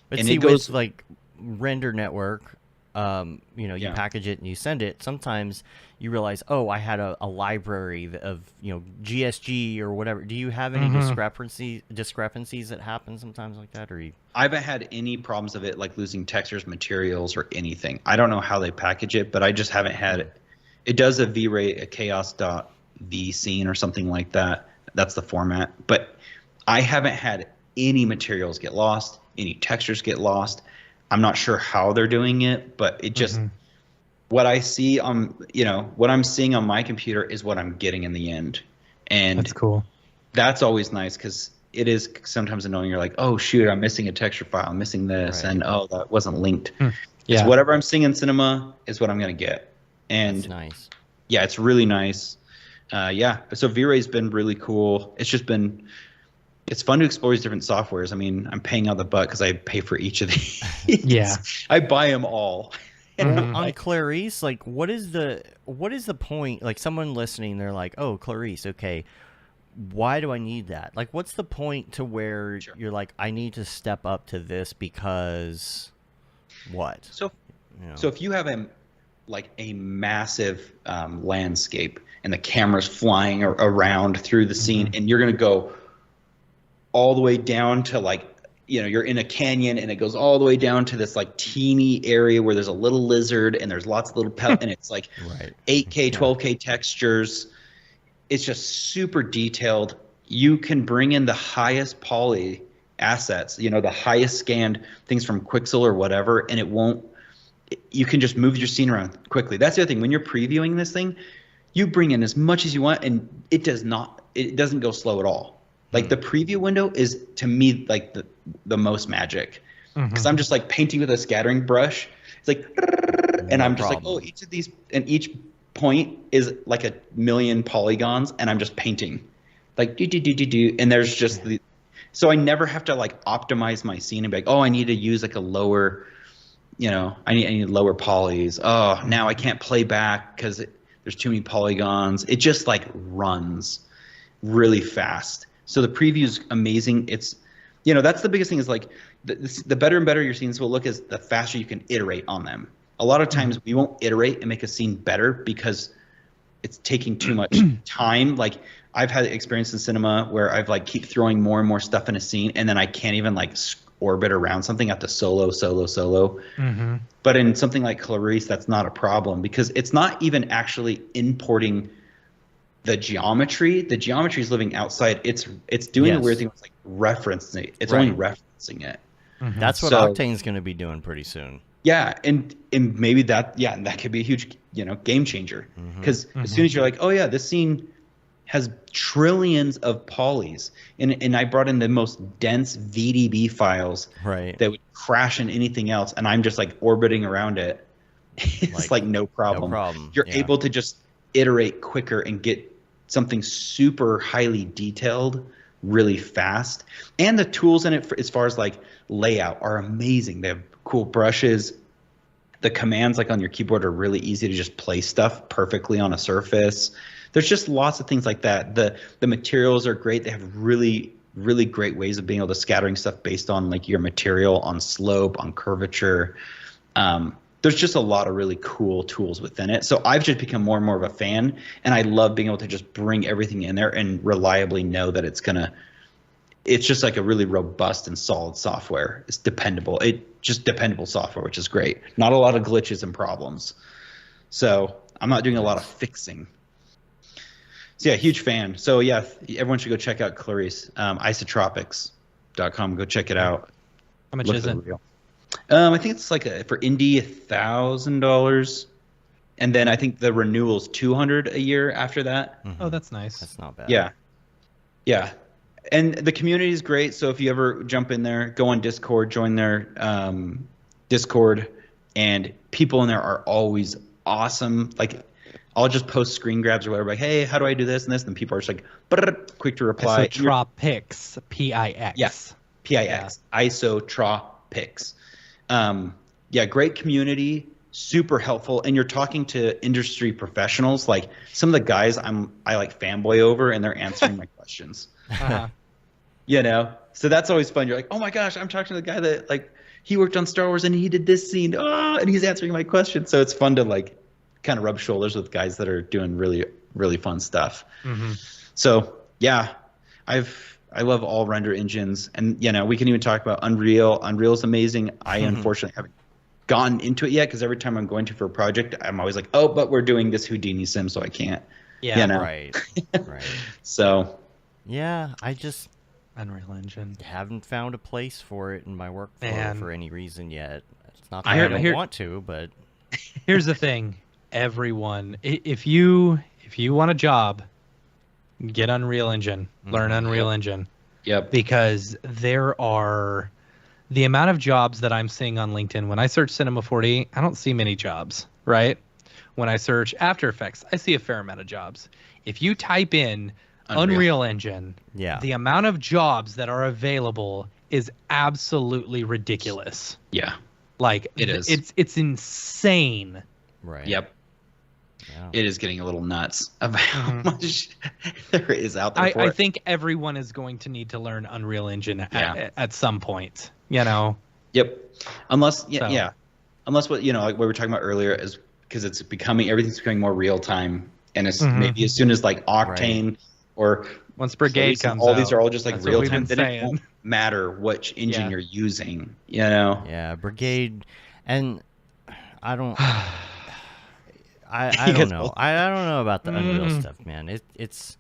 But and see, it goes with like Render Network, you Yeah. package it and you send it. Sometimes you realize, oh, I had a library of GSG or whatever. Do you have any discrepancies that happen sometimes like that, or you? I haven't had any problems of it, like losing textures, materials, or anything. I don't know how they package it, but I just haven't had it. It does a V-Ray, a chaos.v scene or something like that. That's the format. But I haven't had any materials get lost, any textures get lost. I'm not sure how they're doing it, but it just what I see on what I'm seeing on my computer is what I'm getting in the end. And That's cool. That's always nice, because it is sometimes annoying. You're like, oh shoot, I'm missing a texture file, I'm missing this, Right. and oh, that wasn't linked. Yeah. It's whatever I'm seeing in Cinema is what I'm gonna get. And That's nice. yeah, it's really nice. So V-Ray's been really cool. It's fun to explore these different softwares. I mean, I'm paying out the butt because I pay for each of these. Yeah. I buy them all. On Clarice, like, what is the point? Like, someone listening, they're like, oh, Clarice, okay, why do I need that? Like, what's the point to where you're like, I need to step up to this because what? So if you have a massive landscape and the camera's flying around through the scene, and you're gonna go all the way down to you're in a canyon and it goes all the way down to this teeny area where there's a little lizard and there's lots of little and it's 8K, 12K textures. It's just super detailed. You can bring in the highest poly assets, the highest scanned things from Quixel or whatever, and you can just move your scene around quickly. That's the other thing. When you're previewing this thing, you bring in as much as you want, and it doesn't go slow at all. Like the preview window is, to me, like the most magic, because I'm just painting with a scattering brush. It's and I'm just oh, each of these, and each point is like a million polygons, and I'm just painting, and there's just so I never have to optimize my scene and be like, oh, I need to use a lower, I need lower polys. Oh, now I can't play back because there's too many polygons. It just runs really fast. So the preview is amazing. It's, that's the biggest thing is the better and better your scenes will look is the faster you can iterate on them. A lot of times we won't iterate and make a scene better because it's taking too much time. I've had experience in cinema where I've keep throwing more and more stuff in a scene, and then I can't even orbit around something. I have to solo. But in something like Clarice, that's not a problem because it's not even actually importing the geometry. The geometry is living outside. It's doing a weird thing. It's referencing it. It's only referencing it. That's what Octane's going to be doing pretty soon. Yeah, and maybe that could be a huge game changer, because as soon as you're like, oh yeah, this scene has trillions of polys, and I brought in the most dense VDB files that would crash in anything else, and I'm just orbiting around it. It's no problem. No problem. You're able to just iterate quicker and get something super highly detailed really fast. And the tools in it as far as layout are amazing. They have cool brushes. The commands on your keyboard are really easy to just place stuff perfectly on a surface. There's just lots of things like that. The materials are great. They have really, really great ways of being able to scattering stuff based on your material, on slope, on curvature. There's just a lot of really cool tools within it. So I've just become more and more of a fan, and I love being able to just bring everything in there and reliably know that it's just a really robust and solid software. It's dependable. Just dependable software, which is great. Not a lot of glitches and problems. So I'm not doing a lot of fixing. So yeah, huge fan. So yeah, everyone should go check out Clarice, isotropics.com. Go check it out. How much is it? I think it's for indie $1,000, and then I think the renewal is $200 a year after that. Oh, that's nice. That's not bad. Yeah, and the community is great. So if you ever jump in there, go on Discord, join their Discord, and people in there are always awesome. I'll just post screen grabs or whatever, hey, how do I do this and this? And people are just quick to reply. Isotropics, PIX. Yeah. PIX, isotropics. Yeah, great community, super helpful, and you're talking to industry professionals. Like some of the guys I like fanboy over, and they're answering my questions. Uh-huh. You know, so that's always fun. You're like, oh my gosh, I'm talking to the guy that like he worked on Star Wars and he did this scene, and he's answering my question. So it's fun to like kind of rub shoulders with guys that are doing really, really fun stuff. Mm-hmm. So yeah, I love all render engines, and you know, we can even talk about Unreal. Unreal's amazing. I unfortunately haven't gotten into it yet because every time I'm going to for a project, I'm always like, oh, but we're doing this Houdini sim, so I can't. Yeah, you know? Right. So yeah, I just Unreal Engine. haven't found a place for it in my workflow for any reason yet. It's not that I don't want to, but here's the thing. Everyone, if you want a job, get Unreal Engine. Learn Unreal Engine. Yep. Because there are the amount of jobs that I'm seeing on LinkedIn. When I search Cinema 4D, I don't see many jobs, right? When I search After Effects, I see a fair amount of jobs. If you type in Unreal Engine, the amount of jobs that are available is absolutely ridiculous. Yeah. Like it is. It's insane. Right. Yep. Yeah. It is getting a little nuts about how much there is out there. I think everyone is going to need to learn Unreal Engine at some point. You know. Yep. Unless unless what like we were talking about earlier is because everything's becoming more real time, and it's maybe as soon as like Octane or once Brigade comes all out, these are all just like real time. Then it won't matter which engine you're using. You know. Yeah, Brigade, and I don't. I don't know. I don't know about the Unreal stuff, man. It's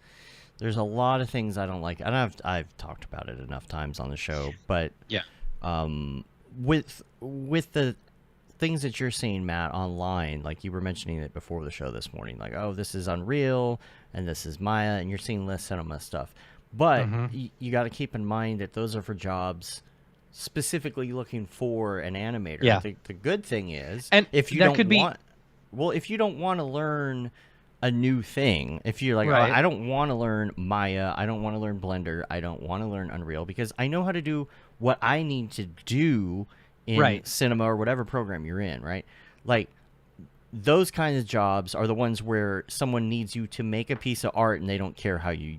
there's a lot of things I don't like. And I've talked about it enough times on the show, but with the things that you're seeing, Matt, online, like you were mentioning it before the show this morning, like, oh, this is Unreal and this is Maya, and you're seeing less cinema stuff. But you got to keep in mind that those are for jobs specifically looking for an animator. Yeah. The good thing is, and if you if you don't want to learn a new thing, if you're like, oh, I don't want to learn Maya, I don't want to learn Blender, I don't want to learn Unreal, because I know how to do what I need to do in cinema or whatever program you're in, right? Like, those kinds of jobs are the ones where someone needs you to make a piece of art and they don't care how you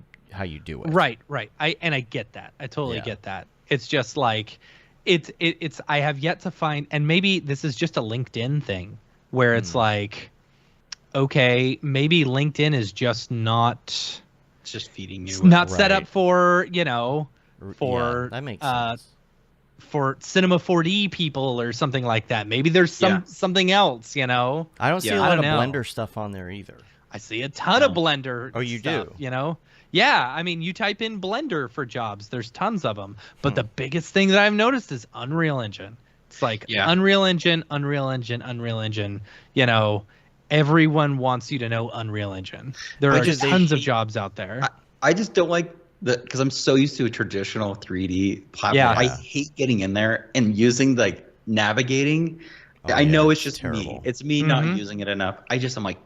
do it. Right. I get that. I totally get that. It's just like it's I have yet to find, and maybe this is just a LinkedIn thing where it's like, okay, maybe LinkedIn is just not. It's just feeding you. It's not set up for for that makes sense. For Cinema 4D people or something like that. Maybe there's something else, I don't see a lot of Blender stuff on there either. I see a ton of Blender. Oh, you stuff, do? Yeah, I mean, you type in Blender for jobs, there's tons of them. But the biggest thing that I've noticed is Unreal Engine. It's like Unreal Engine. Everyone wants you to know Unreal Engine. There are tons of jobs out there. I just don't like because I'm so used to a traditional 3D platform. Yeah. I hate getting in there and using navigating. I know it's just terrible. me. It's me not using it enough. I'm like,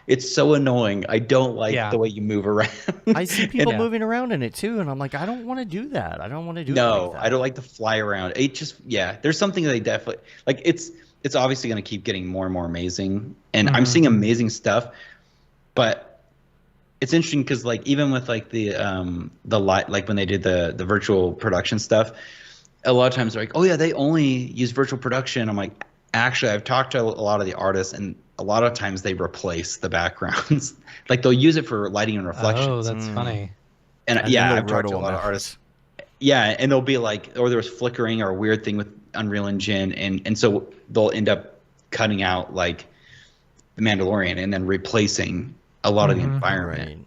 it's so annoying. I don't like the way you move around. I see people moving around in it too, and I'm like, I don't want to do that. I don't want to do No, I don't like to fly around. It just, there's something that they definitely, like, it's obviously going to keep getting more and more amazing, and I'm seeing amazing stuff, but it's interesting because, like, even with, like, the light, like, when they did the virtual production stuff, a lot of times they're like, oh, yeah, they only use virtual production. I'm like, actually, I've talked to a lot of the artists, and a lot of times they replace the backgrounds. Like, they'll use it for lighting and reflections. Oh, that's funny. And I've talked to a lot of artists. Yeah, and they'll be like, or there was flickering or a weird thing with Unreal Engine, and so they'll end up cutting out, like, The Mandalorian and then replacing a lot of the environment. Right.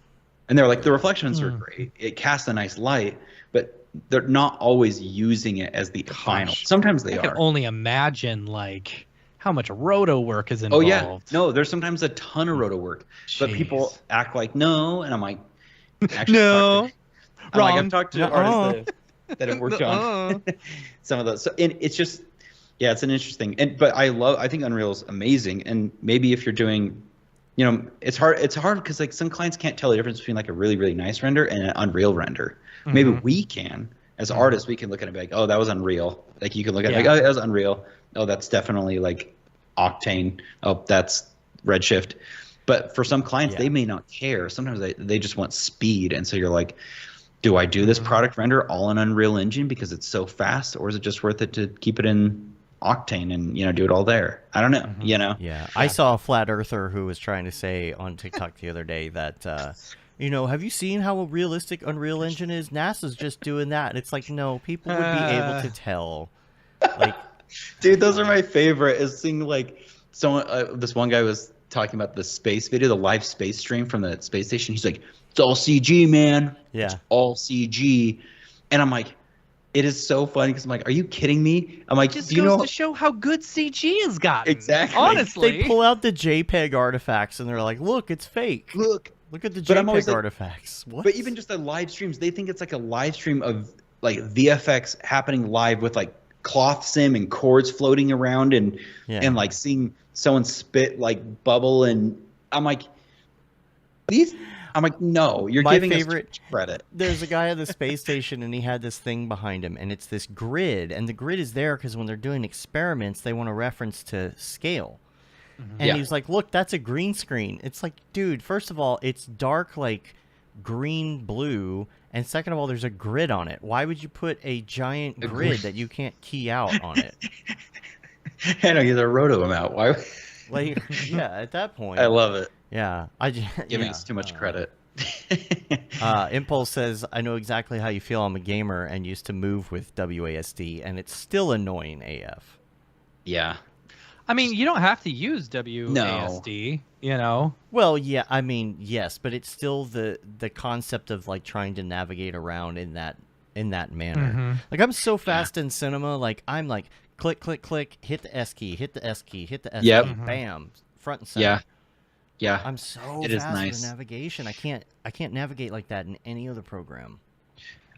And they're like, the reflections are great. It casts a nice light, but they're not always using it as the final. Sometimes they are. I can only imagine, like, how much roto work is involved. Oh, yeah. No, there's sometimes a ton of roto work. Jeez. But people act like, no. And I'm like, actually, no. Wrong. I've talked to artists that have worked on some of those. So it's just, it's an interesting. But I think Unreal is amazing. And maybe if you're doing, it's hard because, like, some clients can't tell the difference between, like, a really, really nice render and an Unreal render. Maybe we can, as artists, we can look at it and be like, oh, that was Unreal. Like you can look at it like, oh, that was Unreal. Oh, that's definitely like Octane. Oh, that's Redshift. But for some clients, they may not care. Sometimes they just want speed. And so you're like, do I do this product render all in Unreal Engine because it's so fast, or is it just worth it to keep it in Octane and do it all there? I don't know. Yeah, I saw a flat earther who was trying to say on TikTok the other day that have you seen how realistic Unreal Engine is? NASA's just doing that. And it's like, no, people would be able to tell. Like, dude, those are my favorite. Is seeing like someone. This one guy was talking about the space video, the live space stream from the space station. He's like, it's all CG, man. Yeah, it's all CG. And I'm like, it is so funny because I'm like, are you kidding me? I'm like, it just goes to show how good CG has gotten. Exactly. Honestly, they pull out the JPEG artifacts and they're like, look, it's fake. Look at the JPEG artifacts. What? But even just the live streams, they think it's like a live stream of like VFX happening live with like cloth sim and cords floating around and like seeing someone spit like bubble, and I'm like, no, you're giving us too much credit. There's a guy at the space station and he had this thing behind him, and it's this grid, and the grid is there because when they're doing experiments, they want a reference to scale. And he's like, look, that's a green screen. It's like, dude, first of all, it's dark like green blue, and second of all, there's a grid on it. Why would you put a giant grid that you can't key out on it? I know, either roto them out. Why? Like, yeah, at that point. I love it. Yeah, giving us too much credit. Impulse says, I know exactly how you feel. I'm a gamer and used to move with WASD, and it's still annoying AF. Yeah. I mean, you don't have to use WASD, Well, yeah, I mean, yes, but it's still the concept of like trying to navigate around in that manner. Like, I'm so fast in cinema, like I'm like click, click, click, hit the S key, hit the S key, hit the S key, bam, front and center. Yeah. I'm so it is fast nice. with navigation. I can't navigate like that in any other program.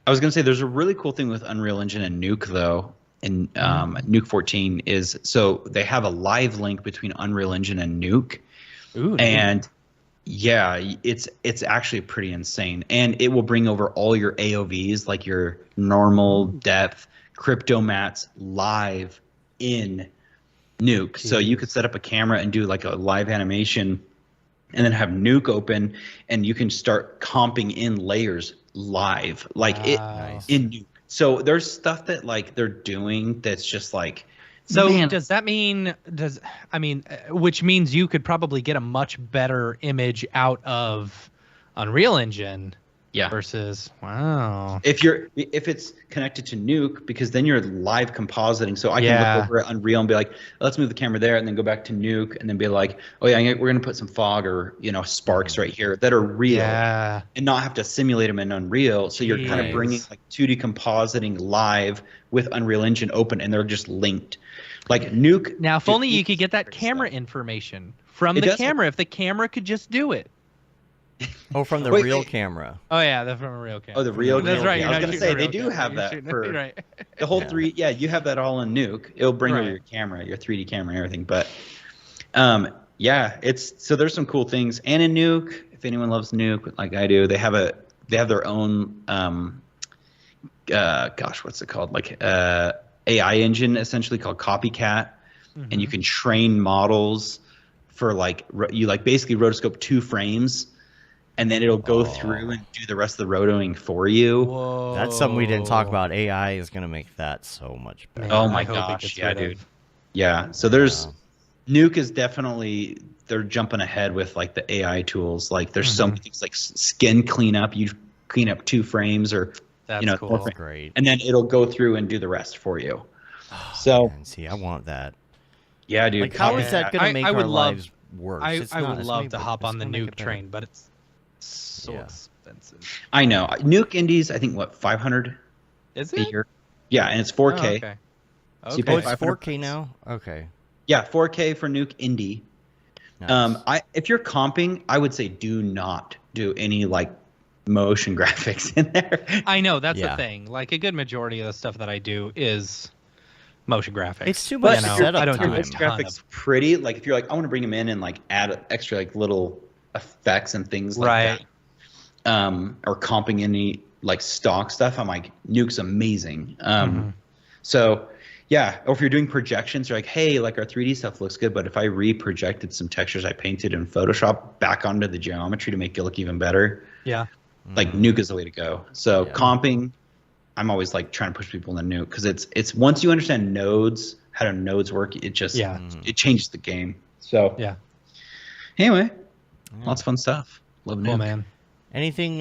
I was gonna say there's a really cool thing with Unreal Engine and Nuke though. In Nuke 14 is so they have a live link between Unreal Engine and Nuke. Ooh, and yeah, it's actually pretty insane, and it will bring over all your AOVs, like your normal depth crypto mats, live in Nuke. Jeez. So you could set up a camera and do like a live animation and then have Nuke open, and you can start comping in layers live, like in Nuke. So there's stuff that like they're doing that's just like. So does that mean which means you could probably get a much better image out of Unreal Engine. Yeah. Versus if it's connected to Nuke, because then you're live compositing. So I can look over at Unreal and be like, let's move the camera there, and then go back to Nuke, and then be like, oh yeah, we're gonna put some fog or sparks right here that are real, and not have to simulate them in Unreal. So you're kind of bringing like 2D compositing live with Unreal Engine open, and they're just linked. Like Nuke. Now, if only you could get that camera information from the camera. If the camera could just do it. Oh, from the real camera. Oh yeah, they're from a real camera. Oh, the real camera. That's right. I was gonna say they do have that for right. the whole three. Yeah, you have that all in Nuke. It'll bring over your camera, your 3D camera, and everything. But yeah, it's there's some cool things. And in Nuke, if anyone loves Nuke like I do, they have their own gosh, what's it called? Like AI engine essentially called Copycat, and you can train models for like you like basically rotoscope 2 frames. And then it'll go through and do the rest of the rotoing for you. Whoa. That's something we didn't talk about. AI is going to make that so much better. Oh my gosh, yeah, dude. Yeah, so there's Nuke is definitely, they're jumping ahead with like the AI tools. Like there's so many things like skin cleanup. You clean up 2 frames or that's cool. That's great. And then it'll go through and do the rest for you. So man, see, I want that. Yeah, dude. Like, how is that going to make our lives worse? I would love to hop on the Nuke train, but it's so expensive. I know. Nuke Indies, I think, what, 500 is it? A year? Yeah, and it's 4K. Oh, okay. So you pay it's 4K now? Okay. Yeah, 4K for Nuke Indie. Nice. If you're comping, I would say do not do any like motion graphics in there. I know, that's the thing. Like a good majority of the stuff that I do is motion graphics. It's too much setup I don't do motion graphics pretty. Like if you're like, I want to bring them in and like add extra like little effects and things like that, or comping like stock stuff, I'm like, Nuke's amazing. So yeah, or if you're doing projections, you're like, hey, like our 3D stuff looks good, but if I re-projected some textures I painted in Photoshop back onto the geometry to make it look even better, Yeah. like Nuke is the way to go. So comping, I'm always like trying to push people in the Nuke because it's once you understand nodes, how do nodes work, it just it changes the game. So Yeah. Anyway, lots of fun stuff. Love Nuke. Cool, man. Anything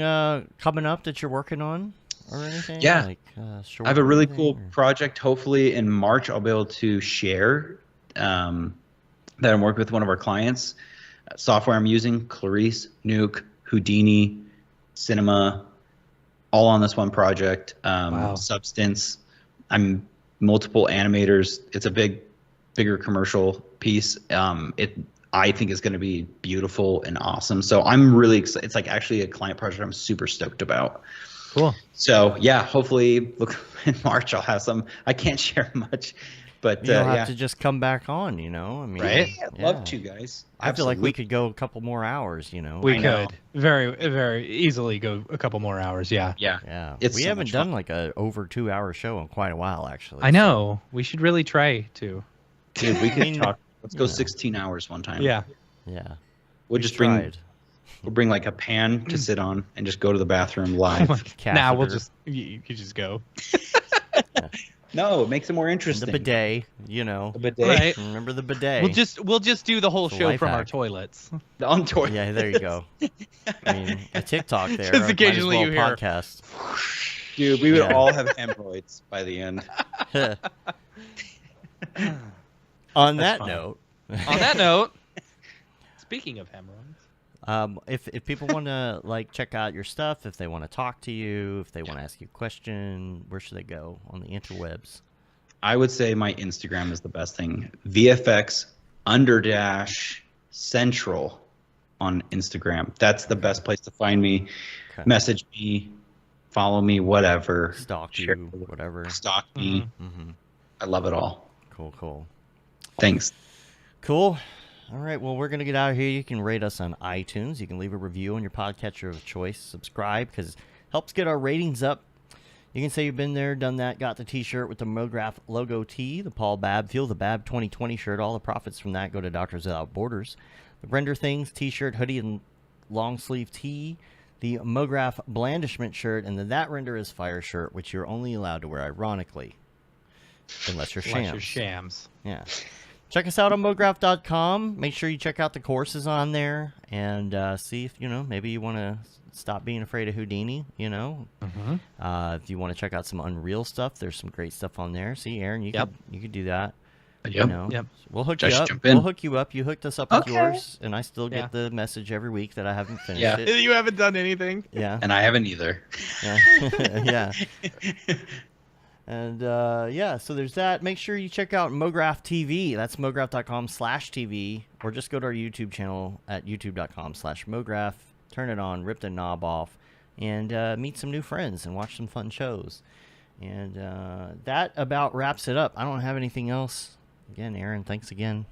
coming up that you're working on or anything? Yeah. Like, I have a really cool project. Hopefully in March I'll be able to share that I'm working with one of our clients. Software I'm using, Clarice, Nuke, Houdini, Cinema, all on this one project. Wow. Substance. I'm multiple animators. It's a bigger commercial piece. I think it's going to be beautiful and awesome. So I'm really excited. It's like actually a client project I'm super stoked about. Cool. So yeah, hopefully look in March I'll have some. I can't share much, but you'll have to just come back on, I mean, right? Yeah, I'd love to, guys. I feel like we could go a couple more hours, We could very, very easily go a couple more hours. Yeah. Yeah. It's we so haven't much done fun. like a over 2 hour show in quite a while, actually. I know. We should really try to. Dude, we could talk. Let's go 16 hours one time. Yeah. Yeah. We'll just bring like a pan to sit on and just go to the bathroom live. Nah, you just go. No, it makes it more interesting. The bidet, The bidet. Right. Remember the bidet. We'll just do the whole It's a show life from our hack. The toilets. on-toilet. Yeah, there you go. I mean, a TikTok there. Just might occasionally as you well hear- podcast. Dude, we would all have hemorrhoids by the end. On that fine. note, On that note, speaking of hemorrhoids, if people want to like check out your stuff, if they want to talk to you, if they want to ask you a question, where should they go on the interwebs? I would say my Instagram is the best thing. VFX_central on Instagram. That's the best place to find me. Okay. Message me, follow me, whatever. Stalk Share- you, whatever. Stalk me. Mm-hmm. I love it all. Cool. Thanks. Cool. All right, well, we're going to get out of here. You can rate us on iTunes. You can leave a review on your podcatcher of choice. Subscribe, because it helps get our ratings up. You can say you've been there, done that, got the T-shirt with the Mograph logo tee, the Paul Babb Feel the Babb 2020 shirt. All the profits from that go to Doctors Without Borders. The Render Things T-shirt, hoodie, and long sleeve tee. The Mograph Blandishment shirt, and the That Render is Fire shirt, which you're only allowed to wear ironically. Unless you're shams. Yeah. Check us out on Mograph.com. Make sure you check out the courses on there and see if, maybe you want to stop being afraid of Houdini, If you want to check out some Unreal stuff, there's some great stuff on there. See, Aaron, you could do that. Yep. We'll hook Just you up. jump in. We'll hook you up. You hooked us up with Okay. yours, and I still get the message every week that I haven't finished Yeah. it. you haven't done anything. Yeah. And I haven't either. Yeah. And so there's that. Make sure you check out Mograph TV. That's mograph.com/TV, or just go to our YouTube channel at youtube.com/Mograph. Turn it on, rip the knob off, and meet some new friends and watch some fun shows. And that about wraps it up. I don't have anything else. Again, Aaron, thanks again.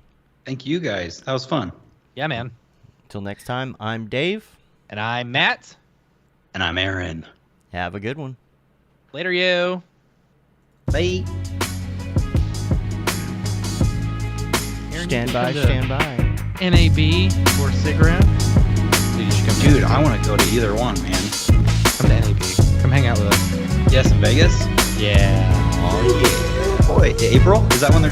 Thank you, guys. That was fun. Yeah, man. Until next time, I'm Dave. And I'm Matt. And I'm Aaron. Have a good one. Later, you. Bye. Stand by. NAB or cigarette? Dude, I want to go to either one, man. Come to NAB. Come hang out with us. Yes, in Vegas? Yeah. Oh, yeah. Boy, April? Is that when they're